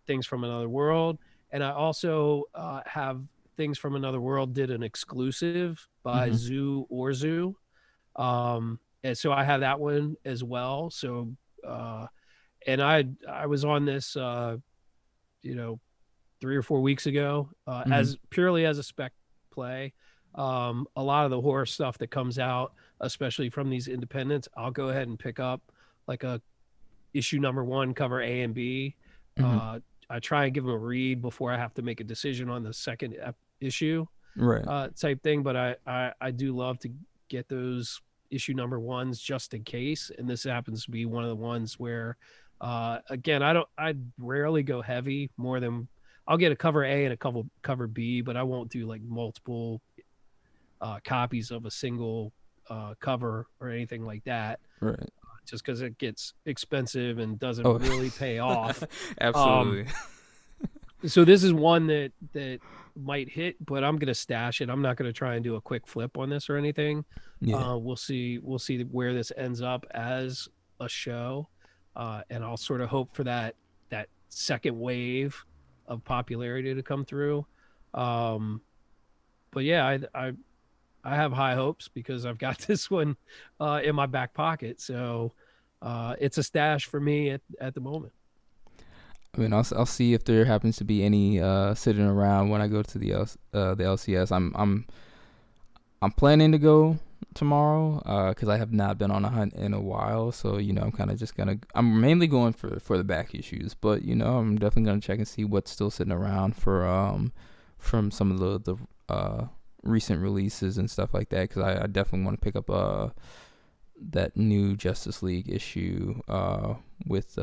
Things from Another World, and I also have Things from Another World did an exclusive by Zoo Orzu. And so I have that one as well. So and I was on this 3 or 4 weeks ago as purely as a spec play. A lot of the horror stuff that comes out, especially from these independents, I'll go ahead and pick up like a issue number 1 cover A and B. I try and give them a read before I have to make a decision on the second issue,
right?
Type thing. But I do love to get those issue number 1s just in case, and this happens to be one of the ones where again, I rarely go heavy more than I'll get a cover A and a cover B, but I won't do like multiple copies of a single cover or anything like that,
Right?
Just because it gets expensive and doesn't really pay off.
Absolutely.
So this is one that might hit, but I'm gonna stash it. I'm not gonna try and do a quick flip on this or anything.
Yeah.
We'll see where this ends up as a show, and I'll sort of hope for that second wave of popularity to come through. But yeah, I have high hopes because I've got this one in my back pocket. So it's a stash for me at the moment.
I mean, I'll see if there happens to be any sitting around when I go to the LCS. I'm planning to go tomorrow because I have not been on a hunt in a while. So I'm kind of just I'm mainly going for the back issues, but I'm definitely gonna check and see what's still sitting around for from some of the recent releases and stuff like that, because I definitely want to pick up that new Justice League issue with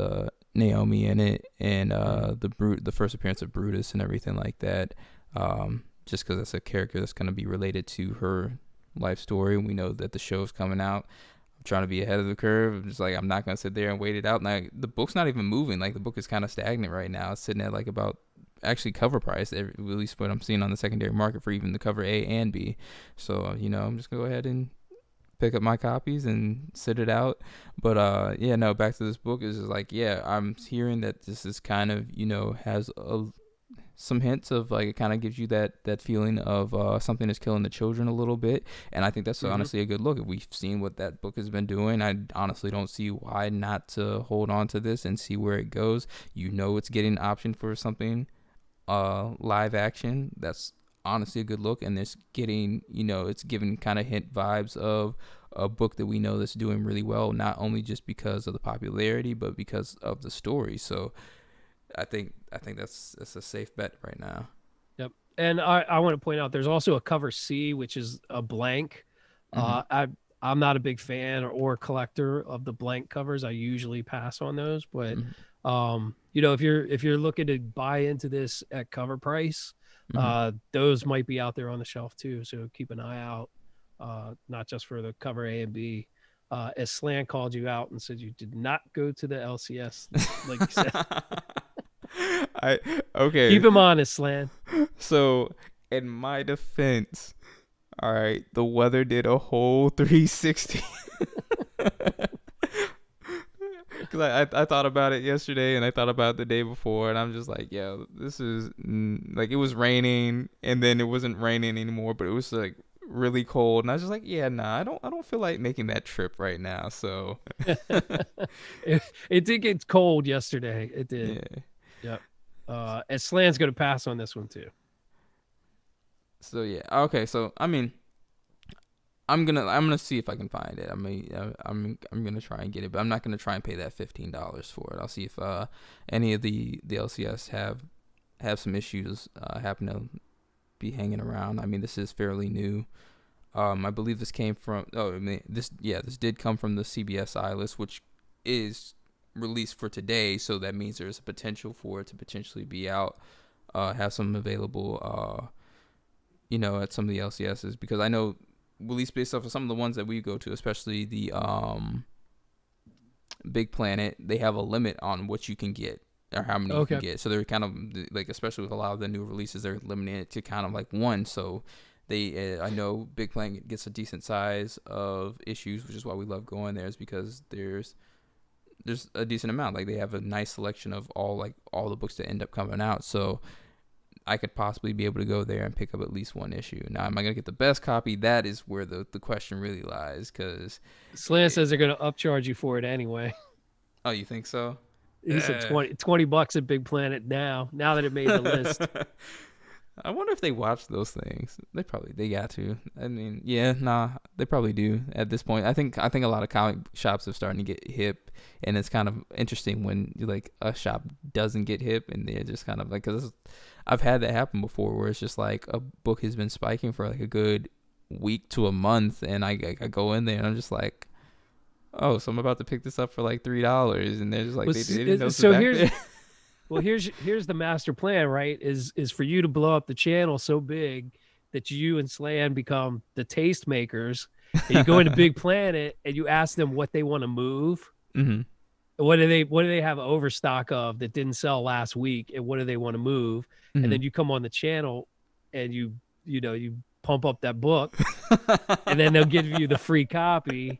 Naomi in it, and the first appearance of Brutus and everything like that, just because that's a character that's going to be related to her life story, and we know that the show's coming out. I'm trying to be ahead of the curve. I'm just like, I'm not going to sit there and wait it out. Now, the book's not even moving. Like, the book is kind of stagnant right now. It's sitting at like about actually cover price, at least what I'm seeing on the secondary market for even the cover A and B. So I'm just gonna go ahead and pick up my copies and sit it out. But back to this book is just like, I'm hearing that this is kind of has some hints of like, it kind of gives you that feeling of something is killing the children a little bit, and I think that's honestly a good look. If we've seen what that book has been doing, I honestly don't see why not to hold on to this and see where it goes. It's getting an option for something live action that's honestly a good look, and it's getting it's giving kind of hint vibes of a book that we know that's doing really well, not only just because of the popularity but because of the story. So I think that's a safe bet right now.
Yep. And I want to point out there's also a cover C, which is a blank. I'm not a big fan or collector of the blank covers. I usually pass on those, but if you're looking to buy into this at cover price, those might be out there on the shelf too. So keep an eye out, not just for the cover A and B. As Slan called you out and said you did not go to the LCS, like you said.
Okay.
Keep him honest, Slan.
So, in my defense, all right, the weather did a whole 360. Because I thought about it yesterday, and I thought about it the day before, and I'm just like, this is like, it was raining, and then it wasn't raining anymore, but it was like really cold, and I was just like, I don't feel like making that trip right now. So
it did get cold yesterday. It did. Yep. And Slan's gonna pass on this one too.
So okay. So I mean, I'm gonna see if I can find it. I mean, I'm gonna try and get it, but I'm not gonna try and pay that $15 for it. I'll see if any of the LCS have some issues happen to be hanging around. I mean, this is fairly new. I believe this came from this did come from the CBSI list, which is released for today. So that means there's a potential for it to potentially be out, have some available, at some of the LCSs, because I know, at least based off of some of the ones that we go to, especially the Big Planet, they have a limit on what you can get or how many you can get. So they're kind of like, especially with a lot of the new releases, they're limiting it to kind of like one. So I know Big Planet gets a decent size of issues, which is why we love going there, is because there's a decent amount. Like, they have a nice selection of all the books that end up coming out. So I could possibly be able to go there and pick up at least one issue. Now, am I going to get the best copy? That is where the question really lies, because
Slan says they're going to upcharge you for it anyway.
Oh, you think so?
He said $20 at Big Planet now that it made the list.
I wonder if they watch those things. They got to. I mean, they probably do at this point. I think a lot of comic shops are starting to get hip, and it's kind of interesting when like a shop doesn't get hip, and they're just kind of like, because I've had that happen before, where it's just like a book has been spiking for like a good week to a month, and I go in there and I'm just like, oh, so I'm about to pick this up for like $3, and they're just like, they didn't know.
So here's the master plan, right? Is for you to blow up the channel so big that you and Slan become the taste makers, and you go into Big Planet and you ask them what they want to move.
Mm-hmm.
What do they have overstock of that didn't sell last week, and what do they want to move?
Mm-hmm.
And then you come on the channel and you pump up that book, and then they'll give you the free copy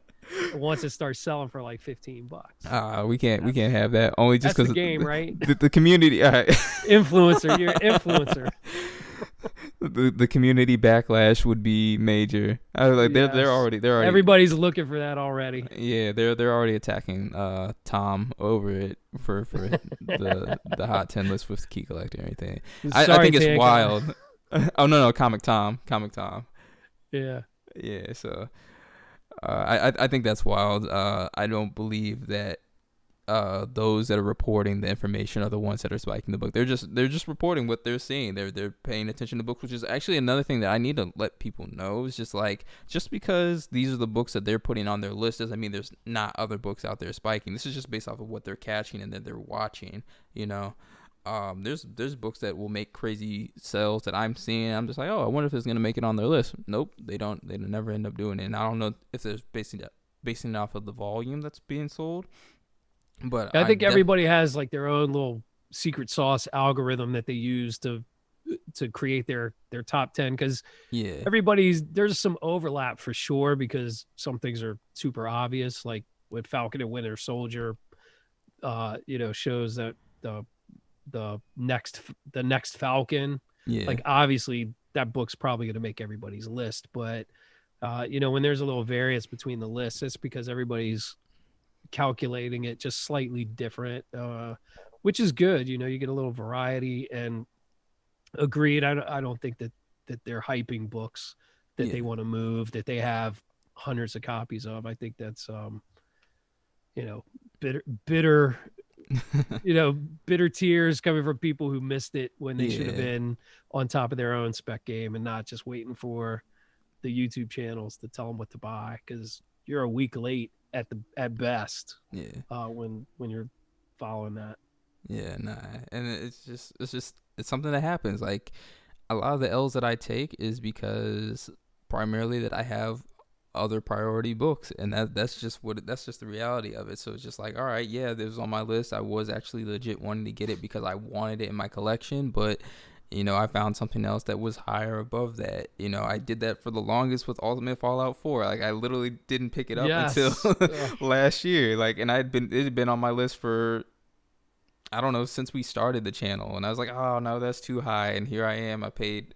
once it starts selling for like $15.
We can't have that, only just because
the game, right?
The community.
Influencer, you're an influencer.
the community backlash would be major. I was like, they're
Yes.
already
Everybody's looking for that already.
yeah, they're already attacking Tom over it for the hot 10 list with Key Collector and everything. I
Sorry,
think it's
Tank.
wild. Oh no, Comic Tom.
Yeah.
Yeah, so I think that's wild. I don't believe that those that are reporting the information are the ones that are spiking the book. They're just reporting what they're seeing. They're paying attention to books, which is actually another thing that I need to let people know. Is just because these are the books that they're putting on their list doesn't mean there's not other books out there spiking. This is just based off of what they're catching and that they're watching. There's books that will make crazy sales that I'm seeing. I'm just like, oh, I wonder if it's gonna make it on their list. Nope, they don't. They never end up doing it. And I don't know if they're basing it off of the volume that's being sold. But
I think everybody has like their own little secret sauce algorithm that they use to create their top 10, because there's some overlap for sure, because some things are super obvious, like with Falcon and Winter Soldier shows that the next Falcon, like obviously that book's probably going to make everybody's list, but when there's a little variance between the lists, it's because everybody's calculating it just slightly different, which is good. You get a little variety. And agreed, I don't think that they're hyping books that they want to move, that they have hundreds of copies of. I think that's bitter bitter tears coming from people who missed it when they should have been on top of their own spec game and not just waiting for the YouTube channels to tell them what to buy, because you're a week late at best. When you're following that.
And it's something that happens. Like, a lot of the L's that I take is because primarily that I have other priority books, and that's just the reality of it. So it's just like, all right, yeah, this was on my list. I was actually legit wanting to get it because I wanted it in my collection, but I found something else that was higher above that. I did that for the longest with Ultimate Fallout 4. Like, I literally didn't pick it up until last year. Like, and it had been on my list for, I don't know, since we started the channel. And I was like, oh no, that's too high. And here I am. I paid,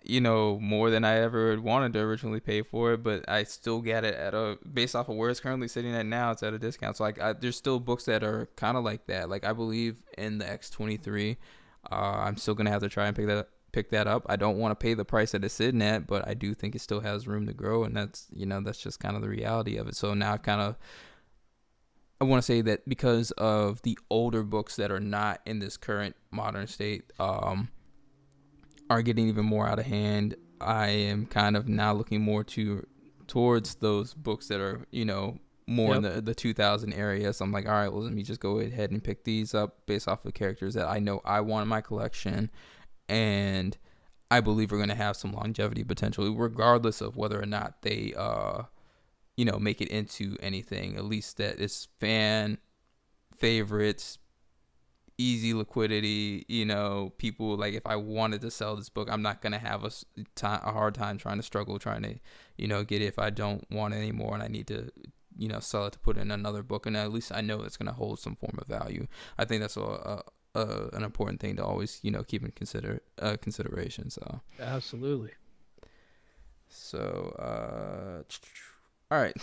more than I ever wanted to originally pay for it, but I still get it based off of where it's currently sitting at now, it's at a discount. So like, there's still books that are kind of like that. Like, I believe in the X23. I'm still gonna have to try and pick that up. I don't want to pay the price that it's sitting at, but I do think it still has room to grow, and that's just kind of the reality of it. So now I want to say that because of the older books that are not in this current modern state are getting even more out of hand, I am kind of now looking more towards those books that are more in the 2000 area. So I'm like, all right, well, let me just go ahead and pick these up based off of characters that I know I want in my collection, and I believe are going to have some longevity potential, regardless of whether or not they make it into anything. At least that it's fan favorites, easy liquidity. People, like, if I wanted to sell this book, I'm not going to have a hard time trying to get it if I don't want it anymore and I need to sell it to put in another book, and at least I know it's going to hold some form of value. I think that's an important thing to always keep in consideration. So
absolutely.
So all right.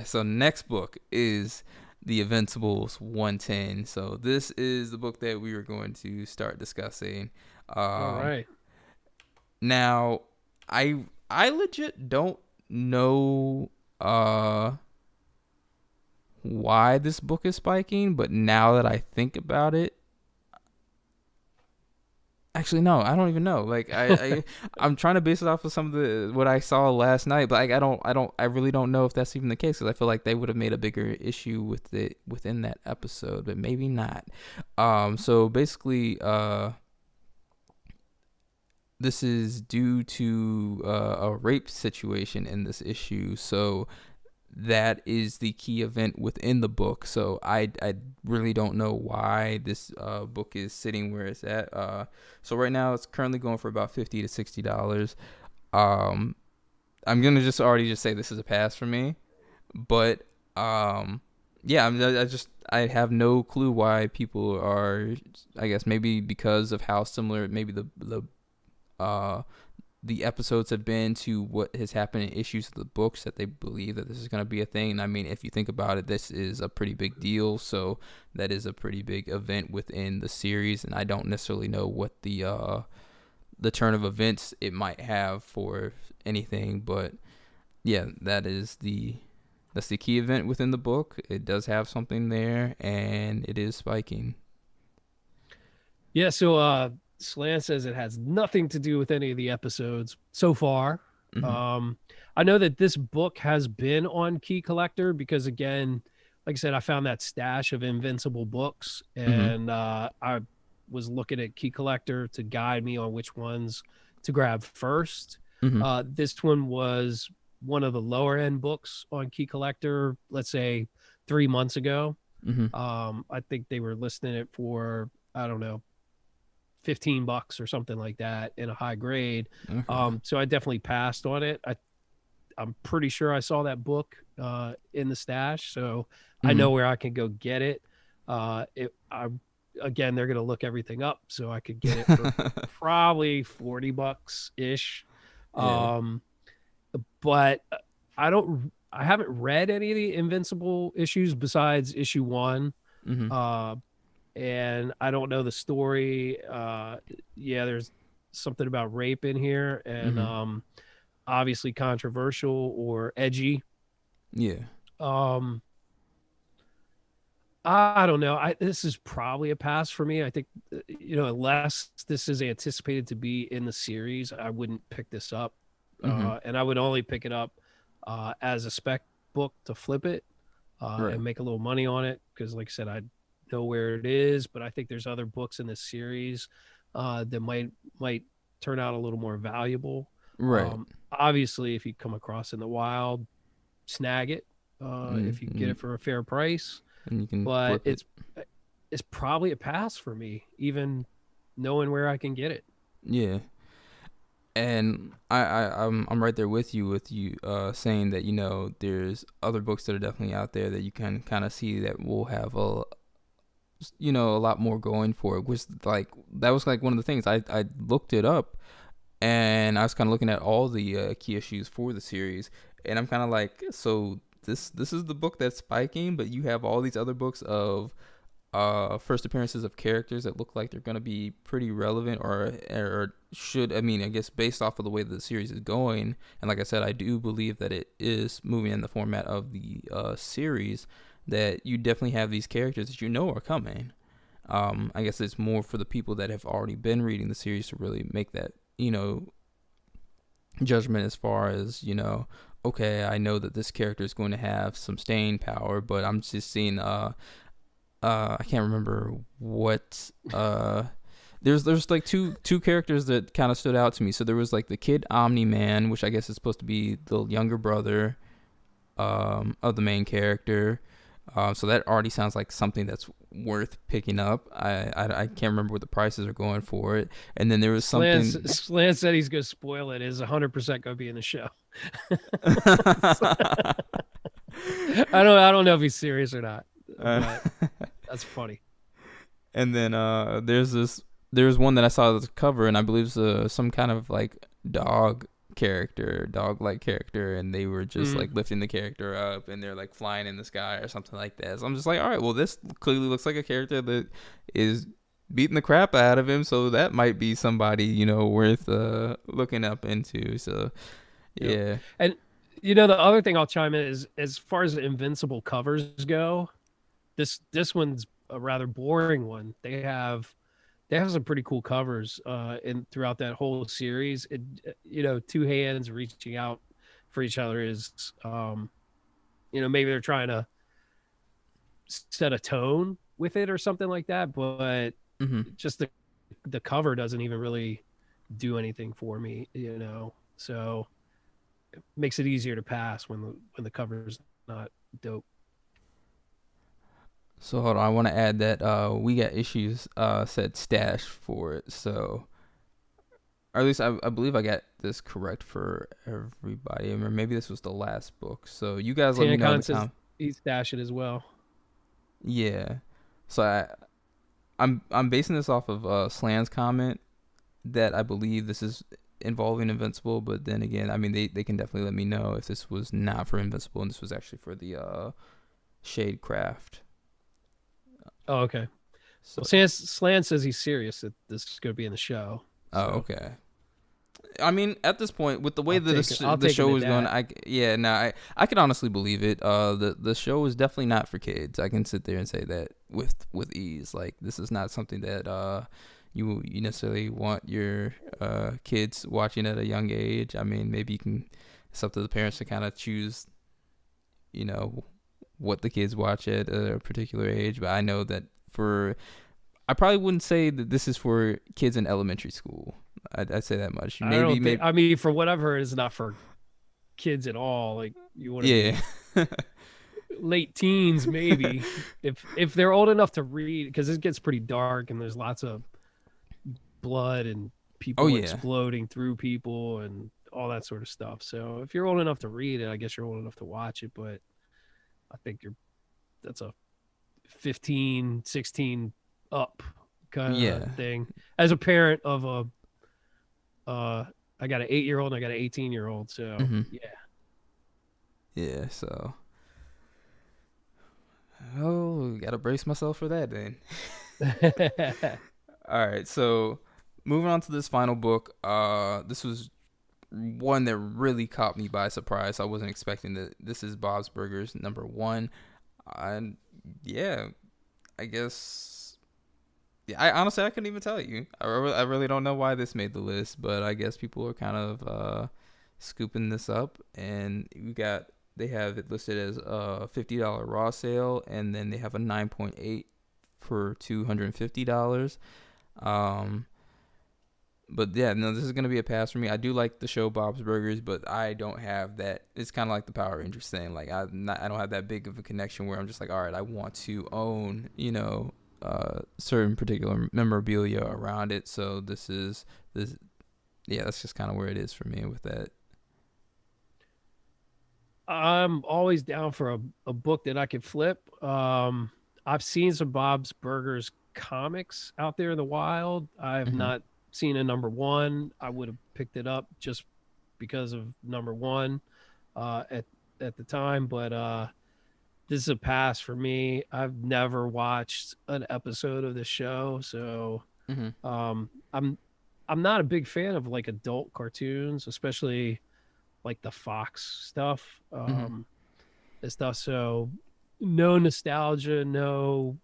So next book is The Invincibles 110. So this is the book that we were going to start discussing.
All right.
Now, I legit don't know why this book is spiking, but now that I think about it, actually no, I don't even know. Like, I'm trying to base it off of some of what I saw last night, but like, I really don't know if that's even the case, because I feel like they would have made a bigger issue with it within that episode, but maybe not. So basically, this is due to a rape situation in this issue. So that is the key event within the book. So I really don't know why this book is sitting where it's at. So right now it's currently going for about $50 to $60. I'm gonna just say this is a pass for me, but I have no clue why people are. I guess maybe because of how similar maybe the the episodes have been to what has happened in issues of the books, that they believe that this is going to be a thing. And I mean, if you think about it, this is a pretty big deal. So that is a pretty big event within the series. And I don't necessarily know what the turn of events it might have for anything. But yeah, that's the key event within the book. It does have something there, and it is spiking.
Yeah, so Slan says it has nothing to do with any of the episodes so far.
Mm-hmm.
I know that this book has been on Key Collector because, again, like I said, I found that stash of Invincible books, and I was looking at Key Collector to guide me on which ones to grab first.
Mm-hmm.
This one was one of the lower end books on Key Collector, let's say 3 months ago.
Mm-hmm.
I think they were listing it for, I don't know, $15 or something like that in a high grade.
Okay.
So I definitely passed on it. I'm pretty sure I saw that book in the stash, so I know where I can go get it. Again, they're gonna look everything up, so I could get it for probably $40 ish.
Yeah.
But I haven't read any of the Invincible issues besides issue 1.
Mm-hmm.
And I don't know the story. Yeah, there's something about rape in here, and obviously controversial or edgy.
Yeah.
I don't know. This is probably a pass for me. I think, unless this is anticipated to be in the series, I wouldn't pick this up. And I would only pick it up as a spec book to flip it
Right.
and make a little money on it. Because, like I said, I know where it is, but I think there's other books in this series that might turn out a little more valuable.
Right.
Obviously, if you come across in the wild, snag it if you can get it for a fair price.
And you can
But
flip
it's probably a pass for me, even knowing where I can get it.
Yeah. And I'm right there with you saying that there's other books that are definitely out there that you can kind of see that will have a lot more going for it, which that was one of the things I looked it up, and I was kind of looking at all the key issues for the series, and I'm kind of like, so this is the book that's spiking, but you have all these other books of first appearances of characters that look like they're going to be pretty relevant or should, I guess based off of the way that the series is going, and like I said, I do believe that it is moving in the format of the series, that you definitely have these characters that are coming. I guess it's more for the people that have already been reading the series to really make that judgment as far as okay, I know that this character is going to have some staying power, but I'm just seeing I can't remember what there's like two characters that kind of stood out to me. So there was like the Kid Omni-Man, which I guess is supposed to be the younger brother of the main character. So that already sounds like something that's worth picking up. I can't remember what the prices are going for it. And then there was something.
Slan said he's going to spoil it. Is 100% going to be in the show. I don't know if he's serious or not. But that's funny.
And then there's one that I saw the cover, and I believe it's some kind of like dog-like character, and they were just like lifting the character up, and they're like flying in the sky or something like that. So I'm just like, all right, well, this clearly looks like a character that is beating the crap out of him, so that might be somebody worth looking up into. So yeah.
And the other thing I'll chime in is, as far as the Invincible covers go, this one's a rather boring one. They have some pretty cool covers throughout that whole series. Two hands reaching out for each other is maybe they're trying to set a tone with it or something like that, but just the cover doesn't even really do anything for me, so it makes it easier to pass when the cover's not dope.
So hold on, I want to add that we got issues said stash for it. So, or at least I believe I got this correct for everybody. Or maybe this was the last book. So you guys let me know.
Says he's stashing as well.
Yeah. So I'm basing this off of Slan's comment, that I believe this is involving Invincible, but then again, I mean, they can definitely let me know if this was not for Invincible and this was actually for the Shadecraft.
Oh, okay.
So,
Well, Slan says he's serious that this is going to be in the show.
oh,
So
okay. I mean, at this point, with the way that
I'll
the
take
show
him
is
at
going,
that.
I could honestly believe it. The show is definitely not for kids. I can sit there and say that with ease. Like, this is not something that you necessarily want your kids watching at a young age. I mean, maybe you can. It's up to the parents to kind of choose, you know, what the kids watch at a particular age. But I know that I probably wouldn't say that this is for kids in elementary school. I'd say that much. Maybe.
I mean, for whatever, it's not for kids at all. Like, you want to
Yeah.
late teens, maybe, if they're old enough to read, because it gets pretty dark and there's lots of blood and people exploding through people and all that sort of stuff. So if you're old enough to read it, I guess you're old enough to watch it. But I think that's a 15, 16 up kind of thing. As a parent of I got an 8-year-old and I got an 18-year-old. So
yeah. So, gotta brace myself for that then. All right. So, moving on to this final book. This was one that really caught me by surprise. I wasn't expecting that. This is Bob's Burgers #1. And yeah, I guess. Yeah, I honestly couldn't even tell you. I really don't know why this made the list, but I guess people are kind of scooping this up, and they have it listed as a $50 raw sale, and then they have a 9.8 for $250. But yeah, no, this is gonna be a pass for me. I do like the show Bob's Burgers, but I don't have that. It's kind of like the Power Rangers thing. Like I don't have that big of a connection where I'm just like, all right, I want to own, certain particular memorabilia around it. So that's just kind of where it is for me with that.
I'm always down for a book that I could flip. I've seen some Bob's Burgers comics out there in the wild. I have not seen a #1. I would have picked it up just because of #1 at the time, but this is a pass for me. I've never watched an episode of the show, so I'm not a big fan of like adult cartoons, especially like the Fox stuff and stuff. So no nostalgia, no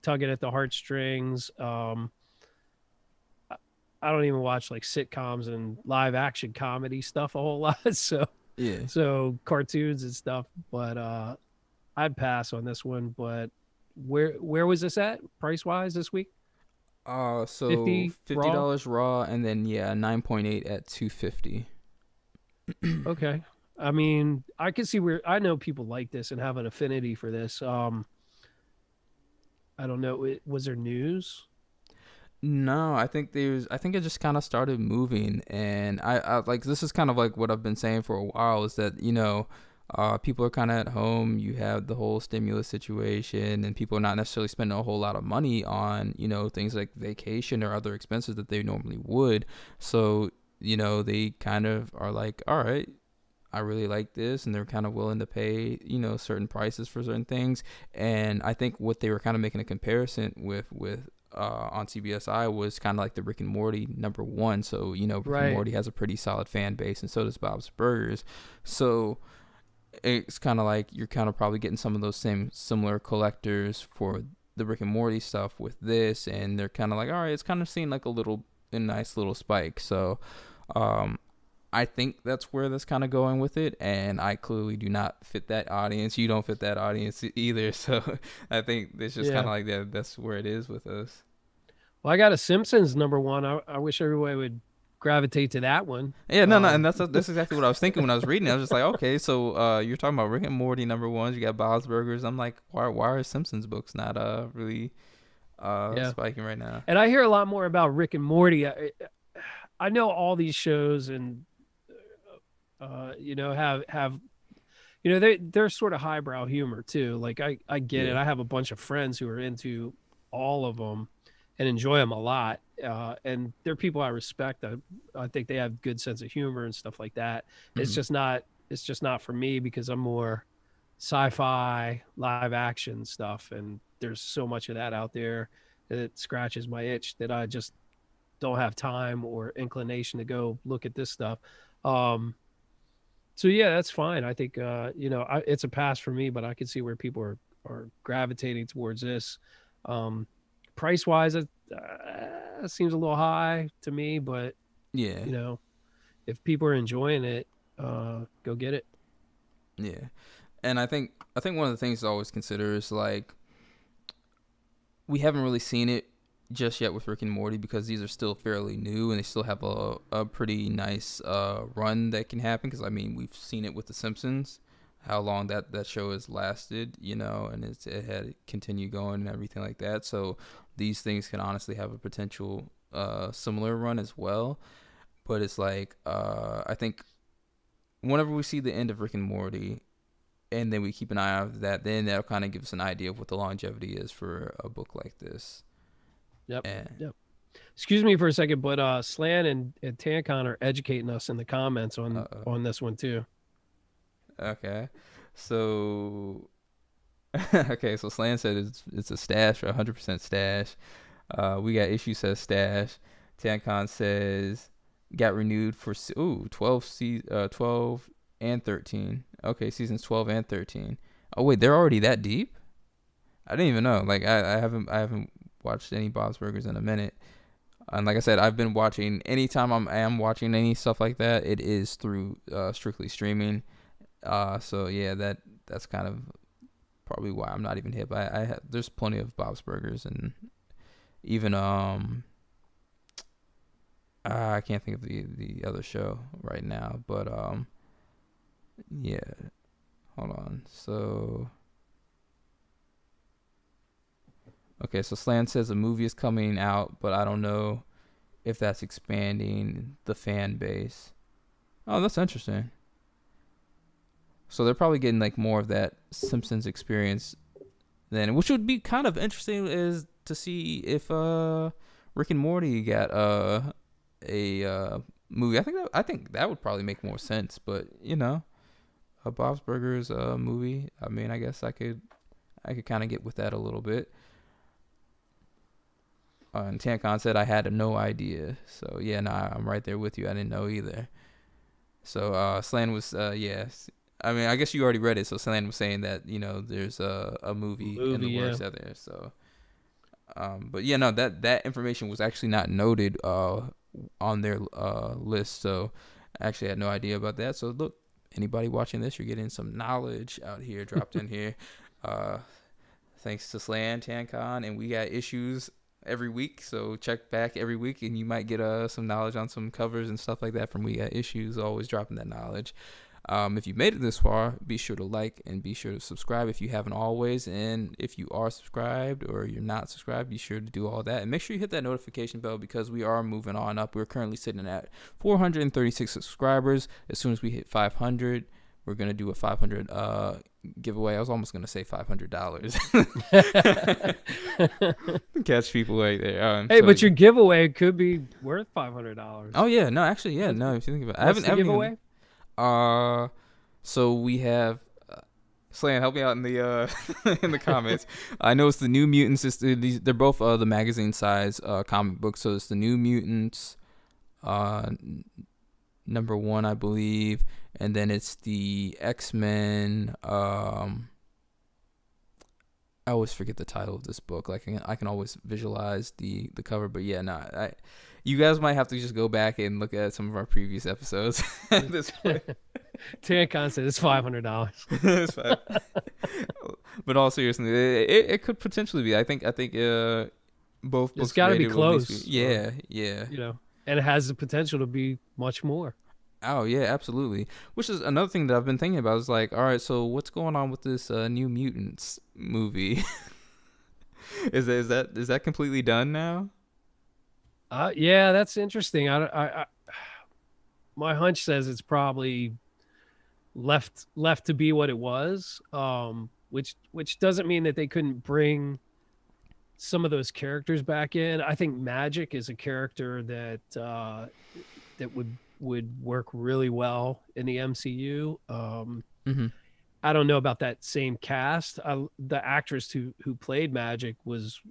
tugging at the heartstrings. I don't even watch like sitcoms and live action comedy stuff a whole lot. So cartoons and stuff, but I'd pass on this one. But where was this at price wise this week?
So $50 raw, and then 9.8 at $250.
Okay. I mean, I can see where I know people like this and have an affinity for this. I don't know. Was there news?
No, I think it just kind of started moving, and I like, this is kind of like what I've been saying for a while, is that, people are kind of at home. You have the whole stimulus situation, and people are not necessarily spending a whole lot of money on, things like vacation or other expenses that they normally would. So, they kind of are like, all right, I really like this, and they're kind of willing to pay, certain prices for certain things. And I think what they were kind of making a comparison with on CBSI was kind of like the Rick and Morty #1. So, Rick and Morty has a pretty solid fan base, and so does Bob's Burgers. So it's kind of like you're kind of probably getting some of those same similar collectors for the Rick and Morty stuff with this, and they're kind of like, all right, it's kind of seeing like a nice little spike. So I think that's where that's kind of going with it, and I clearly do not fit that audience. You don't fit that audience either, so I think it's just kind of like that. That's where it is with us.
Well, I got a Simpsons #1. I wish everybody would gravitate to that one.
Yeah, no, and that's exactly what I was thinking when I was reading it. I was just like, okay, so you're talking about Rick and Morty #1s. You got Bob's Burgers. I'm like, why are Simpsons books not really spiking right now?
And I hear a lot more about Rick and Morty. I know all these shows and have they're sort of highbrow humor too. Like I get it. I have a bunch of friends who are into all of them, and enjoy them a lot. And they're people I respect. I think they have good sense of humor and stuff like that. It's just not. It's just not for me because I'm more sci-fi, live action stuff, and there's so much of that out there that it scratches my itch that I just don't have time or inclination to go look at this stuff. So yeah, that's fine. I think it's a pass for me, but I can see where people are gravitating towards this. Price wise, it seems a little high to me, but
Yeah.
If people are enjoying it, go get it.
Yeah. And I think one of the things to always consider is like we haven't really seen it just yet with Rick and Morty because these are still fairly new and they still have a pretty nice run that can happen. Because I mean, we've seen it with The Simpsons, how long that show has lasted, and it had continued going and everything like that. So these things can honestly have a potential similar run as well. But it's like I think whenever we see the end of Rick and Morty, and then we keep an eye out for that, then that'll kind of give us an idea of what the longevity is for a book like this.
Yep. Yep. Excuse me for a second, but Slan and Tancon are educating us in the comments on this one too.
Okay. So so Slan said it's a stash or 100% stash. We got Issue says stash. Tancon says got renewed for 12 and 13. Okay, seasons 12 and 13. Oh wait, they're already that deep? I didn't even know. Like I haven't watched any Bob's Burgers in a minute. And like I said, I've been watching anytime I am watching any stuff like that, it is through strictly streaming. So yeah, that's kind of probably why I'm not even hip. There's plenty of Bob's Burgers and even I can't think of the other show right now, but yeah. Hold on. So okay, so Slan says a movie is coming out, but I don't know if that's expanding the fan base. Oh, that's interesting. So they're probably getting like more of that Simpsons experience then, which would be kind of interesting is to see if Rick and Morty got a movie. I think that would probably make more sense, but a Bob's Burgers movie. I mean, I guess I could kind of get with that a little bit. And Tancon said I had no idea. So yeah, I'm right there with you. I didn't know either. So Slan was yes. I mean, I guess you already read it. So Slan was saying that there's a movie in the works out there. So, but yeah, no, that information was actually not noted on their list. So I actually had no idea about that. So look, anybody watching this, you're getting some knowledge out here dropped in here. Thanks to Slan, Tancon, and we got issues every week, so check back every week and you might get some knowledge on some covers and stuff like that from We Got Issues, always dropping that knowledge. If you made it this far, be sure to like and be sure to subscribe if you haven't always, and if you are subscribed or you're not subscribed, be sure to do all that and make sure you hit that notification bell because we are moving on up. We're currently sitting at 436 subscribers. As soon as we hit 500, we're going to do a 500 giveaway. I was almost going to say $500. Catch people right there.
Hey, but your giveaway could be worth $500.
Oh, yeah. No, actually, yeah. No, if you think about it.
What's the giveaway?
So we have... Slan, help me out in the in the comments. I know it's the New Mutants. They're both the magazine size comic books. So it's the New Mutants, number 1, I believe, and then it's the X-Men. I always forget the title of this book. Like I can always visualize the cover, but yeah, you guys might have to just go back and look at some of our previous episodes at this point.
Tancon said it's $500.
It's fine. But all seriously, it could potentially be. I think both books.
It's got to be close.
Yeah.
And it has the potential to be much more.
Oh yeah, absolutely. Which is another thing that I've been thinking about. Is like, all right, so what's going on with this New Mutants movie? Is that completely done now?
Yeah, that's interesting. I my hunch says it's probably left to be what it was. Which doesn't mean that they couldn't bring some of those characters back in. I think Magic is a character that that would work really well in the MCU.
Mm-hmm.
I don't know about that same cast. The actress who played Magic was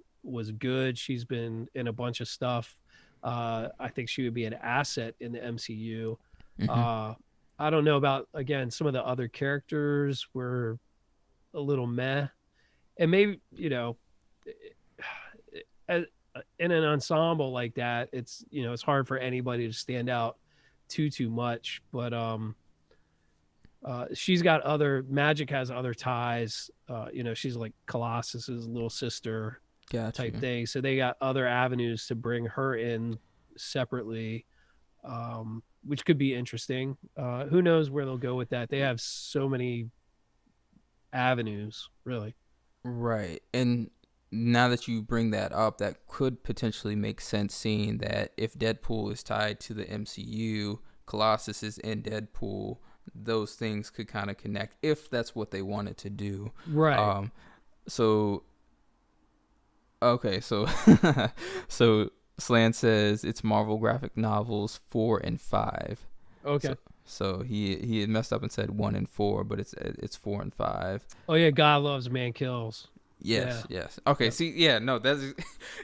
good. She's been in a bunch of stuff. I think she would be an asset in the MCU.
Mm-hmm.
I don't know about, again, some of the other characters were a little meh, and maybe, as, in an ensemble like that, it's it's hard for anybody to stand out too much. But she's got Magic has other ties. She's like Colossus's little sister type thing. So they got other avenues to bring her in separately, which could be interesting. Who knows where they'll go with that? They have so many avenues, really.
Right. And now that you bring that up, that could potentially make sense, seeing that if Deadpool is tied to the MCU, Colossus is in Deadpool, those things could kind of connect if that's what they wanted to do.
Right.
So so Slan says it's Marvel graphic novels 4 and 5.
Okay.
So he had messed up and said 1 and 4, but it's 4 and 5.
Oh yeah, God loves, man kills.
Yes, yes. Okay, see, yeah, no, that's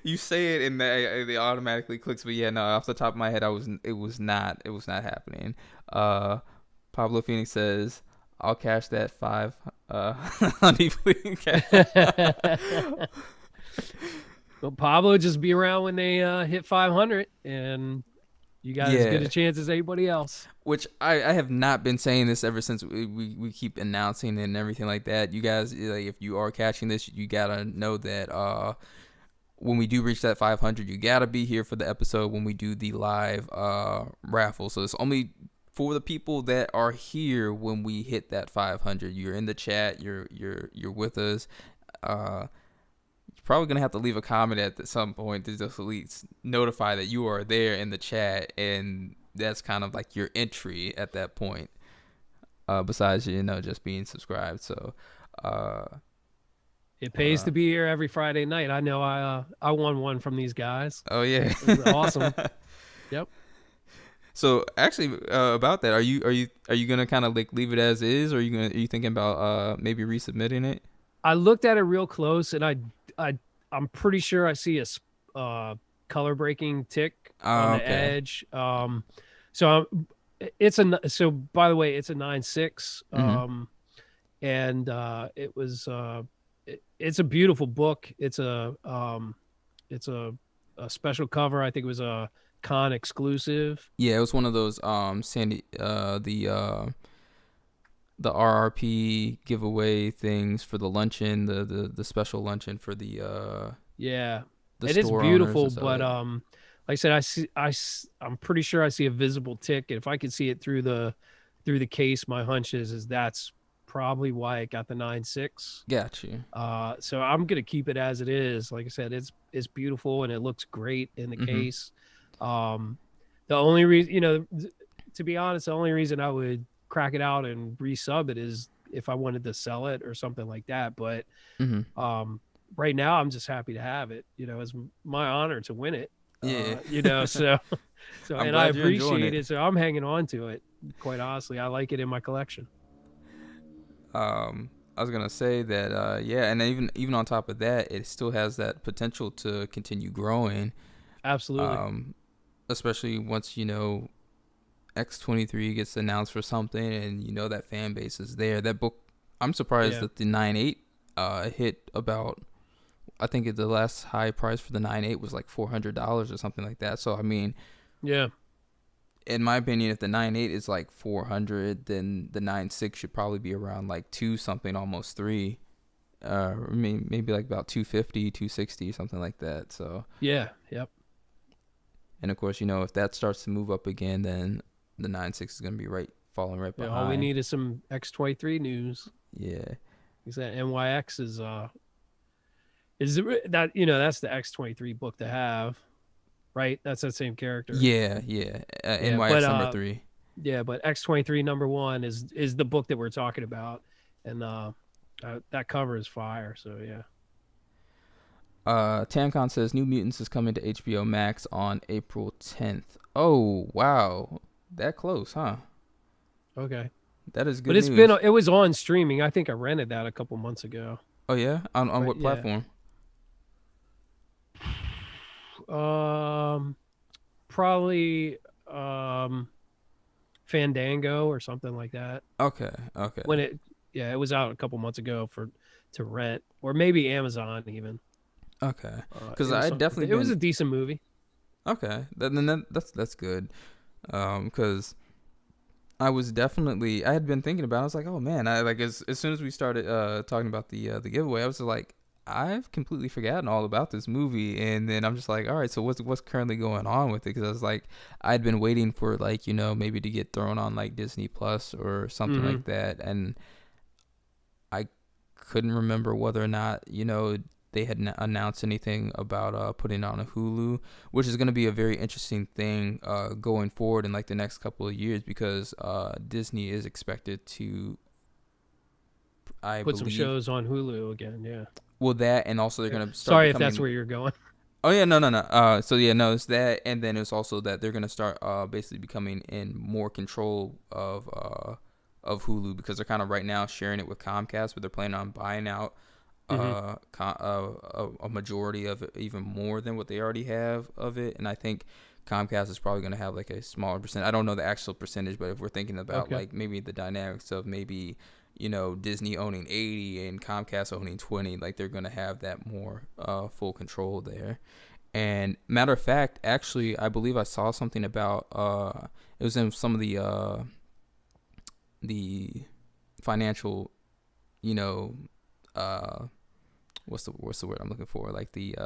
you say it and it automatically clicks, but yeah, no, off the top of my head, it was not happening. Pablo Phoenix says, "I'll cash that 5, honey, please."
Well, Pablo, just be around when they hit 500, and you got as good a chance as anybody else.
Which I have not been saying this ever since we keep announcing it and everything like that. You guys, like, if you are catching this, you gotta know that when we do reach that 500, you gotta be here for the episode when we do the live raffle. So it's only for the people that are here when we hit that 500. You're in the chat. You're with us. You're probably gonna have to leave a comment at some point to just at least notify that you are there in the chat, and that's kind of like your entry at that point. Besides, just being subscribed. So
it pays to be here every Friday night. I know I won one from these guys.
Oh yeah,
it was awesome. Yep.
So actually, about that, are you gonna kind of like leave it as is, or are you thinking about maybe resubmitting it?
I looked at it real close, and I'm pretty sure I see a color breaking tick on the edge. So by the way, it's a 9.6. And it was it's a beautiful book. It's a special cover. I think it was a con exclusive.
Yeah, it was one of those Sandy the RRP giveaway things for the luncheon, the special luncheon for the
it is beautiful, but like I said, I'm pretty sure I see a visible tick, and if I could see it through the case, my hunch is that's probably why it got the 9.6.
Got you.
So I'm gonna keep it as it is. Like I said, it's beautiful and it looks great in the case. The only reason, to be honest, the only reason I would crack it out and resub it is if I wanted to sell it or something like that. But right now I'm just happy to have it. It's my honor to win it. So and I appreciate it. So I'm hanging on to it. Quite honestly, I like it in my collection.
I was gonna say that and even on top of that, it still has that potential to continue growing.
Absolutely.
Especially once X-23 gets announced for something, and that fan base is there. That book, I'm surprised that the 9.8 hit about. I think the last high price for the 9.8 was like $400 or something like that. So I mean, in my opinion, if the 9.8 is like 400, then the 9.6 should probably be around like 2 something, almost 3. Maybe like about 250, 260, something like that. So
yep.
And of course, if that starts to move up again, then the 9.6 is going to be falling right behind.
All we need is some X-23 news.
Yeah.
Is that NYX is that that's the X-23 book to have, right? That's that same character.
Yeah. NYX number 3.
Yeah, but X-23 number 1 is the book that we're talking about, and that cover is fire. So yeah.
Tamcon says New Mutants is coming to HBO Max on April 10th. Oh wow, that close, huh?
Okay.
That is good
But it's
news.
it was on streaming. I think I rented that a couple months ago.
Oh yeah, on
Right,
what
yeah.
platform?
Probably Fandango or something like that.
Okay.
When it was out a couple months ago to rent, or maybe Amazon even.
Okay. Because I
it
definitely
was a decent movie.
Okay. That's good. Because I had been thinking about it. I was like, oh man, I like as soon as we started talking about the giveaway, I was like, I've completely forgotten all about this movie. And then I'm just like, all right, so what's currently going on with it? Because I was like, I'd been waiting for like, maybe to get thrown on like Disney Plus or something like that, and I couldn't remember whether or not they had announced anything about putting it on a Hulu, which is going to be a very interesting thing going forward in like the next couple of years, because Disney is expected to
Put some shows on Hulu again. Yeah.
Well, that, and also they're going to start.
Sorry if that's where you're going.
Oh yeah, no. So yeah, no, it's that, and then it's also that they're going to start basically becoming in more control of Hulu, because they're kind of right now sharing it with Comcast, but they're planning on buying out a majority of it, even more than what they already have of it. And I think Comcast is probably going to have like a smaller percent. I don't know the actual percentage, but if we're thinking about like maybe the dynamics of maybe Disney owning 80 and Comcast owning 20, like they're going to have that more full control there. And matter of fact, actually, I believe I saw something about it was in some of the financial, what's the word I'm looking for? Like the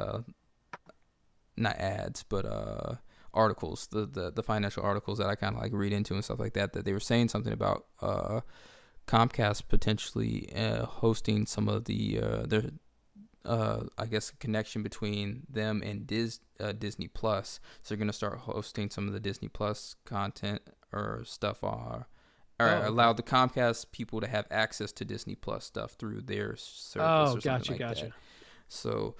not ads, but articles, the financial articles that I kind of like read into and stuff like that. That they were saying something about Comcast potentially hosting some of their I guess connection between them and Disney Plus. So they're gonna start hosting some of the Disney Plus content or stuff allow the Comcast people to have access to Disney Plus stuff through their service or something like that. So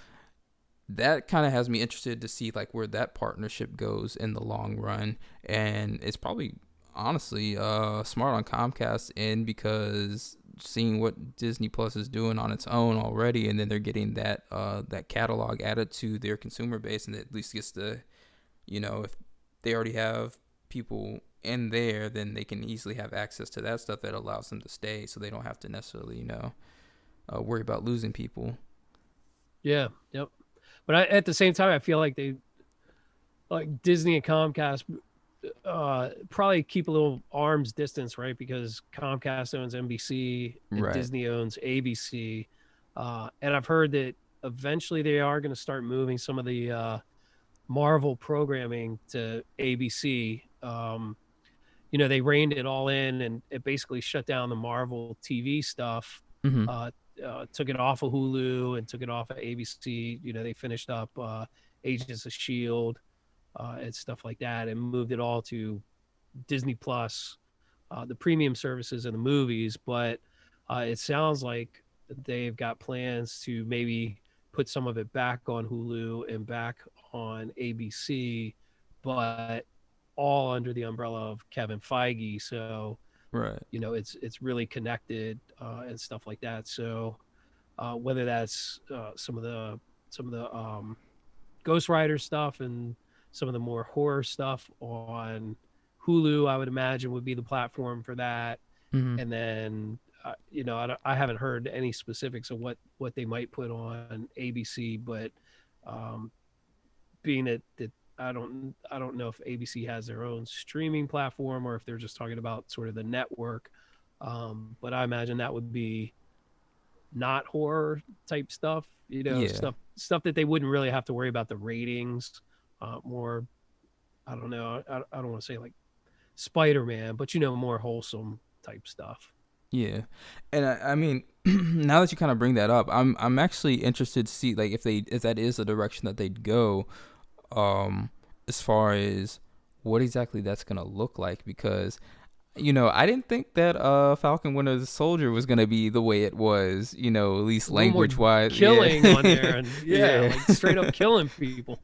that kind of has me interested to see like where that partnership goes in the long run, and it's probably honestly smart on Comcast end, because seeing what Disney Plus is doing on its own already, and then they're getting that catalog added to their consumer base, and at least gets the if they already have people in there, then they can easily have access to that stuff that allows them to stay, so they don't have to necessarily worry about losing people.
Yeah. Yep. But at the same time, I feel like Disney and Comcast probably keep a little arm's distance, right? Because Comcast owns NBC and
Right.
Disney owns ABC. And I've heard that eventually they are going to start moving some of the Marvel programming to ABC. They reined it all in, and it basically shut down the Marvel TV stuff. Took it off of Hulu and took it off of ABC. They finished up Agents of S.H.I.E.L.D. And stuff like that, and moved it all to Disney Plus, the premium services and the movies. But it sounds like they've got plans to maybe put some of it back on Hulu and back on ABC, but all under the umbrella of Kevin Feige. So,
right,
it's really connected and stuff like that. So, whether that's some of the Ghost Rider stuff and some of the more horror stuff on Hulu, I would imagine would be the platform for that. And then, I haven't heard any specifics of what they might put on ABC, but being that I don't know if ABC has their own streaming platform or if they're just talking about sort of the network. But I imagine that would be not horror type stuff, stuff that they wouldn't really have to worry about the ratings. More, I don't know. I don't want to say like Spider-Man, but more wholesome type stuff.
Yeah, and I mean, now that you kind of bring that up, I'm actually interested to see like if that is the direction that they'd go, as far as what exactly that's gonna look like, because I didn't think that Falcon Winter Soldier was gonna be the way it was. At least
A little more
language wise.
killing
Yeah.
on there, and like straight up killing people.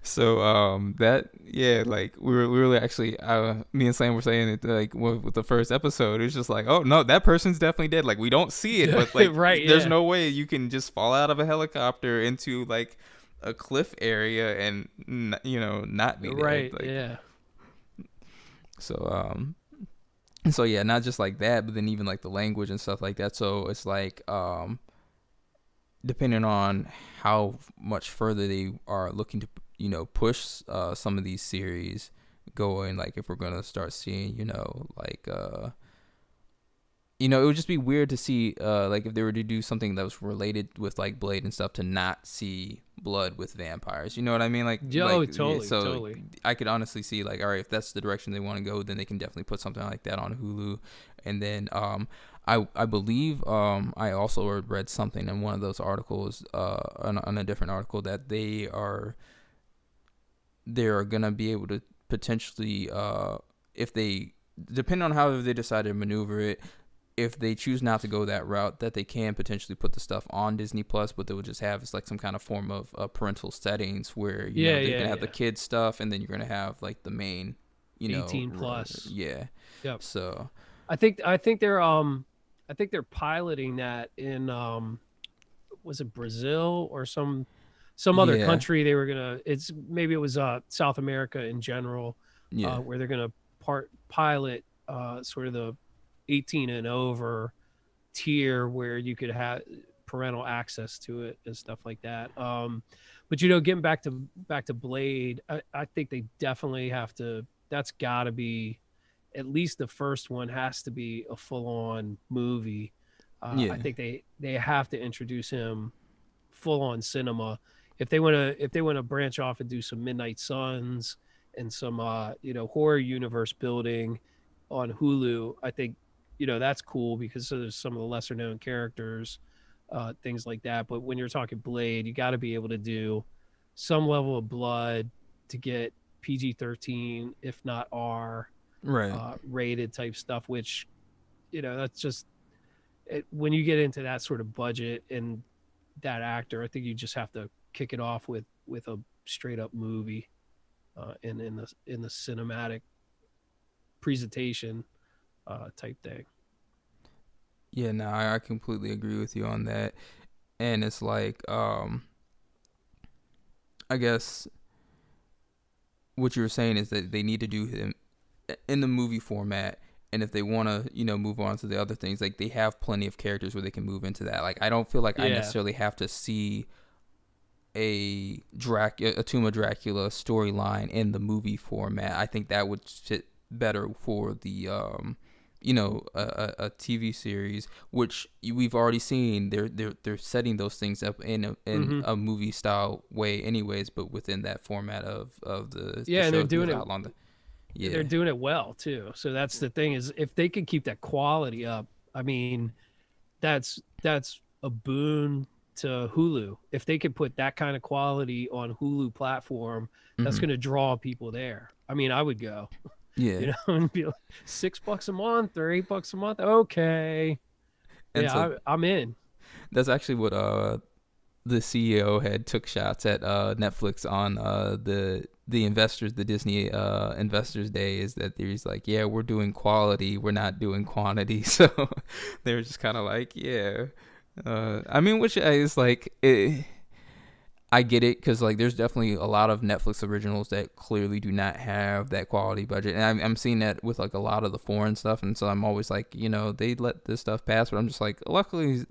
So like we were actually me and Sam were saying it like with the first episode. It was just like, oh no, that person's definitely dead. Like we don't see it, but like
Right,
there's
yeah.
no way you can just fall out of a helicopter into like a cliff area and not be dead.
Right,
Like,
yeah.
so yeah, not just like that, but then even like the language and stuff like that. So it's like depending on how much further they are looking to push some of these series going, like if we're gonna start seeing like it would just be weird to see like if they were to do something that was related with like Blade and stuff, to not see blood with vampires. You know what I mean? Like,
Totally.
I could honestly see like, all right, if that's the direction they want to go, then they can definitely put something like that on Hulu. And then I believe I also read something in one of those articles on a different article that they're gonna be able to potentially if they, depending on how they decide to maneuver it, if they choose not to go that route, that they can potentially put the stuff on Disney Plus, but they would just have like some kind of form of parental settings where they're gonna have the kids stuff, and then you're gonna have like the main
18 plus.
Yeah.
Yep.
So
I think they're piloting that in was it Brazil or some other country. They were gonna, maybe it was South America in general, where they're gonna pilot sort of the 18 and over tier where you could have parental access to it and stuff like that. But getting back to Blade, I think they definitely have to. That's got to be, at least the first one has to be a full-on movie. I think they have to introduce him full-on cinema. If they want to branch off and do some Midnight Suns and some horror universe building on Hulu, I think that's cool, because there's some of the lesser known characters, things like that. But when you're talking Blade, you got to be able to do some level of blood to get PG-13, if not R,
right.
rated type stuff, which that's just when you get into that sort of budget and that actor, I think you just have to kick it off with a straight up movie in the cinematic presentation type thing.
Yeah, no, I completely agree with you on that. And it's like I guess what you were saying is that they need to do him in the movie format, and if they want to move on to the other things, like they have plenty of characters where they can move into that. Like I don't feel like I necessarily have to see a Tomb of Dracula storyline in the movie format. I think that would fit better for the a TV series, which we've already seen. They're setting those things up in a movie style way anyways, but within that format of the
and they're doing it.
They're
doing it well too. So that's the thing, is if they can keep that quality up, I mean, that's a boon to Hulu. If they could put that kind of quality on Hulu platform, that's going to draw people there. I mean, I would go.
Yeah.
And be like, $6 a month or $8 a month. Okay.
And
yeah,
so
I'm in.
That's actually what the CEO had took shots at Netflix on the investors, the Disney Investors Day, is that he's like, yeah, we're doing quality, we're not doing quantity. So they were just kind of like, yeah. I mean, which is like, I get it, because like there's definitely a lot of Netflix originals that clearly do not have that quality budget, and I'm seeing that with like a lot of the foreign stuff, and so I'm always like, they let this stuff pass, but I'm just like, luckily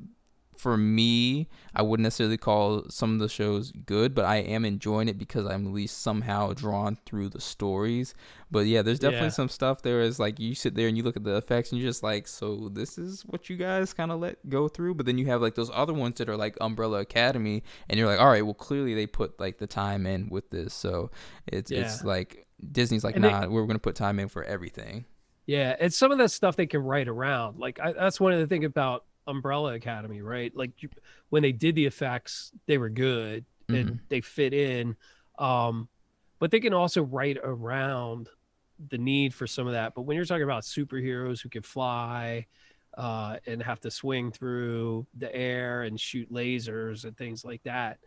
for me, I wouldn't necessarily call some of the shows good, but I am enjoying it because I'm at least somehow drawn through the stories. But yeah, there's definitely some stuff there is like, you sit there and you look at the effects and you're just like, so this is what you guys kind of let go through. But then you have like those other ones that are like Umbrella Academy, and you're like, all right, well clearly they put like the time in with this. So it's like Disney's like, nah, we're going to put time in for everything.
Yeah, and some of that stuff they can write around. Like that's one of the things about Umbrella Academy, right? Like when they did the effects, they were good and they fit in, but they can also write around the need for some of that. But when you're talking about superheroes who can fly and have to swing through the air and shoot lasers and things like that,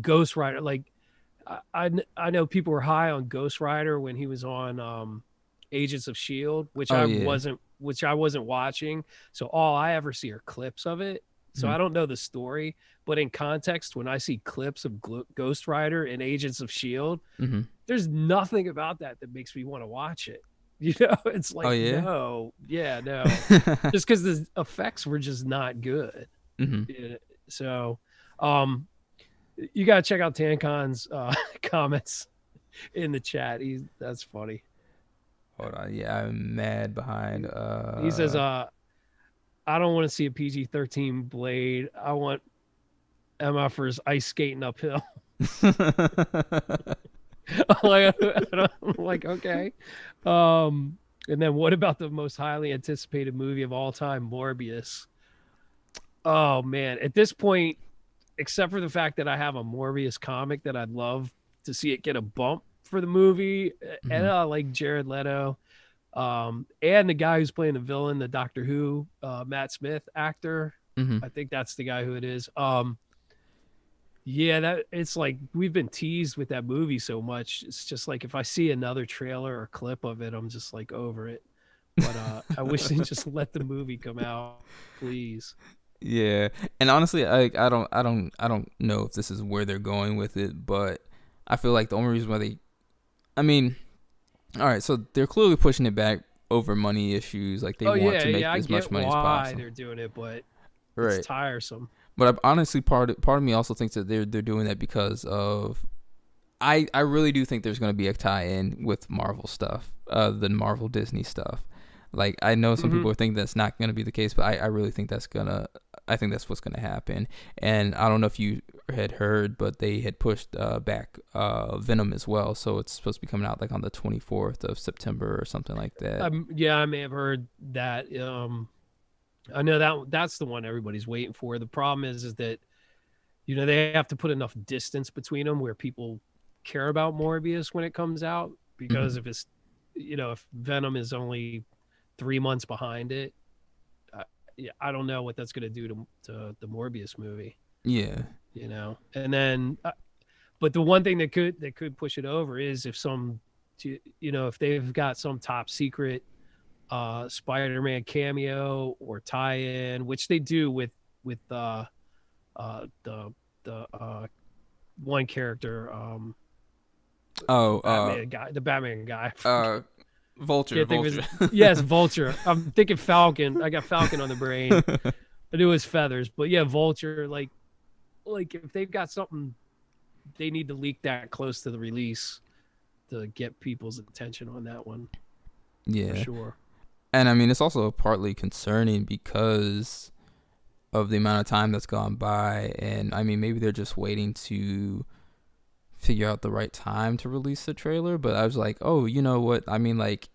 Ghost Rider, like I know people were high on Ghost Rider when he was on Agents of Shield, which I wasn't watching. So all I ever see are clips of it. So I don't know the story, but in context, when I see clips of Ghost Rider and Agents of Shield, there's nothing about that makes me want to watch it. You know, it's like, no, just because the effects were just not good. So, you got to check out Tancon's comments in the chat. That's funny.
Hold on. Yeah, I'm mad behind.
He says, I don't want to see a PG-13 Blade. I want MFers ice skating uphill. I'm like, okay. And then what about the most highly anticipated movie of all time, Morbius? Oh, man. At this point, except for the fact that I have a Morbius comic that I'd love to see it get a bump for the movie, and I like Jared Leto. And the guy who's playing the villain, the Doctor Who, Matt Smith actor. I think that's the guy who it is. Yeah, that it's like we've been teased with that movie so much. It's just like if I see another trailer or clip of it, I'm just like over it. But I wish they just let the movie come out, please.
Yeah, and honestly, I don't know if this is where they're going with it, but I feel like the only reason why all right, so they're clearly pushing it back over money issues. Like they want to make as much money as possible.
They're doing it, but
right.
It's tiresome.
But honestly, part of me also thinks that they're doing that because of I really do think there's going to be a tie-in with Marvel stuff, the Marvel Disney stuff. Like I know some people think that's not going to be the case, but I really think that's what's going to happen. And I don't know if you had heard, but they had pushed back Venom as well, so it's supposed to be coming out like on the 24th of September or something like that.
Yeah, I may have heard that. I know that's the one everybody's waiting for. The problem is that, you know, they have to put enough distance between them where people care about Morbius when it comes out, because if it's, you know, if Venom is only 3 months behind it, I don't know what that's going to do to the Morbius movie. Yeah, you know, and then, but the one thing that could push it over is if if they've got some top secret Spider-Man cameo or tie-in, which they do with the one character, the Batman guy.
Vulture.
Yes, Vulture. I'm thinking Falcon. I got Falcon on the brain. I knew his feathers, but yeah, Vulture. Like if they've got something, they need to leak that close to the release to get people's attention on that one.
Yeah,
for sure.
And I mean, it's also partly concerning because of the amount of time that's gone by, and I mean, maybe they're just waiting to figure out the right time to release the trailer. But I was like, oh, you know what? I mean, like,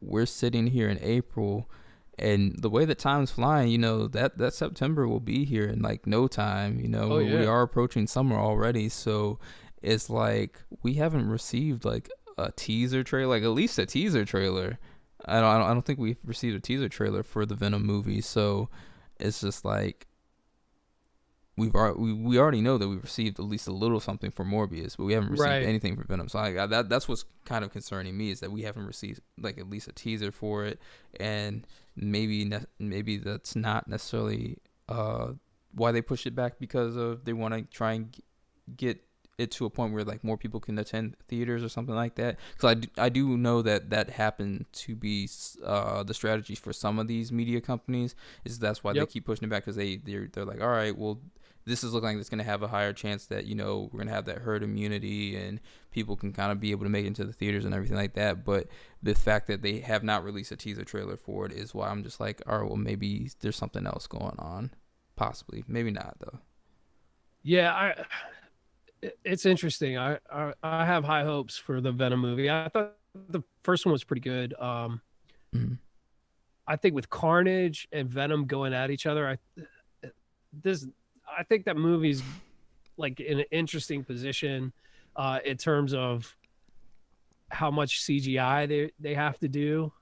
we're sitting here in April, and the way that time's flying, you know, that September will be here in like no time. You know, we are approaching summer already, so it's like we haven't received like a teaser trailer, like at least a teaser trailer. I don't think we've received a teaser trailer for the Venom movie, so it's just like we already know that we've received at least a little something for Morbius, but we haven't received anything for Venom. So that's what's kind of concerning me, is that we haven't received like at least a teaser for it, and maybe that's not necessarily why they pushed it back, because of they want to try and get it to a point where like more people can attend theaters or something like that. Because I do know that happened to be the strategy for some of these media companies. Is that's why they keep pushing it back, because they're like, all right, well, this is looking like it's going to have a higher chance that, you know, we're going to have that herd immunity and people can kind of be able to make it into the theaters and everything like that. But the fact that they have not released a teaser trailer for it is why I'm just like, all right, well, maybe there's something else going on. Possibly. Maybe not, though.
Yeah, it's interesting. I have high hopes for the Venom movie. I thought the first one was pretty good. I think with Carnage and Venom going at each other, I think that movie's like in an interesting position in terms of how much CGI they have to do,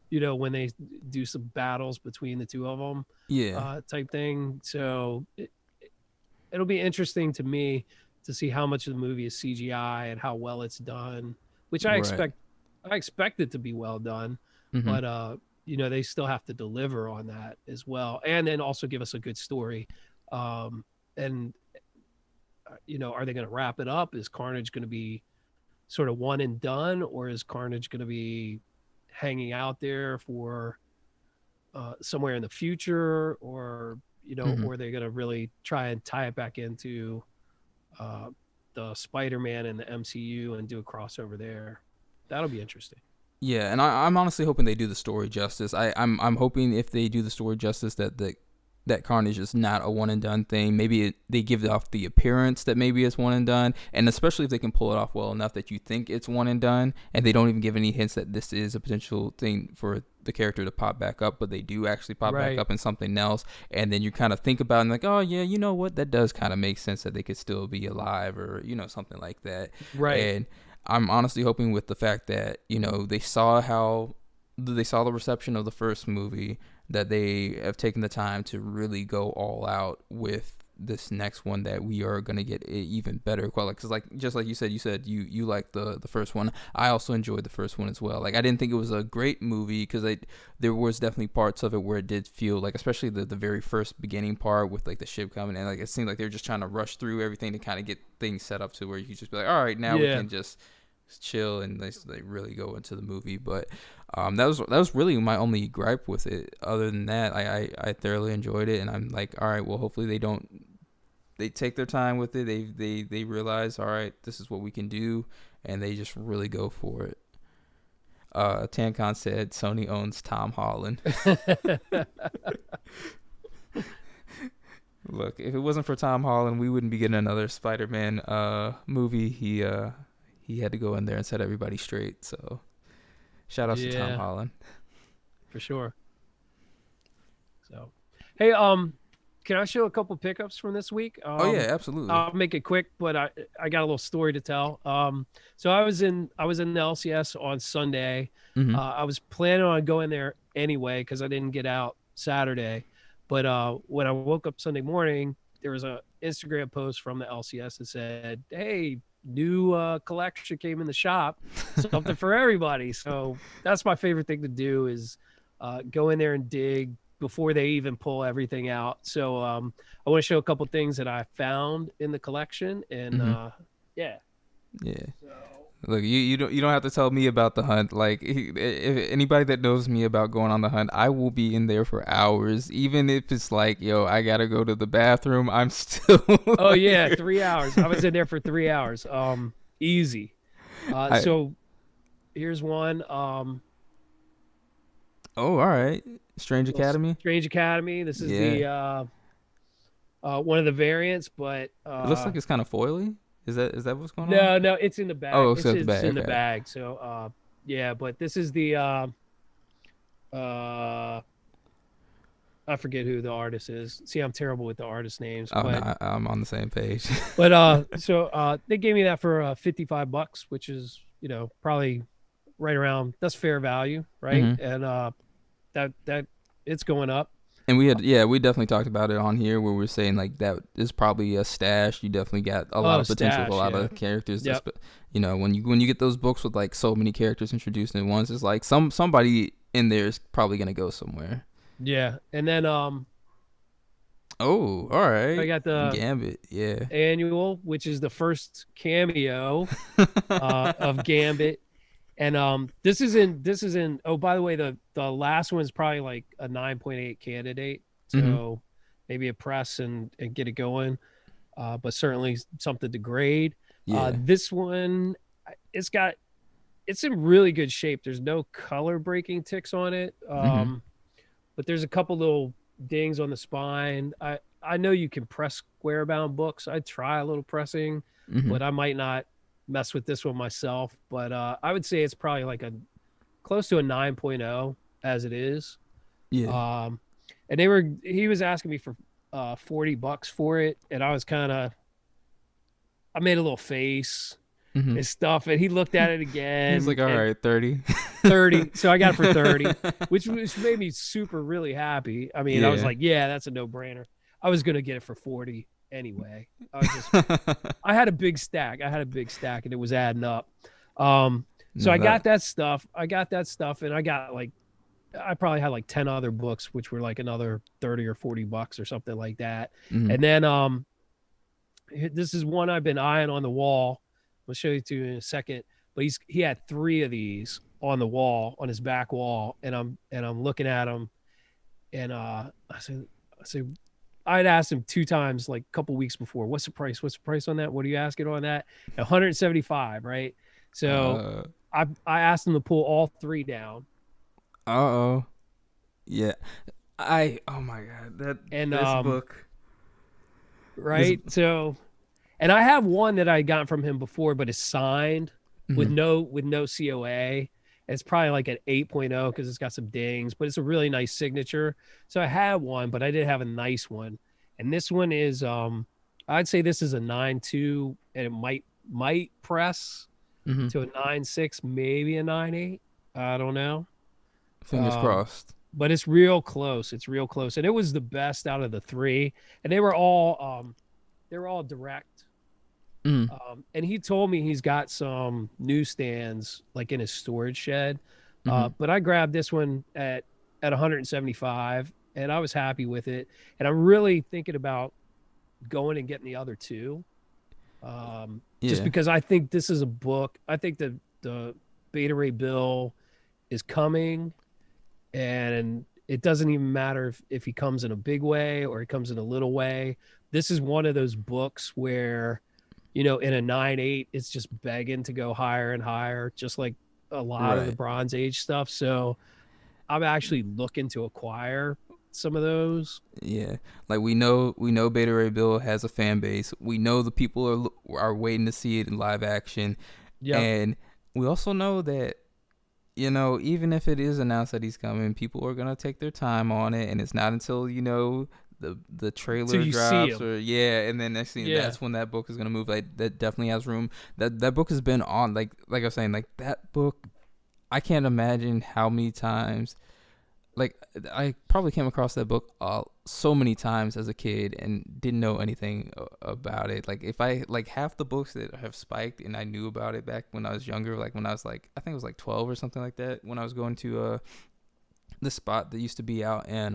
when they do some battles between the two of them,
Yeah.
type thing. So it'll be interesting to me to see how much of the movie is CGI and how well it's done, which I
Right.
expect it to be well done,
Mhm.
but they still have to deliver on that as well, and then also give us a good story. And are they going to wrap it up? Is Carnage going to be sort of one and done, or is Carnage going to be hanging out there for somewhere in the future, or
Mhm.
or are they going to really try and tie it back into uh, the Spider-Man and the MCU and do a crossover there? That'll be interesting.
Yeah, and I'm honestly hoping they do the story justice. I'm hoping if they do the story justice that Carnage is not a one and done thing. Maybe they give off the appearance that maybe it's one and done, and especially if they can pull it off well enough that you think it's one and done, and they don't even give any hints that this is a potential thing for the character to pop back up, but they do actually pop back
Right.
up in something else, and then you kind of think about it and like, oh yeah, you know what, that does kind of make sense that they could still be alive or something like that.
Right.
And I'm honestly hoping with the fact that they saw the reception of the first movie, that they have taken the time to really go all out with this next one, that we are going to get even better quality. Because just like you said you liked the first one. I also enjoyed the first one as well. Like, I didn't think it was a great movie because there was definitely parts of it where it did feel like, especially the very first beginning part with like the ship coming in, like it seemed like they were just trying to rush through everything to kind of get things set up to where you could just be like, all right, now we can just chill and they really go into the movie. But that was really my only gripe with it. Other than that, I thoroughly enjoyed it, and I'm like, all right, well, hopefully they take their time with it. They realize, all right, this is what we can do, and they just really go for it. Tancon said Sony owns Tom Holland. Look, if it wasn't for Tom Holland, we wouldn't be getting another Spider-Man movie. He had to go in there and set everybody straight. So, shout out to Tom Holland.
For sure. So, hey, can I show a couple pickups from this week?
Oh yeah, absolutely.
I'll make it quick, but I got a little story to tell. So I was in the LCS on Sunday.
Mm-hmm.
I was planning on going there anyway because I didn't get out Saturday. But when I woke up Sunday morning, there was a Instagram post from the LCS that said, "Hey, new collection came in the shop, something for everybody." So that's my favorite thing to do is go in there and dig before they even pull everything out. So I want to show a couple things that I found in the collection, and yeah. So,
look, you don't have to tell me about the hunt. Like, if anybody that knows me about going on the hunt, I will be in there for hours, even if it's like, yo, I gotta go to the bathroom. I'm still.
Oh yeah, 3 hours. I was in there for 3 hours. Easy. So here's one.
Oh, all right. Strange Academy.
Strange Academy. This is the one of the variants, but
it looks like it's kind of foily. Is that what's going on?
No, it's in the bag.
Oh, it's in the bag.
It's in the bag. So yeah, but this is the I forget who the artist is. See, I'm terrible with the artist names.
Oh,
but,
no, I'm on the same page.
But so they gave me that for $55, which is probably right around, that's fair value, right?
Mm-hmm.
And that it's going up.
And we definitely talked about it on here where we're saying like that is probably a stash. You definitely got a lot of potential, a lot of characters.
Yep.
When you get those books with like so many characters introduced in once, it's like somebody in there is probably gonna go somewhere.
Yeah, and then
oh, all right.
I got the
Gambit,
annual, which is the first cameo of Gambit. And this is in oh, by the way, the last one's probably like a 9.8 candidate, so maybe a press and get it going, but certainly something to grade. This one, it's in really good shape. There's no color breaking ticks on it, but there's a couple little dings on the spine. I know you can press square bound books. I'd try a little pressing, but I might not mess with this one myself. But I would say it's probably like a close to a 9.0 as it is. And he was asking me for $40 for it, and I made a little face and stuff. And he looked at it again.
He's like, all right, 30.
30. So I got it for 30, which made me super really happy. I mean, I was
Yeah.
like, yeah, that's a no-brainer. I was going to get it for 40 anyway. I had a big stack. And it was adding up. So I got that stuff. And I got like, I probably had like 10 other books, which were like another 30 or 40 bucks or something like that.
Mhm.
And then this is one I've been eyeing on the wall. I'll show you to you in a second. But he had 3 of these on the wall, on his back wall, and I'm looking at them, and I said I'd asked him 2 times like a couple weeks before, what's the price on that? What are you asking on that? 175, right? So I asked him to pull all 3 down.
Yeah. Oh my god, this book.
Right? So, and I have one that I got from him before, but it's signed with no COA. It's probably like an 8.0 because it's got some dings, but it's a really nice signature. So I had one, but I did have a nice one. And this one is I'd say this is a 9.2, and it might press to a 9.6, maybe a 9.8. I don't know.
Fingers crossed.
But it's real close. And it was the best out of the 3. And they were all direct. And he told me he's got some newsstands like in his storage shed. But I grabbed this one at 175, and I was happy with it. And I'm really thinking about going and getting the other 2. Just because I think this is a book. I think that the Beta Ray Bill is coming, and it doesn't even matter if he comes in a big way or he comes in a little way. This is one of those books where, in a 9.8, it's just begging to go higher and higher, just like a lot of the Bronze Age stuff. So I'm actually looking to acquire some of those.
Yeah, like we know Beta Ray Bill has a fan base. We know the people are waiting to see it in live action. Yeah, and we also know that even if it is announced that he's coming, people are gonna take their time on it, and it's not until the trailer drops and then next thing that's when that book is gonna move. Like that definitely has room. That book has been on like I was saying, like that book. I can't imagine how many times. Like I probably came across that book so many times as a kid and didn't know anything about it. Like if I like half the books that have spiked and I knew about it back when I was younger, like when I was like I think it was like 12 or something like that, when I was going to the spot that used to be out in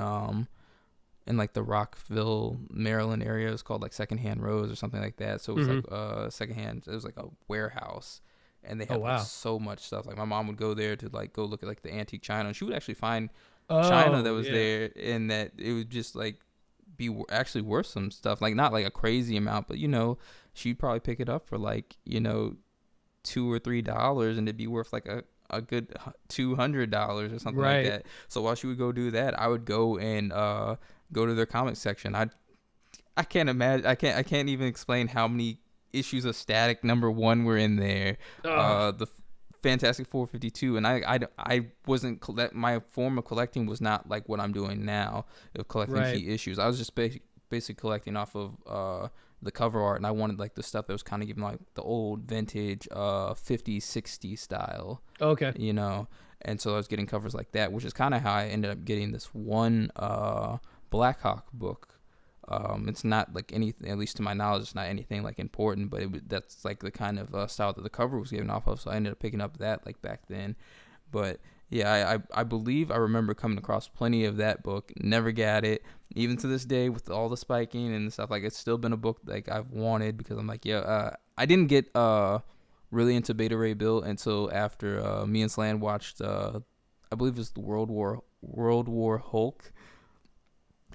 like the Rockville, Maryland area. It was called like Secondhand Rose or something like that. So it was like secondhand. It was like a warehouse. And they had like, so much stuff. Like my mom would go there to like go look at like the antique china, and she would actually find china that was there, and that it would just like be actually worth some stuff. Like not like a crazy amount, but she'd probably pick it up for like $2 or $3, and it'd be worth like a good $200 or something like that. So while she would go do that, I would go and go to their comic section. I can't imagine. I can't even explain how many issues of Static #1 were in there. The Fantastic 452, and I wasn't my form of collecting was not like what I'm doing now of collecting key issues. I was just basically collecting off of the cover art, and I wanted like the stuff that was kind of giving like the old vintage 50s 60s style.
Okay.
And so I was getting covers like that, which is kind of how I ended up getting this one Blackhawk book. It's not like anything, at least to my knowledge, it's not anything like important, but that's like the kind of style that the cover was given off of. So I ended up picking up that like back then. But yeah, I believe I remember coming across plenty of that book. Never got it, even to this day with all the spiking and stuff. Like it's still been a book like I've wanted, because I'm like, I didn't get really into Beta Ray Bill until after me and Slan watched I believe it was the World War Hulk.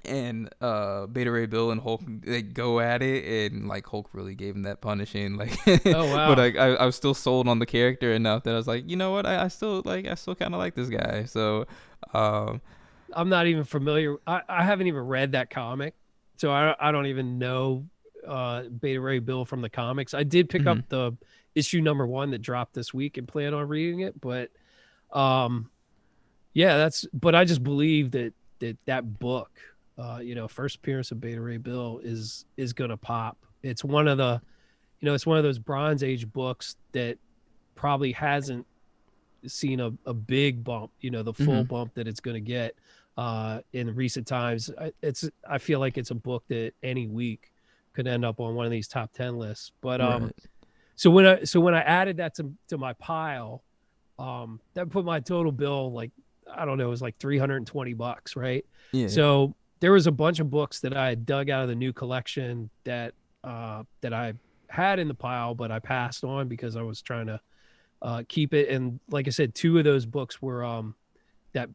And Beta Ray Bill and Hulk, they go at it, and like Hulk really gave him that punishing. Like,
oh wow!
But I was still sold on the character enough that I was like, you know what, I still kind of like this guy. So
I'm not even familiar. I haven't even read that comic, so I don't even know Beta Ray Bill from the comics. I did pick up the issue #1 that dropped this week and plan on reading it, but but I just believe that book. First appearance of Beta Ray Bill is gonna pop. It's one of the, it's one of those Bronze Age books that probably hasn't seen a big bump, the full bump that it's going to get in recent times. I feel like it's a book that any week could end up on one of these top 10 lists. But
Right.
so when I added that to my pile, that put my total bill, like, I don't know, it was like $320, right?
Yeah.
So there was a bunch of books that I had dug out of the new collection that I had in the pile, but I passed on because I was trying to keep it. And like I said, two of those books were that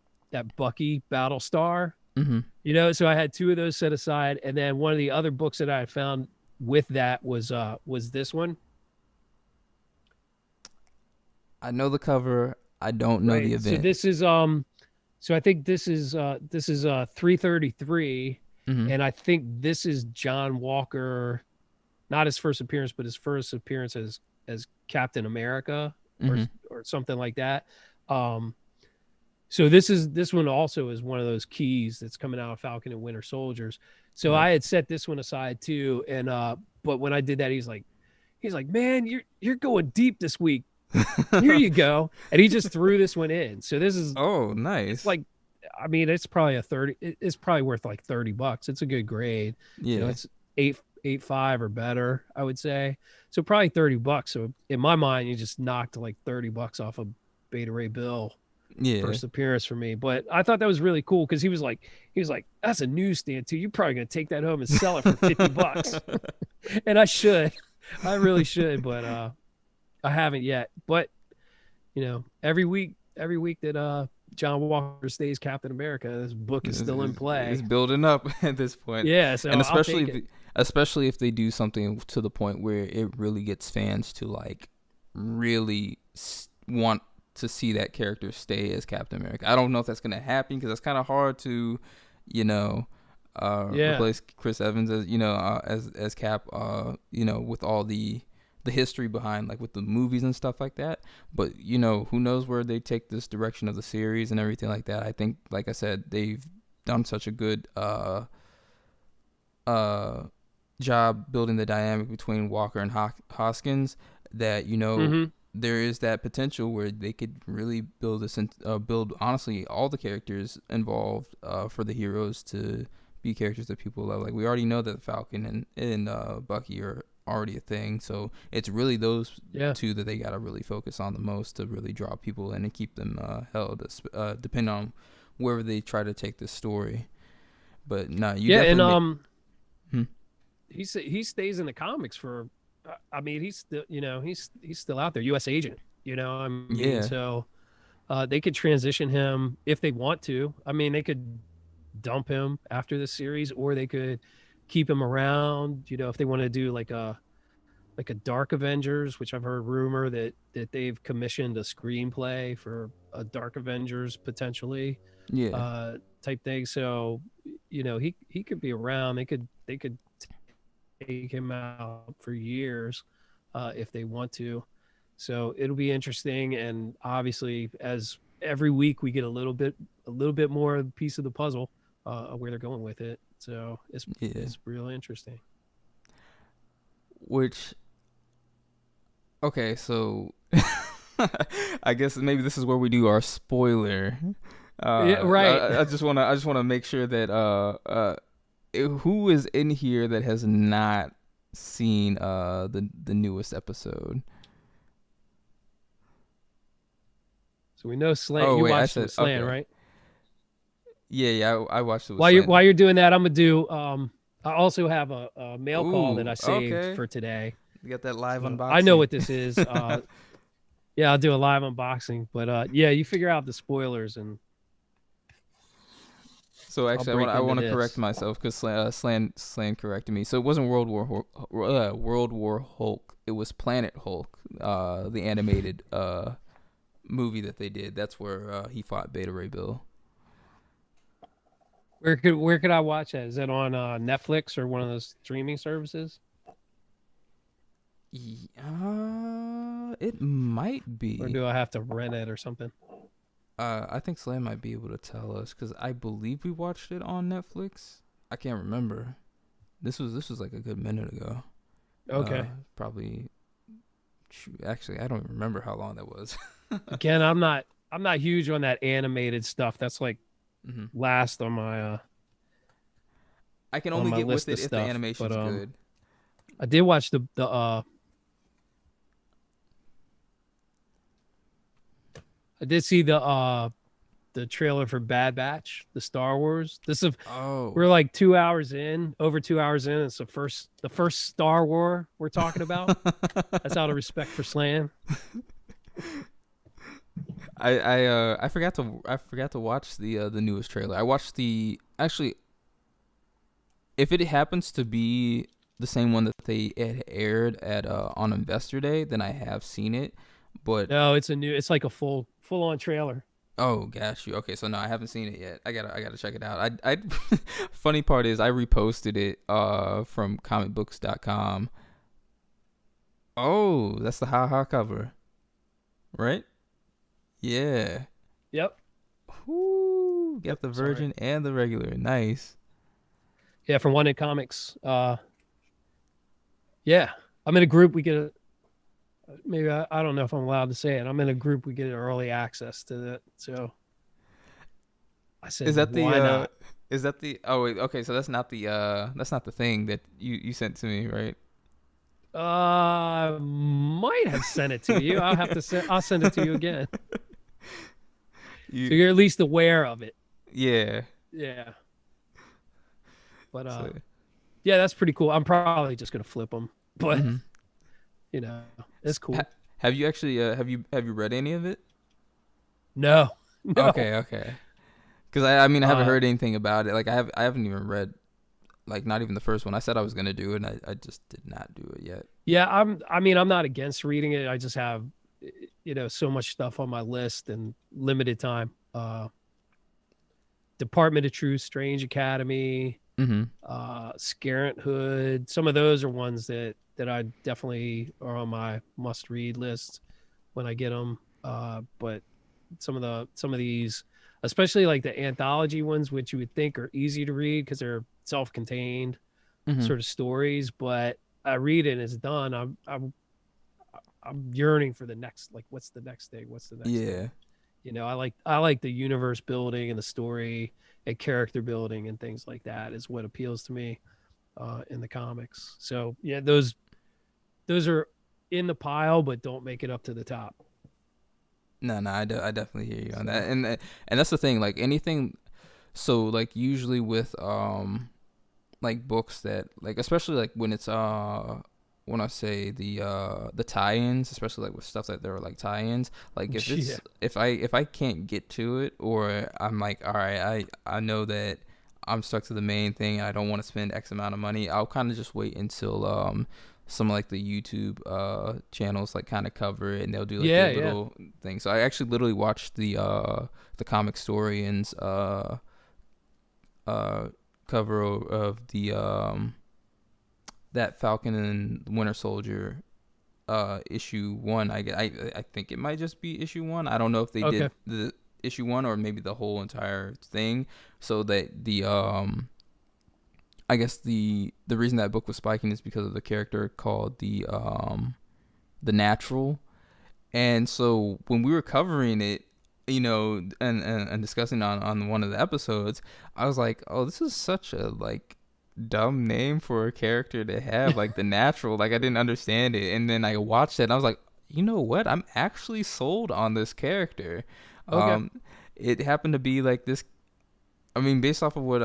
Bucky Battlestar, so I had two of those set aside. And then one of the other books that I had found with that was this one.
I know the cover. I don't know the event.
So this is so I think this is 333, and I think this is John Walker, not his first appearance, but his first appearance as Captain America or something like that. So this one also is one of those keys that's coming out of Falcon and Winter Soldiers. So I had set this one aside too, and but when I did that, he's like, man, you're going deep this week. Here you go. And he just threw this one in. So this is
nice.
It's like, I mean, it's probably it's probably worth like $30. It's a good grade.
Yeah.
It's 8.5 or better, I would say. So probably $30. So in my mind, you just knocked like $30 off of Beta Ray Bill.
Yeah.
First appearance for me. But I thought that was really cool because he was like, that's a newsstand too. You're probably gonna take that home and sell it for $50. And I really should, but I haven't yet. But every week that John Walker stays Captain America, this book is still in play.
It's building up at this point.
Yeah, so
and
especially
if they do something to the point where it really gets fans to like really want to see that character stay as Captain America. I don't know if that's going to happen because it's kind of hard to, replace Chris Evans as Cap, with all the history behind, like with the movies and stuff like that. But who knows where they take this direction of the series and everything like that. I think, like I said, they've done such a good job building the dynamic between Walker and Hoskins that there is that potential where they could really build build honestly all the characters involved for the heroes to be characters that people love. Like we already know that Falcon and Bucky are already a thing, so it's really those two that they gotta really focus on the most to really draw people in and keep them held, depending on wherever they try to take this story. But no,
he stays in the comics for. I mean, he's still, he's still out there, U.S. agent. So they could transition him if they want to. I mean, they could dump him after this series, or they could keep him around. If they want to do like a Dark Avengers, which I've heard rumor that they've commissioned a screenplay for a Dark Avengers potentially, type thing. So he could be around. They could take him out for years if they want to. So it'll be interesting, and obviously as every week we get a little bit more piece of the puzzle of where they're going with it. So it's really interesting.
So I guess maybe this is where we do our spoiler.
Right.
I just want to make sure that who is in here that has not seen the newest episode?
So we know Slan. You watched it with Slan, right?
Yeah, I watched it with
while
Slan.
While you're doing that, I'm gonna do. I also have a mail call that I saved for today.
You got that live unboxing.
I know what this is. Yeah, I'll do a live unboxing. But you figure out the spoilers and.
So actually, I want to correct myself because Slan corrected me. So it wasn't World War Hulk. It was Planet Hulk, the animated movie that they did. That's where he fought Beta Ray Bill.
Where could I watch that? Is that on Netflix or one of those streaming services?
It might be.
Or do I have to rent it or something?
I think Slam might be able to tell us because I believe we watched it on Netflix. I can't remember. This was like a good minute ago.
Okay.
Probably. Actually, I don't remember how long that was.
Again, I'm not huge on that animated stuff. That's like
Hmm.
last on my
I can only get
list
with
of
it if the
stuff.
animation's
But
good.
I did watch I did see the trailer for Bad Batch, the Star Wars.
Oh.
We're like 2 hours in, over 2 hours in. It's the first Star War we're talking about. That's out of respect for Slam.
I forgot to watch the newest trailer. I watched actually, if it happens to be the same one that they had aired at on Investor Day, then I have seen it. But
No, it's like a full on trailer.
oh gosh, you okay? So no, I haven't seen it yet. I gotta check it out. I funny part is I reposted it from comicbooks.com. Oh, that's the ha cover, right? Yeah.
Yep.
Whoo, got the
Sorry.
Virgin and the regular. Nice.
Yeah, from One Hit Comics. Yeah, I'm in a group. We get a maybe I don't know if I'm allowed to say it. I'm in a group. We get early access to that. So I said,
Is that the
why not?
is that the oh wait, okay, so that's not the thing that you sent to me, right?
Might have sent it to you. I'll send it to you again. So
You,
you're at least aware of it.
yeah.
Yeah. But
So,
yeah, that's pretty cool. I'm probably just gonna flip them, but
mhm.
you know, it's cool.
Have you actually have you read any of it?
No.
Okay. Because I mean I haven't
Uh,
heard anything about it. Like I haven't even read like not even the first one. I said I was gonna do it, and I just did not do it yet.
Yeah, I'm not against reading it. I just have so much stuff on my list and limited time. Department of Truth, Strange Academy,
Mm-hmm.
Scarant Hood. Some of those are ones that I definitely are on my must read list when I get them. But some of these, especially like the anthology ones, which you would think are easy to read because they're self-contained
Mm-hmm.
sort of stories, but I read it and it's done. I'm yearning for the next, like, what's the next thing? What's the next
Yeah.
thing? I like the universe building and the story and character building and things like that is what appeals to me in the comics. So yeah, those are in the pile, but don't make it up to the top.
No, I definitely hear you on that,
So,
and that's the thing. Like anything, so like usually with like books that like especially like when it's when I say the tie-ins, especially like with stuff that there are like tie-ins, like if it's
Yeah.
if I can't get to it or I'm like all right I know that I'm stuck to the main thing, I don't want to spend X amount of money, I'll kind of just wait until some like the YouTube channels like kind of cover it and they'll do like
Yeah,
their little thing. So I actually literally watched the Comic Historians cover of the that Falcon and Winter Soldier issue 1. I think it might just be issue 1. I don't know if they
Okay.
did the issue 1 or maybe the whole entire thing. So that the I guess the reason that book was spiking is because of the character called the Natural. And so when we were covering it, and discussing on one of the episodes, I was like, oh, this is such a like dumb name for a character to have, like the Natural. Like I didn't understand it, and then I watched it and I was like, you know what, I'm actually sold on this character.
Okay.
It happened to be like this, I mean, based off of what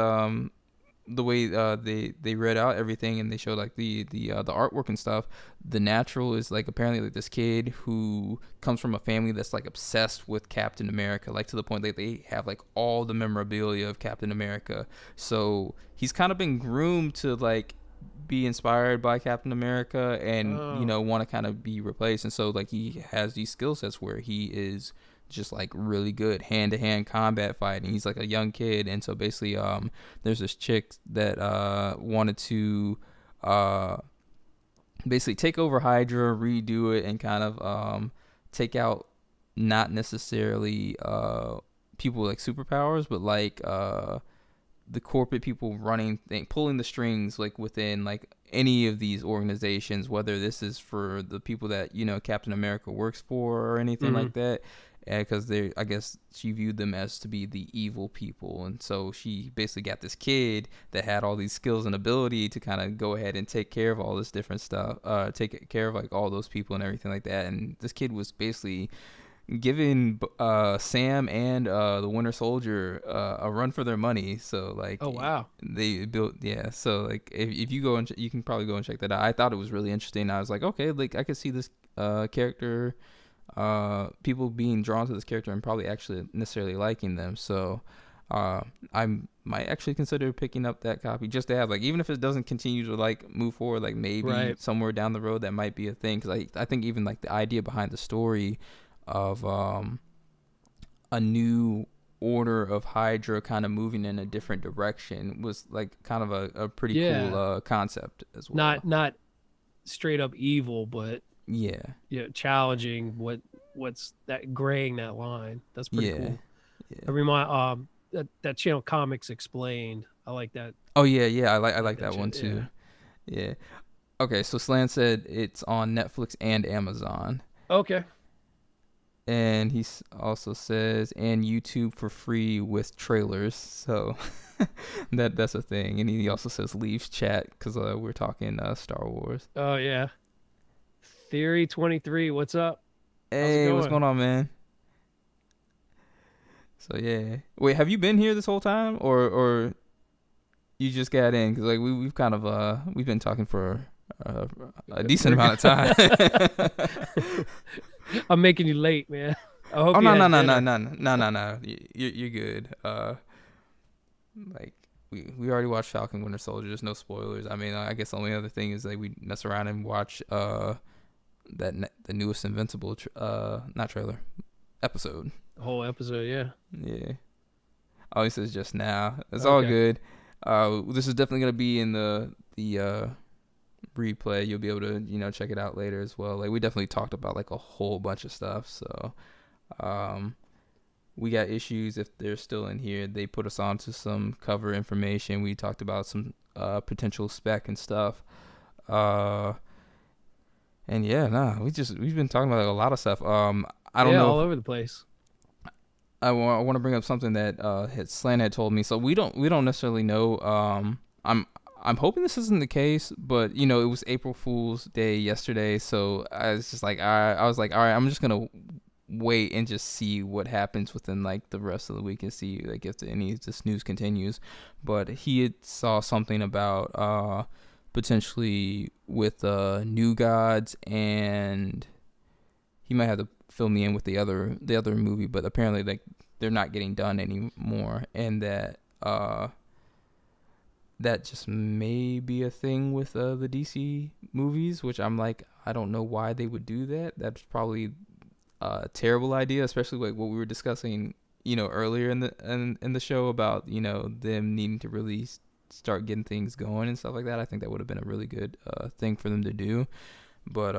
the way they read out everything and they showed like the artwork and stuff. The Natural is like apparently like this kid who comes from a family that's like obsessed with Captain America, like to the point that they have like all the memorabilia of Captain America. So he's kind of been groomed to like be inspired by Captain America and want to kind of be replaced. And so like he has these skill sets where he is just like really good hand-to-hand combat fighting. He's like a young kid, and so basically there's this chick that wanted to basically take over Hydra, redo it, and kind of take out not necessarily people with like superpowers, but like the corporate people running pulling the strings like within like any of these organizations, whether this is for the people that Captain America works for or anything like that, because I guess she viewed them as to be the evil people, and so she basically got this kid that had all these skills and ability to kind of go ahead and take care of all this different stuff, take care of like all those people and everything like that. And this kid was basically giving Sam and the Winter Soldier a run for their money. So like,
oh wow,
they built so like if you go and you can probably go and check that out. I thought it was really interesting. I was like, okay, like I could see this character, people being drawn to this character and probably actually necessarily liking them. So I might actually consider picking up that copy just to have, like, even if it doesn't continue to like move forward, like maybe somewhere down the road that might be a thing, because I think even like the idea behind the story of a new order of Hydra kind of moving in a different direction was like kind of a pretty cool concept as well.
Not straight up evil, but challenging what's that, graying that line. That's pretty cool. I remind that channel Comics Explained. I like that.
Oh yeah, I like that one too. Yeah. Okay, so Slan said it's on Netflix and Amazon.
Okay.
And he also says, and YouTube for free with trailers. So that's a thing. And he also says leaves chat because we're talking Star Wars.
Oh yeah. Theory 23, what's up?
Hey, what's going on, man? So yeah. Wait, have you been here this whole time, or you just got in? Because like we've kind of we've been talking for a decent amount of time.
I'm making you late, man. I hope
no. You're good. Like we already watched Falcon Winter Soldier. There's no spoilers. I mean, I guess the only other thing is like we mess around and watch the newest Invincible not trailer, episode.
The whole episode, yeah.
Yeah. Oh, he says just now. It's all good. This is definitely gonna be in the replay. You'll be able to check it out later as well. Like we definitely talked about like a whole bunch of stuff. So we got issues if they're still in here. They put us on to some cover information. We talked about some potential spec and stuff. And yeah, we've been talking about like a lot of stuff. I don't know,
all over the place.
I want to bring up something that Slan had told me. So we don't necessarily know. I'm hoping this isn't the case, but it was April Fool's Day yesterday, so I was just like, I was like, all right, I'm just gonna wait and just see what happens within like the rest of the week and see like if any of this news continues. But he had saw something about potentially with New Gods, and he might have to fill me in with the other movie, but apparently like they're not getting done anymore, and that that just may be a thing with the DC movies, which I'm like, I don't know why they would do that. That's probably a terrible idea, especially like what we were discussing, earlier in the show about, them needing to really start getting things going and stuff like that. I think that would have been a really good thing for them to do. But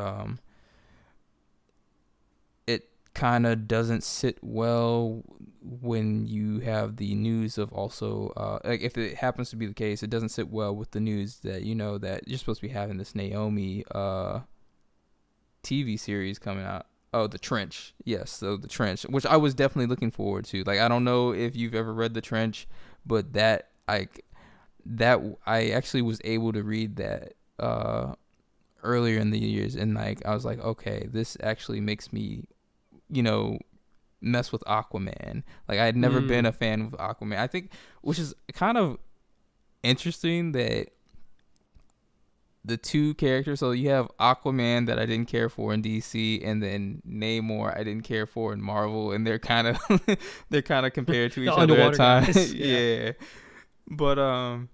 it kind of doesn't sit well when you have the news of also like if it happens to be the case, it doesn't sit well with the news that that you're supposed to be having this Naomi TV series coming out. Oh, The Trench. Yes, so The Trench, which I was definitely looking forward to. Like, I don't know if you've ever read The Trench, but I actually was able to read that earlier in the years, and like I was like, okay, this actually makes me mess with Aquaman. Like, I had never been a fan of Aquaman. I think, which is kind of interesting that the two characters, so you have Aquaman that I didn't care for in DC, and then Namor I didn't care for in Marvel, and they're kind of compared to each other at times. Yeah. But so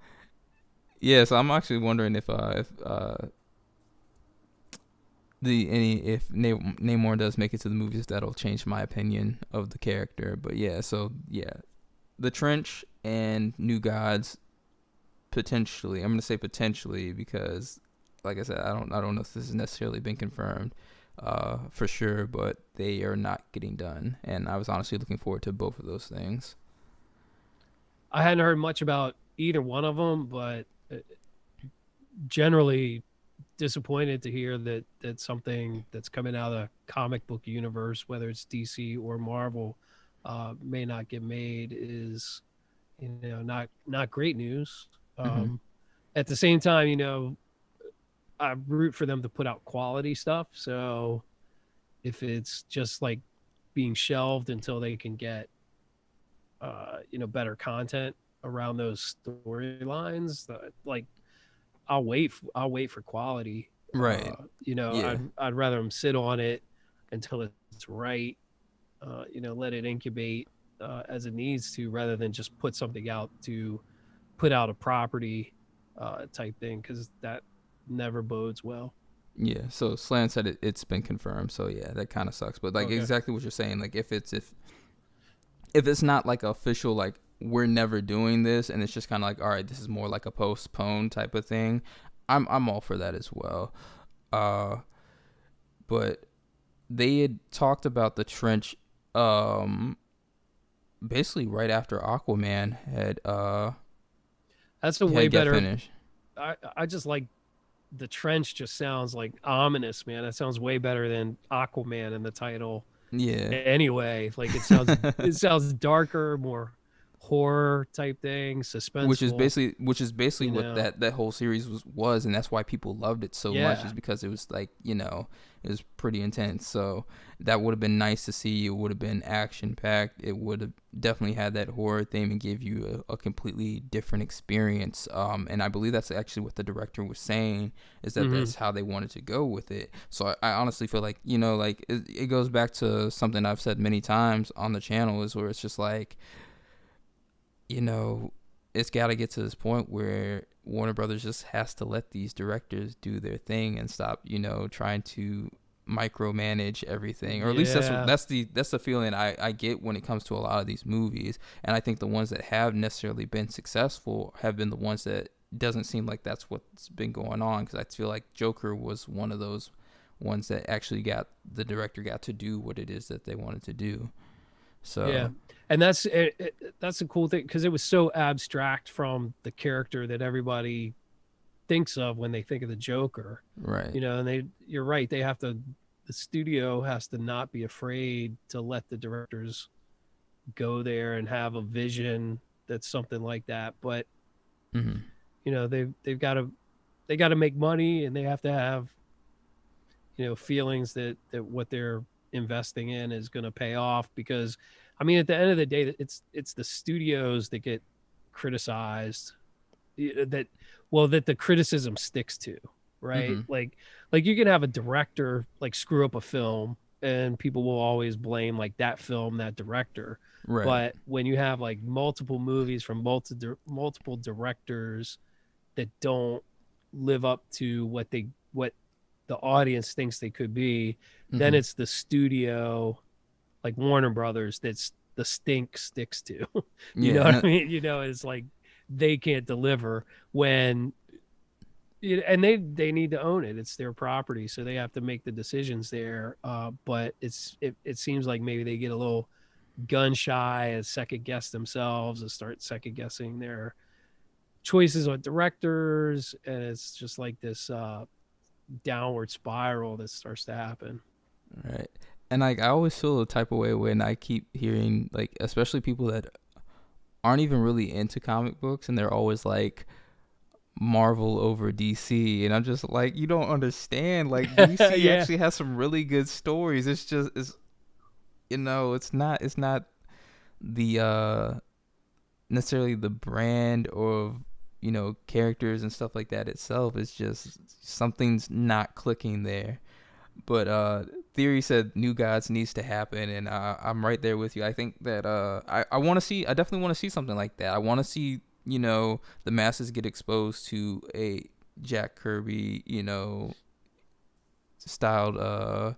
I'm actually wondering if Namor does make it to the movies, that'll change my opinion of the character. But The Trench and New Gods, potentially. I'm gonna say potentially because, like I said, I don't know if this has necessarily been confirmed for sure, but they are not getting done, and I was honestly looking forward to both of those things.
I hadn't heard much about either one of them, but generally disappointed to hear that something that's coming out of the comic book universe, whether it's DC or Marvel, may not get made is, not great news. At the same time, I root for them to put out quality stuff. So if it's just like being shelved until they can get, better content around those storylines, like I'll wait for quality.
Right. Yeah.
I'd rather them sit on it until it's right. Let it incubate as it needs to, rather than just put something out to put out a property type thing, because that never bodes well.
Yeah. So Slan said it's been confirmed. So yeah, that kind of sucks. But like exactly what you're saying. Like if it's not like official, like we're never doing this, and it's just kind of like, all right, this is more like a postponed type of thing, I'm all for that as well. But they had talked about the trench basically right after Aquaman had
that's a way better
finished.
I just like the trench. Just sounds like ominous, man. It sounds way better than Aquaman in the title.
Yeah.
Anyway, like it sounds darker, more horror type thing, suspenseful.
Which is basically what that whole series was, and that's why people loved it so much, is because it was like, it was pretty intense. So that would have been nice to see. It would have been action packed. It would have definitely had that horror theme and give you a completely different experience. And I believe that's actually what the director was saying, is that that's how they wanted to go with it. So I honestly feel like, like it goes back to something I've said many times on the channel, is where it's just like, it's got to get to this point where Warner Brothers just has to let these directors do their thing and stop, trying to micromanage everything. Or at least that's the feeling I get when it comes to a lot of these movies. And I think the ones that have necessarily been successful have been the ones that doesn't seem like that's what's been going on. Because I feel like Joker was one of those ones that actually the director got to do what it is that they wanted to do. So
yeah, and that's a cool thing, because it was so abstract from the character that everybody thinks of when they think of the Joker,
right?
And you're right, the studio has to not be afraid to let the directors go there and have a vision that's something like that. But they've got to make money, and they have to have feelings that what they're investing in is going to pay off. Because I mean, at the end of the day, it's the studios that get criticized, that the criticism sticks to, right? Like you can have a director like screw up a film, and people will always blame like that film, that director,
right?
But when you have like multiple movies from multiple directors that don't live up to what the audience thinks they could be, then it's the studio, like Warner Brothers, that's the stink sticks to. You know what I mean? It's like they can't deliver when, and they need to own it. It's their property, so they have to make the decisions there. But it seems like maybe they get a little gun shy and second guess themselves and start second guessing their choices on directors, and it's just like this downward spiral that starts to happen.
Right. And like I always feel the type of way when I keep hearing, like, especially people that aren't even really into comic books, and they're always like Marvel over DC, and I'm just like, you don't understand. Like DC actually has some really good stories. It's not the necessarily the brand or characters and stuff like that itself. It's just something's not clicking there. But Theory said New Gods needs to happen, and I'm right there with you. I think that I definitely want to see something like that. I want to see the masses get exposed to a Jack Kirby styled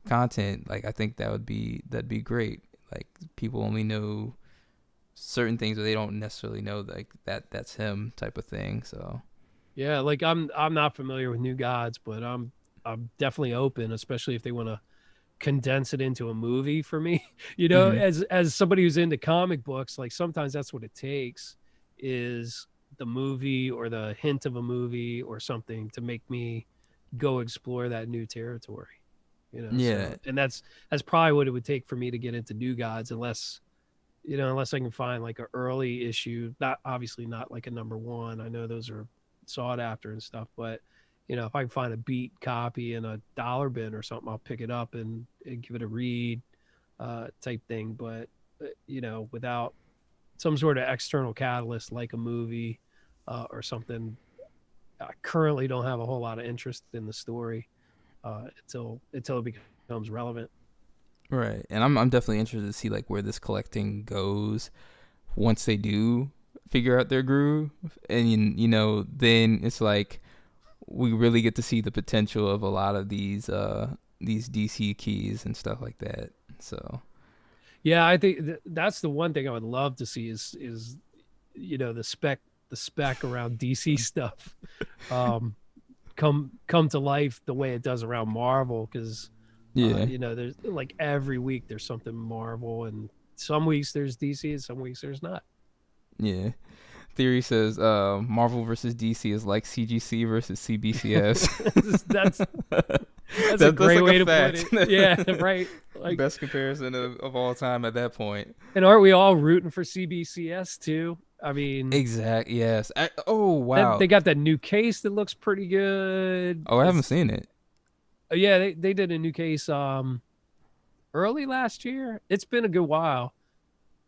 content. Like I think that'd be great. Like people only know certain things, but they don't necessarily know like that's him type of thing. So
yeah, like I'm not familiar with New Gods, but I'm definitely open, especially if they want to condense it into a movie for me. As somebody who's into comic books, like sometimes that's what it takes, is the movie or the hint of a movie or something to make me go explore that new territory.
Yeah.
So, and that's probably what it would take for me to get into New Gods, unless I can find like an early issue, not obviously not like a #1. I know those are sought after and stuff, but if I can find a beat copy in a dollar bin or something, I'll pick it up and give it a read, type thing. But without some sort of external catalyst like a movie or something, I currently don't have a whole lot of interest in the story until it becomes relevant.
Right. And I'm definitely interested to see like where this collecting goes once they do figure out their groove. And then it's like we really get to see the potential of a lot of these DC keys and stuff like that. So
yeah, I think that's the one thing I would love to see is the spec around DC stuff come to life the way it does around Marvel, because there's like every week there's something Marvel, and some weeks there's DC and some weeks there's not.
Yeah. Theory says Marvel versus DC is like CGC versus CBCS.
that's a great way to put it. Yeah, right. Like,
best comparison of all time at that point.
And aren't we all rooting for CBCS too? I mean,
exact. Yes. Oh wow.
They got that new case that looks pretty good.
Oh, I haven't seen it.
Yeah, they did a new case early last year. It's been a good while.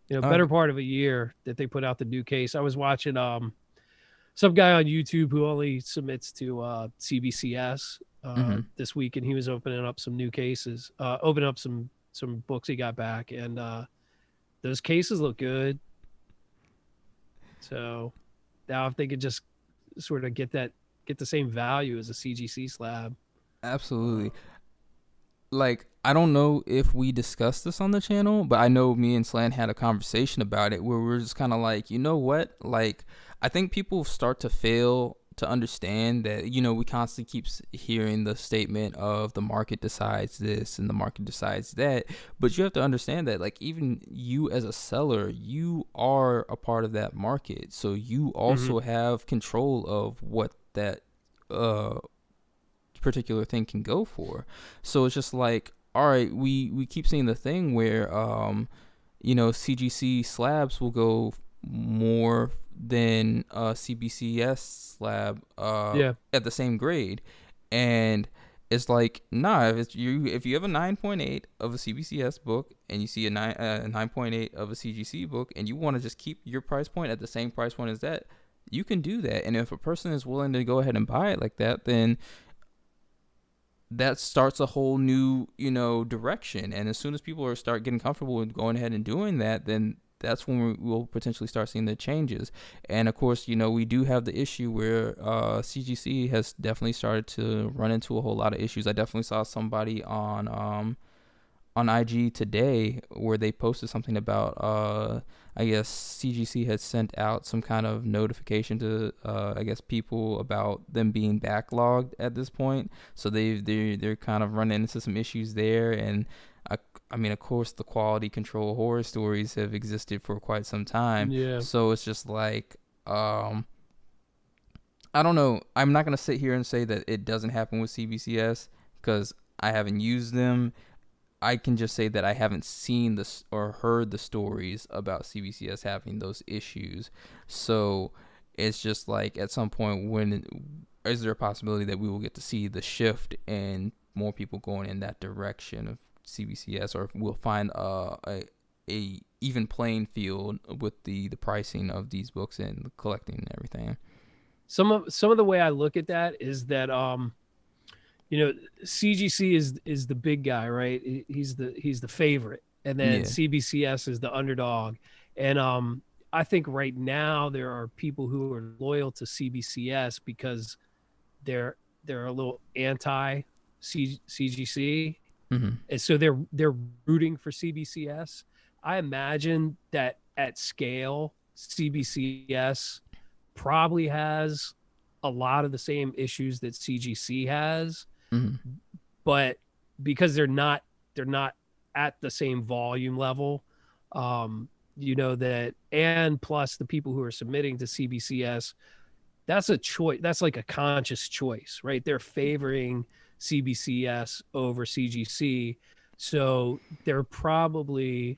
Better part of a year that they put out the new case. I was watching some guy on YouTube who only submits to CBCS this week, and he was opening up some new cases, opening up some books he got back, and those cases look good. So now if they could just sort of get the same value as a CGC slab.
Absolutely. Like, I don't know if we discussed this on the channel, but I know me and Slan had a conversation about it where we're just kind of like, you know what? Like, I think people start to fail to understand that, we constantly keep hearing the statement of the market decides this and the market decides that. But you have to understand that, like, even you as a seller, you are a part of that market. So you also have control of what that particular thing can go for. So it's just like, all right, we keep seeing the thing where CGC slabs will go more than a CBCS slab at the same grade, and it's like, nah, if you have a 9.8 of a CBCS book and you see a 9.8 of a CGC book and you want to just keep your price point at the same price point as that, you can do that. And if a person is willing to go ahead and buy it like that, then that starts a whole new, direction. And as soon as people start getting comfortable with going ahead and doing that, then that's when we'll potentially start seeing the changes. And of course, we do have the issue where CGC has definitely started to run into a whole lot of issues. I definitely saw somebody on IG today where they posted something about I guess CGC had sent out some kind of notification to I guess people about them being backlogged at this point. So they're kind of running into some issues there. And I mean, of course, the quality control horror stories have existed for quite some time.
Yeah.
So it's just like I don't know. I'm not gonna sit here and say that it doesn't happen with CBCS because I haven't used them. I can just say that I haven't seen this or heard the stories about CBCS having those issues. So it's just like, at some point, is there a possibility that we will get to see the shift and more people going in that direction of CBCS, or we'll find a even playing field with the pricing of these books and collecting and everything?
Some of the way I look at that is that CGC is the big guy, right? He's the favorite, and then CBCS is the underdog. And I think right now there are people who are loyal to CBCS because they're a little anti CGC, and so they're rooting for CBCS. I imagine that at scale, CBCS probably has a lot of the same issues that CGC has. But because they're not at the same volume level, that, and plus the people who are submitting to CBCS, that's a choice. That's like a conscious choice, right? They're favoring CBCS over CGC. So they're probably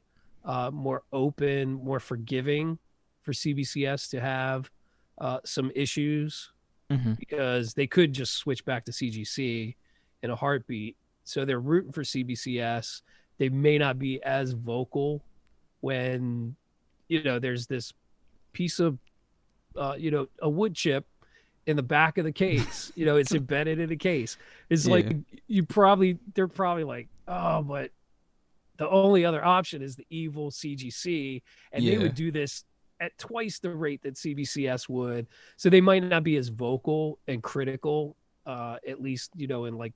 more open, more forgiving for CBCS to have some issues,
Mm-hmm.
because they could just switch back to CGC in a heartbeat. So they're rooting for CBCS. They may not be as vocal when, there's this piece of, a wood chip in the back of the case. It's embedded in the case. It's
Yeah.
like they're probably like, oh, but the only other option is the evil CGC, and they
Yeah.
would do this at twice the rate that CBCS would. So they might not be as vocal and critical, at least, in like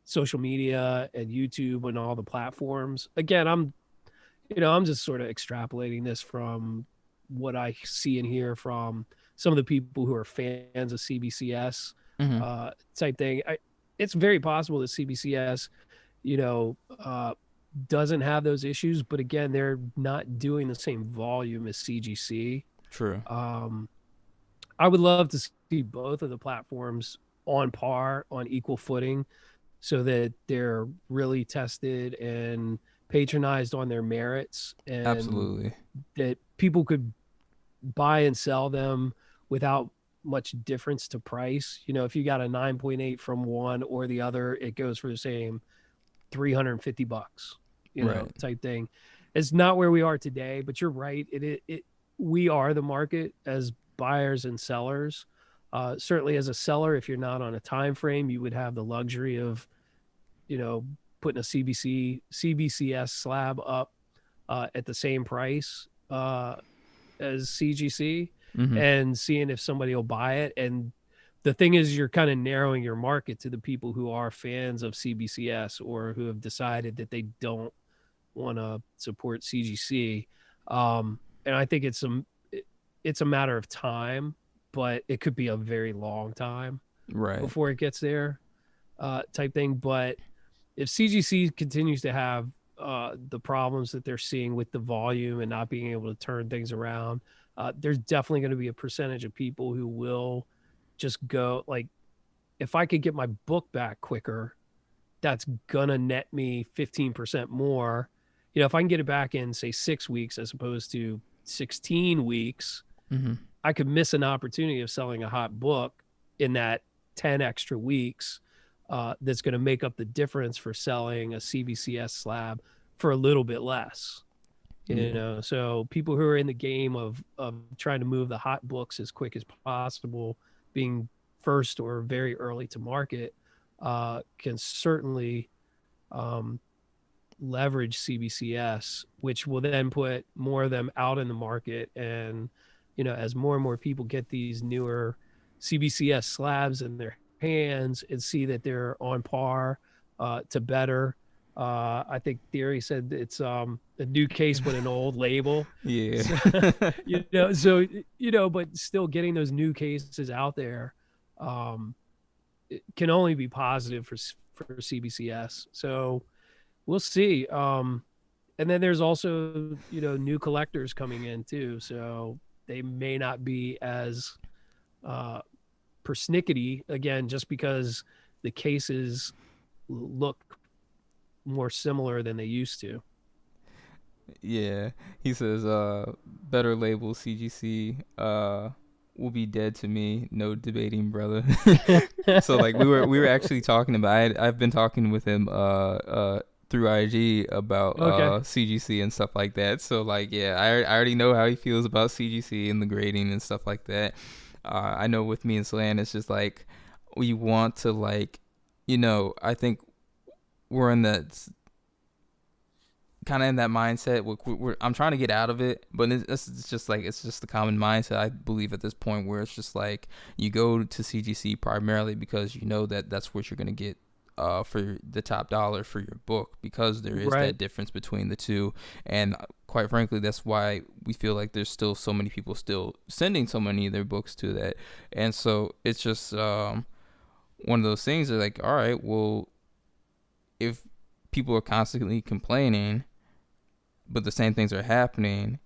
social media and YouTube and all the platforms. Again, I'm just sort of extrapolating this from what I see and hear from some of the people who are fans of CBCS
Mm-hmm.
type thing. It's very possible that CBCS, doesn't have those issues, but again, they're not doing the same volume as CGC.
True.
I would love to see both of the platforms on par, on equal footing, so that they're really tested and patronized on their merits, and
Absolutely.
that people could buy and sell them without much difference to price. If you got a 9.8 from one or the other, it goes for the same $350,
Right.
type thing. It's not where we are today, but you're right. We are the market as buyers and sellers. Certainly as a seller, if you're not on a time frame, you would have the luxury of, putting a CBCS slab up at the same price as CGC,
Mm-hmm.
and seeing if somebody will buy it. And the thing is, you're kind of narrowing your market to the people who are fans of CBCS or who have decided that they don't want to support CGC. And I think it's a matter of time, but it could be a very long time
Right.
before it gets there, type thing. But if CGC continues to have the problems that they're seeing with the volume and not being able to turn things around, there's definitely going to be a percentage of people who will just go, like, if I could get my book back quicker, that's gonna net me 15% more. If I can get it back in, say, 6 weeks as opposed to 16 weeks,
Mm-hmm.
I could miss an opportunity of selling a hot book in that 10 extra weeks. That's going to make up the difference for selling a CBCS slab for a little bit less. So people who are in the game of trying to move the hot books as quick as possible, being first or very early to market, can certainly leverage CBCS, which will then put more of them out in the market. And, as more and more people get these newer CBCS slabs in their hands and see that they're on par to better. I think Theory said it's a new case with an old label.
Yeah.
But still getting those new cases out there it can only be positive for CBCS. So we'll see. And then there's also, new collectors coming in too. So they may not be as persnickety, again, just because the cases look more similar than they used to.
Yeah. He says, better label CGC will be dead to me. No debating, brother. So like we were actually talking about, I've been talking with him through IG about CGC and stuff like that. So like, yeah, I already know how he feels about CGC and the grading and stuff like that. I know with me and Slan, it's just like we want to, like, I think we're in that kind of in that mindset. I'm trying to get out of it, but it's just the common mindset, I believe, at this point, where it's just like you go to CGC primarily because you know that that's what you're going to get for the top dollar for your book, because there is that difference between the two. And quite frankly, that's why we feel like there's still so many people still sending so many of their books to that. And so it's just one of those things that, like, all right, well, if people are constantly complaining but the same things are happening,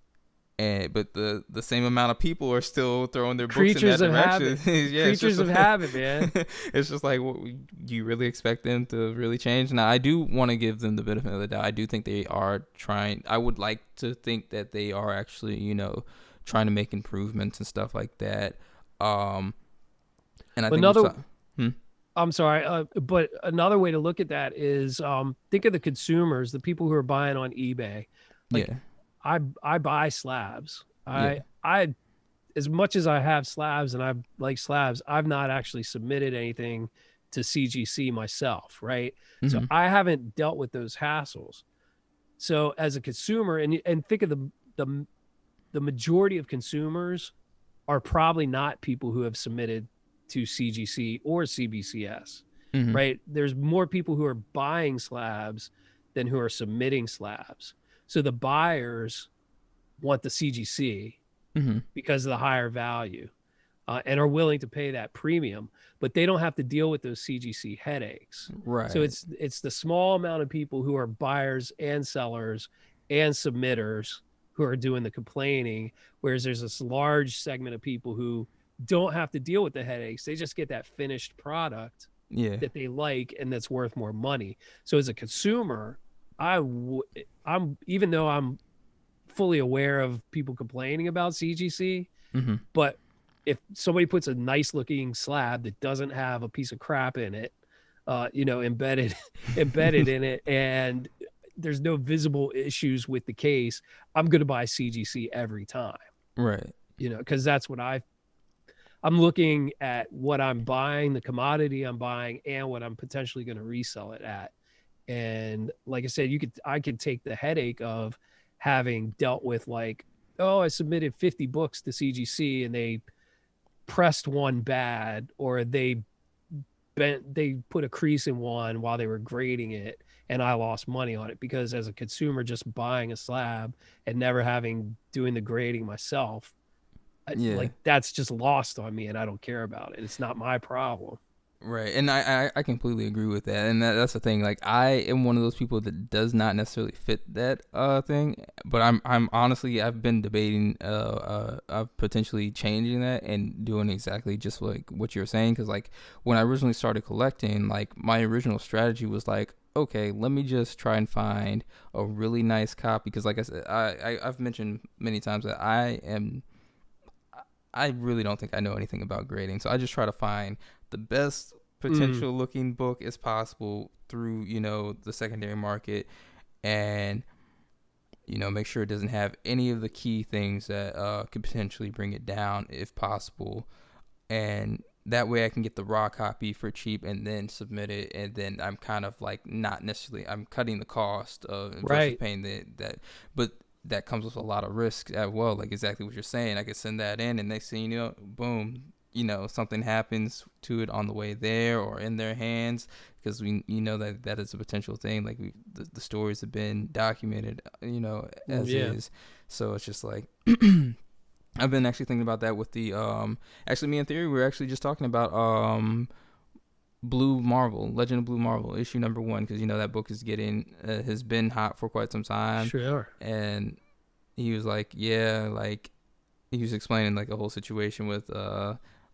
but the same amount of people are still throwing their books
Creatures
in
of
that direction.
habit.
Yeah,
Creatures of habit, man.
It's just like, do you really expect them to really change? Now, I do want to give them the benefit of the doubt. I do think they are trying. I would like to think that they are actually, trying to make improvements and stuff like that. And I think
I'm sorry, but another way to look at that is think of the consumers, the people who are buying on eBay. Like,
yeah.
I buy slabs.
Yeah.
I as much as I have slabs and I like slabs, I've not actually submitted anything to CGC myself, right? So I haven't dealt with those hassles. So as a consumer, and think of the majority of consumers are probably not people who have submitted to CGC or CBCS, right? There's more people who are buying slabs than who are submitting slabs. So the buyers want the CGC because of the higher value and are willing to pay that premium, but they don't have to deal with those CGC headaches.
Right.
So it's the small amount of people who are buyers and sellers and submitters who are doing the complaining, whereas there's this large segment of people who don't have to deal with the headaches. They just get that finished product that they like and that's worth more money. So as a consumer, I'm even though I'm fully aware of people complaining about CGC, but if somebody puts a nice looking slab that doesn't have a piece of crap in it, embedded in it, and there's no visible issues with the case, I'm going to buy CGC every time.
Right.
Because that's what I'm looking at what I'm buying, the commodity I'm buying, and what I'm potentially going to resell it at. And like I said, I could take the headache of having dealt with like, I submitted 50 books to CGC and they pressed one bad, or they put a crease in one while they were grading it, and I lost money on it because as a consumer just buying a slab and never doing the grading myself, like that's just lost on me and I don't care about it. It's not my problem.
Right. And I completely agree with that. And that's the thing. Like, I am one of those people that does not necessarily fit that thing. But I'm honestly, I've been debating of potentially changing that and doing exactly just like what you're saying. Because like when I originally started collecting, like my original strategy was like, okay, let me just try and find a really nice copy. Because like I said, I've mentioned many times that I really don't think I know anything about grading. So I just try to find the best potential looking book as possible through, the secondary market, and, make sure it doesn't have any of the key things that could potentially bring it down if possible. And that way I can get the raw copy for cheap and then submit it. And then I'm kind of like not necessarily, I'm cutting the cost of versus paying that, but that comes with a lot of risk as well. Like exactly what you're saying. I could send that in and next thing you know, boom, something happens to it on the way there or in their hands, because we that is a potential thing. Like the stories have been documented, as is. So it's just like I've been actually thinking about that with the actually me and Theory we were actually just talking about Legend of Blue Marvel issue number 1, because that book is has been hot for quite some time.
Sure. And
he was like, like he was explaining like a whole situation with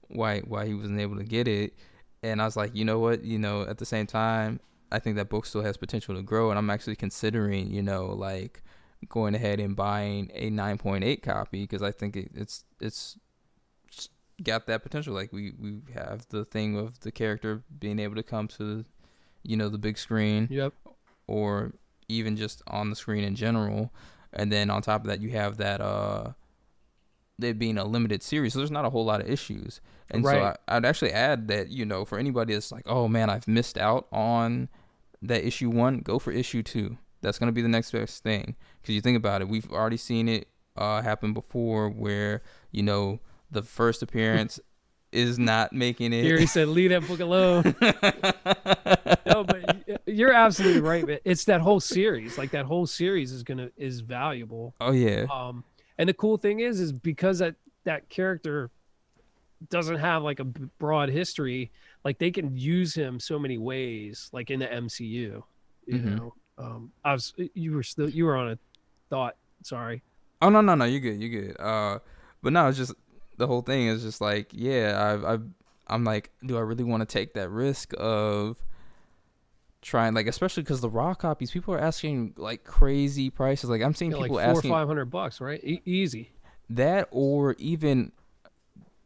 why he wasn't able to get it, and I was like, you know what, at the same time I think that book still has potential to grow, and I'm actually considering like going ahead and buying a 9.8 copy, because I think it's got that potential. Like we have the thing of the character being able to come to the big screen, or even just on the screen in general, and then on top of that you have that it being a limited series, so there's not a whole lot of issues. And so I'd actually add that, for anybody that's like, oh man, I've missed out on that issue 1, go for issue 2. That's going to be the next best thing. Because you think about it, we've already seen it happen before where, the first appearance is not making it.
He already said, leave that book alone. No, but you're absolutely right, man. It's that whole series. Like that whole series is valuable.
Oh yeah.
And the cool thing is because that character doesn't have like a broad history, like they can use him so many ways, like in the MCU, you know. You were on a thought. Sorry.
Oh no, you're good. But no, it's just the whole thing is just like, yeah, I'm like, do I really want to take that risk of trying, like, especially because the raw copies, people are asking like crazy prices. Like I'm seeing
Yeah, like
people
$400 or
asking
$500, right? Easy.
that, or even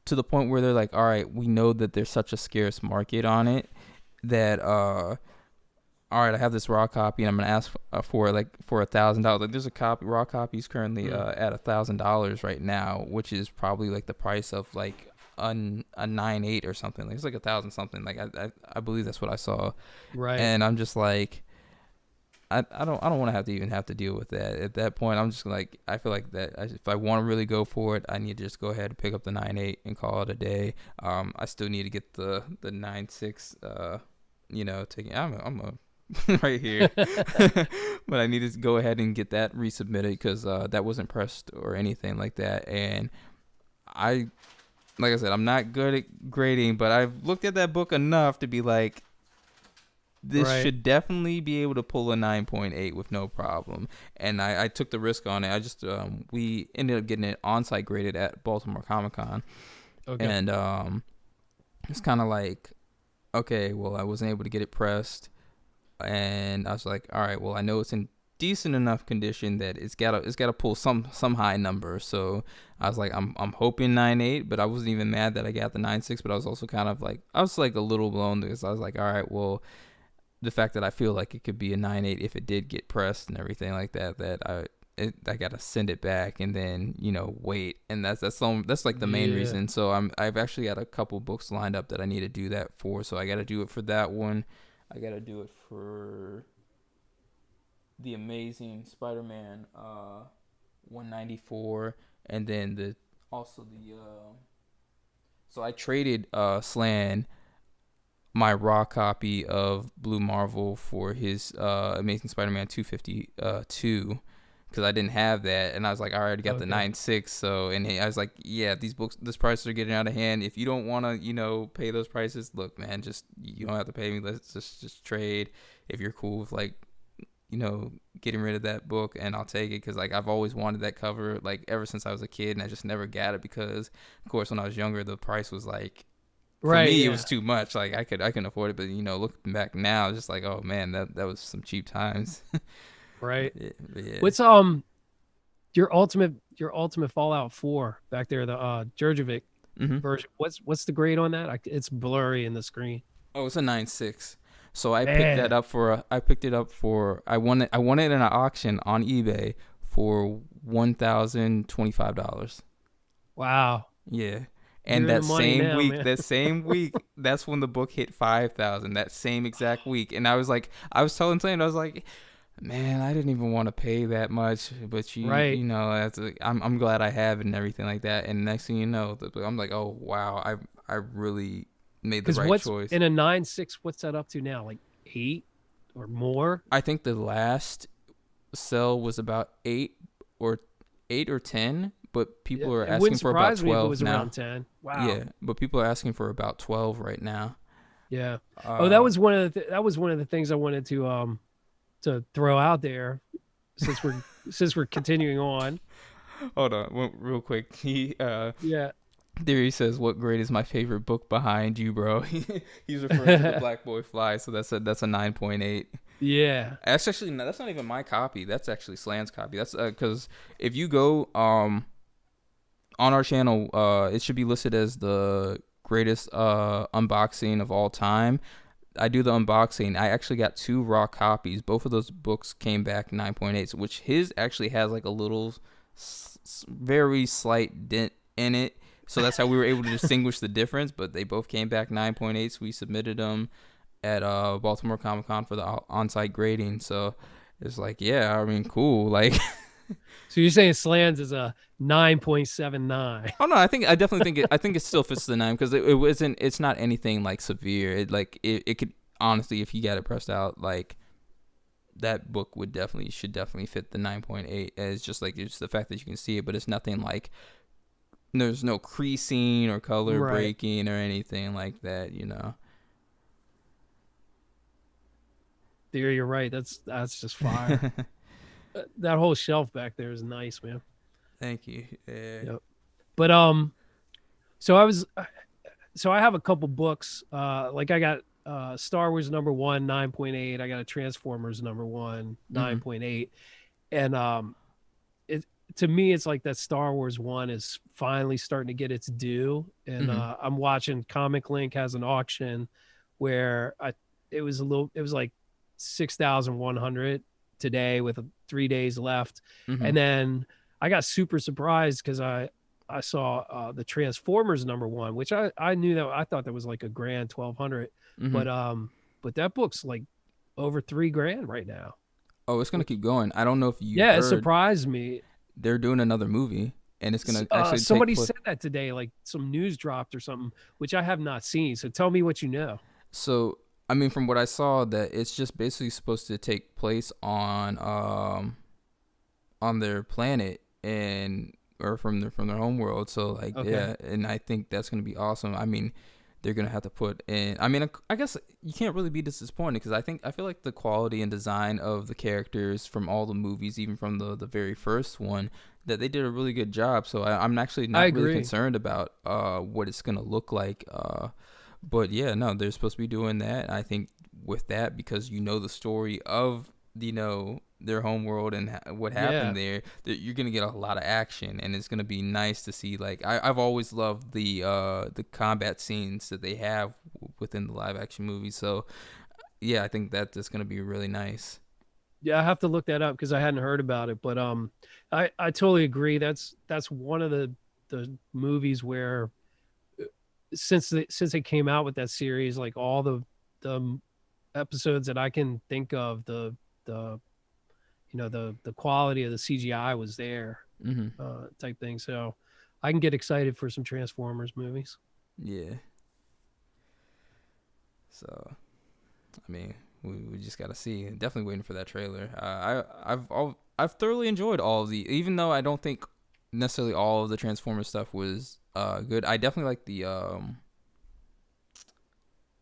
to the point where they're like, all right, we know that there's such a scarce market on it that all right, I have this raw copy and I'm gonna ask for like for $1,000. Like there's a copy, raw copies currently at $1,000 right now, which is probably like the price of like a 9.8 or something. Like it's like 1,000 something. Like I believe that's what I saw.
Right.
And I'm just like, I don't want to have to deal with that. At that point, I'm just like, I feel like that if I want to really go for it, I need to just go ahead and pick up the 9.8 and call it a day. I still need to get the 9.6. Taking I'm a right here, but I need to go ahead and get that resubmitted because that wasn't pressed or anything like that. And like I said, I'm not good at grading, but I've looked at that book enough to be like, this should definitely be able to pull a 9.8 with no problem. And I took the risk on it. I just we ended up getting it on-site graded at Baltimore Comic-Con. Okay. And it's kind of like, okay, well, I wasn't able to get it pressed. And I was like, all right, well, I know it's in decent enough condition that it's gotta pull some high number. So I was like, I'm hoping 9.8, but I wasn't even mad that I got the 9.6. But I was also kind of like, I was like a little blown because I was like, all right, well, the fact that I feel like it could be a 9.8 if it did get pressed and everything like that, I gotta send it back and then wait, and that's like the main reason. So I've actually got a couple books lined up that I need to do that for. So I gotta do it for that one. I gotta do it for the Amazing Spider-Man 194, and then so I traded Slan my raw copy of Blue Marvel for his Amazing Spider-Man 252 because I didn't have that, and I was like, I already got the 9.6. So, and I was like, yeah, this prices are getting out of hand. If you don't want to, pay those prices, look, man, you don't have to pay me. Let's just trade. If you're cool with like, getting rid of that book, and I'll take it because like I've always wanted that cover like ever since I was a kid, and I just never got it because, of course, when I was younger, the price was like. For me, it was too much. Like I couldn't afford it, but looking back now, it's just like, oh man, that was some cheap times.
Right.
Yeah.
What's your ultimate Fallout 4 back there, the Jurjevic version? What's the grade on that? It's blurry in the screen.
Oh, it's a 9.6. So I picked that up for I won it in an auction on eBay for $1,025.
Wow.
Yeah. And that same week, that's when the book hit 5,000. That same exact week, and I was telling Sam, I was like, man, I didn't even want to pay that much, but I'm glad I have it and everything like that. And next thing you know, I'm like, oh wow, I really made the right choice.
In a 9.6, what's that up to now? Like 8 or more?
I think the last sell was about 8 or 10. But people are asking for about 12
me if it was
now.
Around 10. Wow.
Yeah, but people are asking for about 12 right now.
Yeah. That was one of the things I wanted to throw out there, since we're continuing on.
Hold on, real quick. Theory says, "What grade is my favorite book behind you, bro?" He's referring to the Black Boy Fly, so that's a 9.8.
Yeah.
That's not even my copy. That's actually Slan's copy. That's because if you go on our channel, it should be listed as the greatest unboxing of all time. I do the unboxing. I actually got 2 raw copies. Both of those books came back 9.8s, which his actually has like a little very slight dent in it. So that's how we were able to distinguish the difference. But they both came back 9.8s. We submitted them at Baltimore Comic-Con for the on-site grading. So it's like, yeah, I mean, cool. Like,
so you're saying Slans is a 9.79?
Oh no, I definitely think it still fits the 9 because it wasn't. It's not anything like severe. It could honestly, if you got it pressed out, like that book should definitely fit the 9.8. It's just like it's the fact that you can see it, but it's nothing like there's no creasing or color breaking or anything like that.
There, you're right. That's just fire. That whole shelf back there is nice, man.
Thank you. Yeah.
Yep. But so I have a couple books. Like I got Star Wars #1 9.8. I got a Transformers #1 9.8, and it to me it's like that Star Wars one is finally starting to get its due. And I'm watching Comic Link has an auction where it was like 6,100 today with 3 days left, and then I got super surprised because I saw the Transformers #1, which I knew that I thought that was like a grand 1,200, but that book's like over $3,000 right now.
Oh, it's gonna keep going. I don't know if you
It
heard,
surprised me.
they're doing another movie, and it's gonna actually
somebody said that today, like some news dropped or something, which I have not seen. So tell me what you know.
So I mean, from what I saw, that it's just basically supposed to take place on their planet or from their home world. So like yeah, and I think that's gonna be awesome. I mean, they're gonna have to put in. I mean, I guess you can't really be disappointed because I feel like the quality and design of the characters from all the movies, even from the very first one, that they did a really good job. So I'm actually not really concerned about what it's gonna look like. But yeah, no, they're supposed to be doing that. I think with that, because the story of their homeworld and what happened there, that you're gonna get a lot of action, and it's gonna be nice to see. Like I've always loved the combat scenes that they have within the live action movies. So yeah, I think that's gonna be really nice.
Yeah, I have to look that up because I hadn't heard about it. But I totally agree. That's one of the movies where since they came out with that series, like all the episodes that I can think of, the quality of the CGI was there, type thing. So I can get excited for some Transformers movies.
Yeah. So, I mean, we just gotta see. Definitely waiting for that trailer. I've thoroughly enjoyed all of even though I don't think necessarily all of the Transformers stuff was good. I definitely like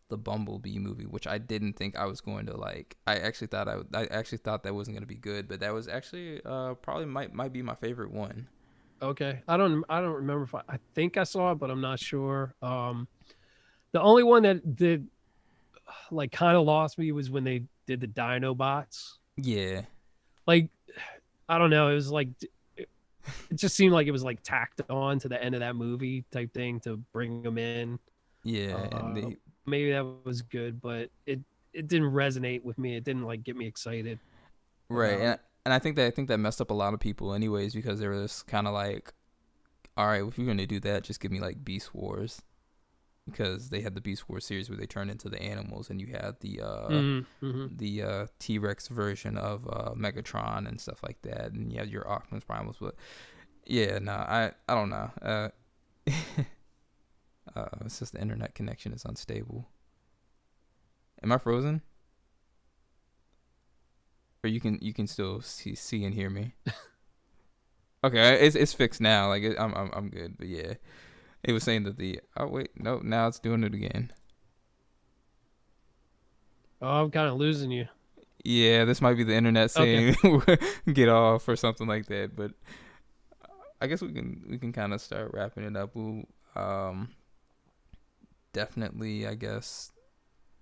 the Bumblebee movie, which I didn't think I was going to like. I actually thought that wasn't going to be good, but that was actually probably might be my favorite one.
Okay, I don't remember if I think I saw it, but I'm not sure. The only one that did like kind of lost me was when they did the Dinobots.
Yeah.
Like, I don't know. It was like it just seemed like it was like tacked on to the end of that movie type thing to bring them in.
Yeah, and
maybe that was good, but it didn't resonate with me. It didn't like get me excited.
Right, and I think that messed up a lot of people, anyways, because they were just kind of like, all right, if you're gonna do that, just give me like Beast Wars, because they had the Beast Wars series where they turned into the animals, and you had the T-Rex version of Megatron and stuff like that, and you had your Optimus Primals. But yeah, no, I don't know. It's just the internet connection is unstable. Am I frozen? Or you can still see and hear me? Okay, it's fixed now. Like I'm good. But yeah, it was saying that now it's doing it again.
Oh, I'm kind of losing you.
Yeah, this might be the internet saying get off or something like that. But I guess we can kind of start wrapping it up. We'll definitely, I guess,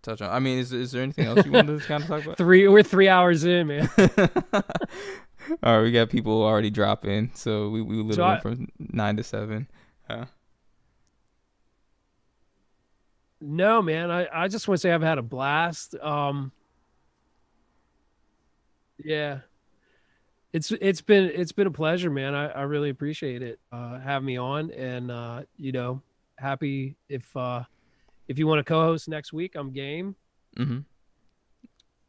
touch on. I mean, is there anything else you wanted to kind of talk about?
We're 3 hours in, man.
All right, we got people already dropping, so we literally went from 9 to 7.
No, man, I just want to say I've had a blast. Yeah, it's been a pleasure, man. I really appreciate it having me on, and happy if you want to co-host next week, I'm game.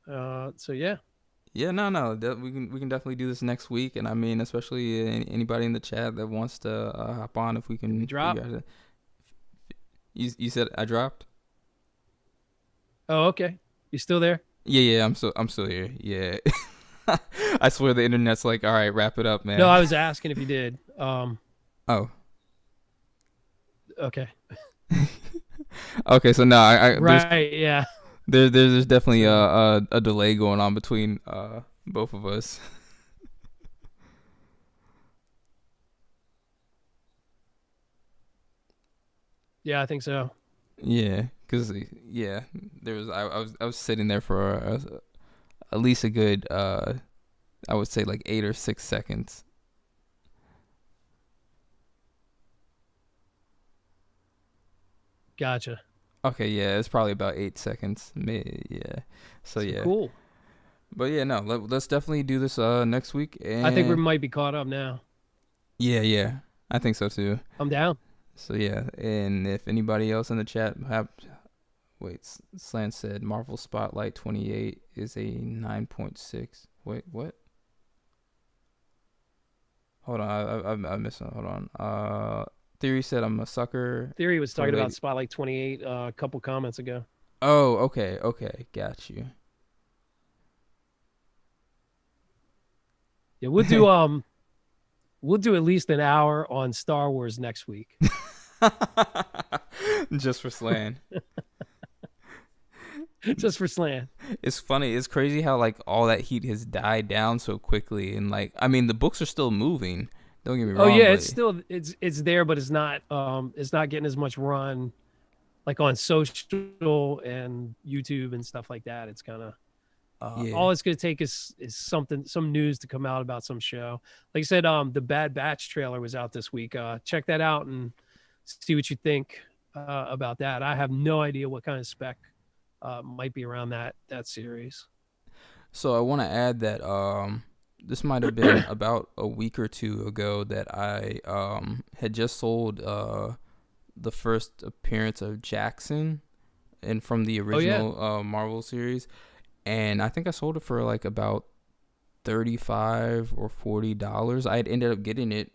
So yeah.
Yeah, no, we can definitely do this next week, and I mean, especially anybody in the chat that wants to hop on, if we can
drop.
You said I dropped?
Oh, okay. You still there?
Yeah, I'm still here. Yeah. I swear the internet's like, all right, wrap it up, man.
No, I was asking if you did.
Oh.
Okay.
Okay, so no, I
right, yeah.
There's definitely a delay going on between both of us.
Yeah, I think so.
Yeah, because I was sitting there for at least a good I would say like 8 or 6 seconds.
Gotcha.
Okay, yeah, it's probably about 8 seconds. Yeah. So yeah.
Cool.
But yeah, no, let's definitely do this next week. And
I think we might be caught up now.
yeah, I think so too.
I'm down.
So yeah, and if anybody else in the chat Slant said Marvel Spotlight 28 is a 9.6. Wait, what? Hold on, I missed it. Hold on. Theory said I'm a sucker.
Theory was talking
Totally.
about Spotlight 28 a couple comments ago.
Oh, okay, got you.
Yeah, we'll do at least an hour on Star Wars next week.
Just for Slan.
Just for Slan.
It's funny. It's crazy how like all that heat has died down so quickly, and like I mean the books are still moving. Don't get me wrong.
Oh yeah, it's still it's there, but it's not getting as much run like on social and YouTube and stuff like that. It's kind of all it's gonna take is some news to come out about some show. Like I said, the Bad Batch trailer was out this week. Check that out and see what you think about that. I have no idea what kind of spec might be around that series.
So I want to add that this might have been about a week or two ago that I had just sold the first appearance of Jackson and from the original Marvel series, and I think I sold it for like about $35 or $40. I had ended up getting it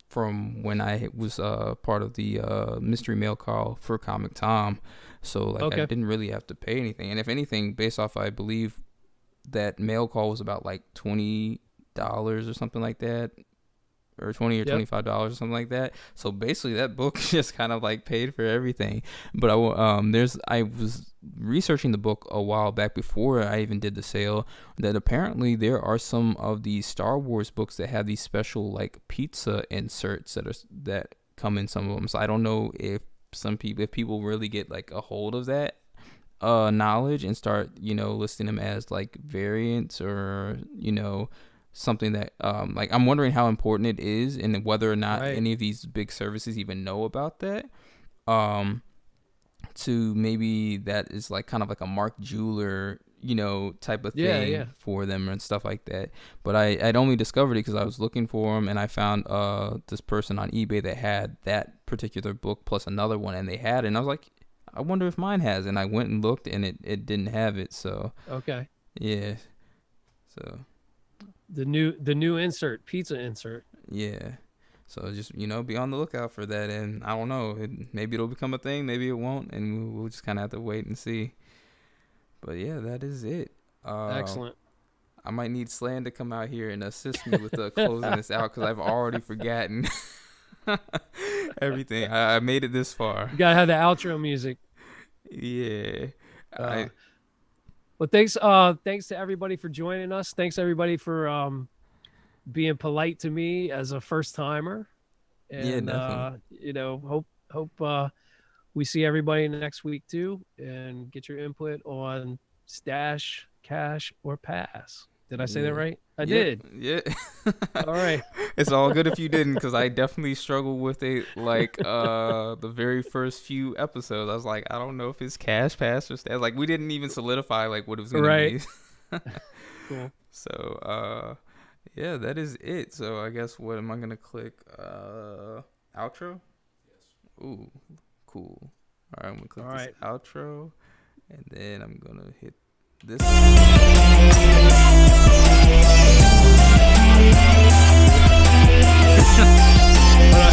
from when I was part of the mystery mail call for Comic Tom, so like I didn't really have to pay anything, and if anything, based off I believe that mail call was about like $20 or something like that, or $20 or $25 or something like that. So basically, that book just kind of like paid for everything. But I was researching the book a while back before I even did the sale, that apparently there are some of these Star Wars books that have these special like pizza inserts that come in some of them. So I don't know if people really get like a hold of that knowledge and start listing them as like variants or something that like I'm wondering how important it is and whether or not any of these big services even know about that, to maybe that is like kind of like a Mark Jeweler type of thing for them and stuff like that. But I'd only discovered it because I was looking for them, and I found this person on eBay that had that particular book plus another one, and they had it, and I was like, I wonder if mine has, and I went and looked, and it didn't have it. So yeah, so
the new insert, pizza insert.
Yeah, so just be on the lookout for that, and I don't know, maybe it'll become a thing, maybe it won't, and we'll just kind of have to wait and see. But yeah, that is it.
Excellent.
I might need Slan to come out here and assist me with closing this out because I've already forgotten everything. I made it this far.
You gotta have the outro music.
Yeah.
Well, thanks to everybody for joining us. Thanks everybody for being polite to me as a first timer. And
yeah, definitely.
Hope we see everybody next week too, and get your input on stash, cash, or pass. Did I say that right? I did.
Yeah.
All right.
It's all good if you didn't, because I definitely struggled with it. Like the very first few episodes, I was like, I don't know if it's cash, pass, or stash. Like we didn't even solidify like what it was gonna be.
Cool.
So yeah, that is it. So I guess what am I gonna click? Outro.
Yes.
Ooh, cool. All right, I'm gonna click this outro, and then I'm gonna hit this.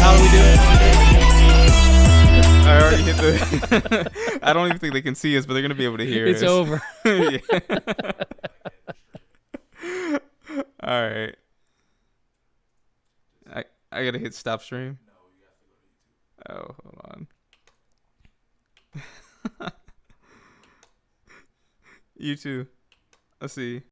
How do we do it?
I already hit the. I don't even think they can see us, but they're gonna be able to hear
it's
us.
Over.
All right. I gotta hit stop stream.
No, you have to go to YouTube.
Oh, hold on. You too. Let's see.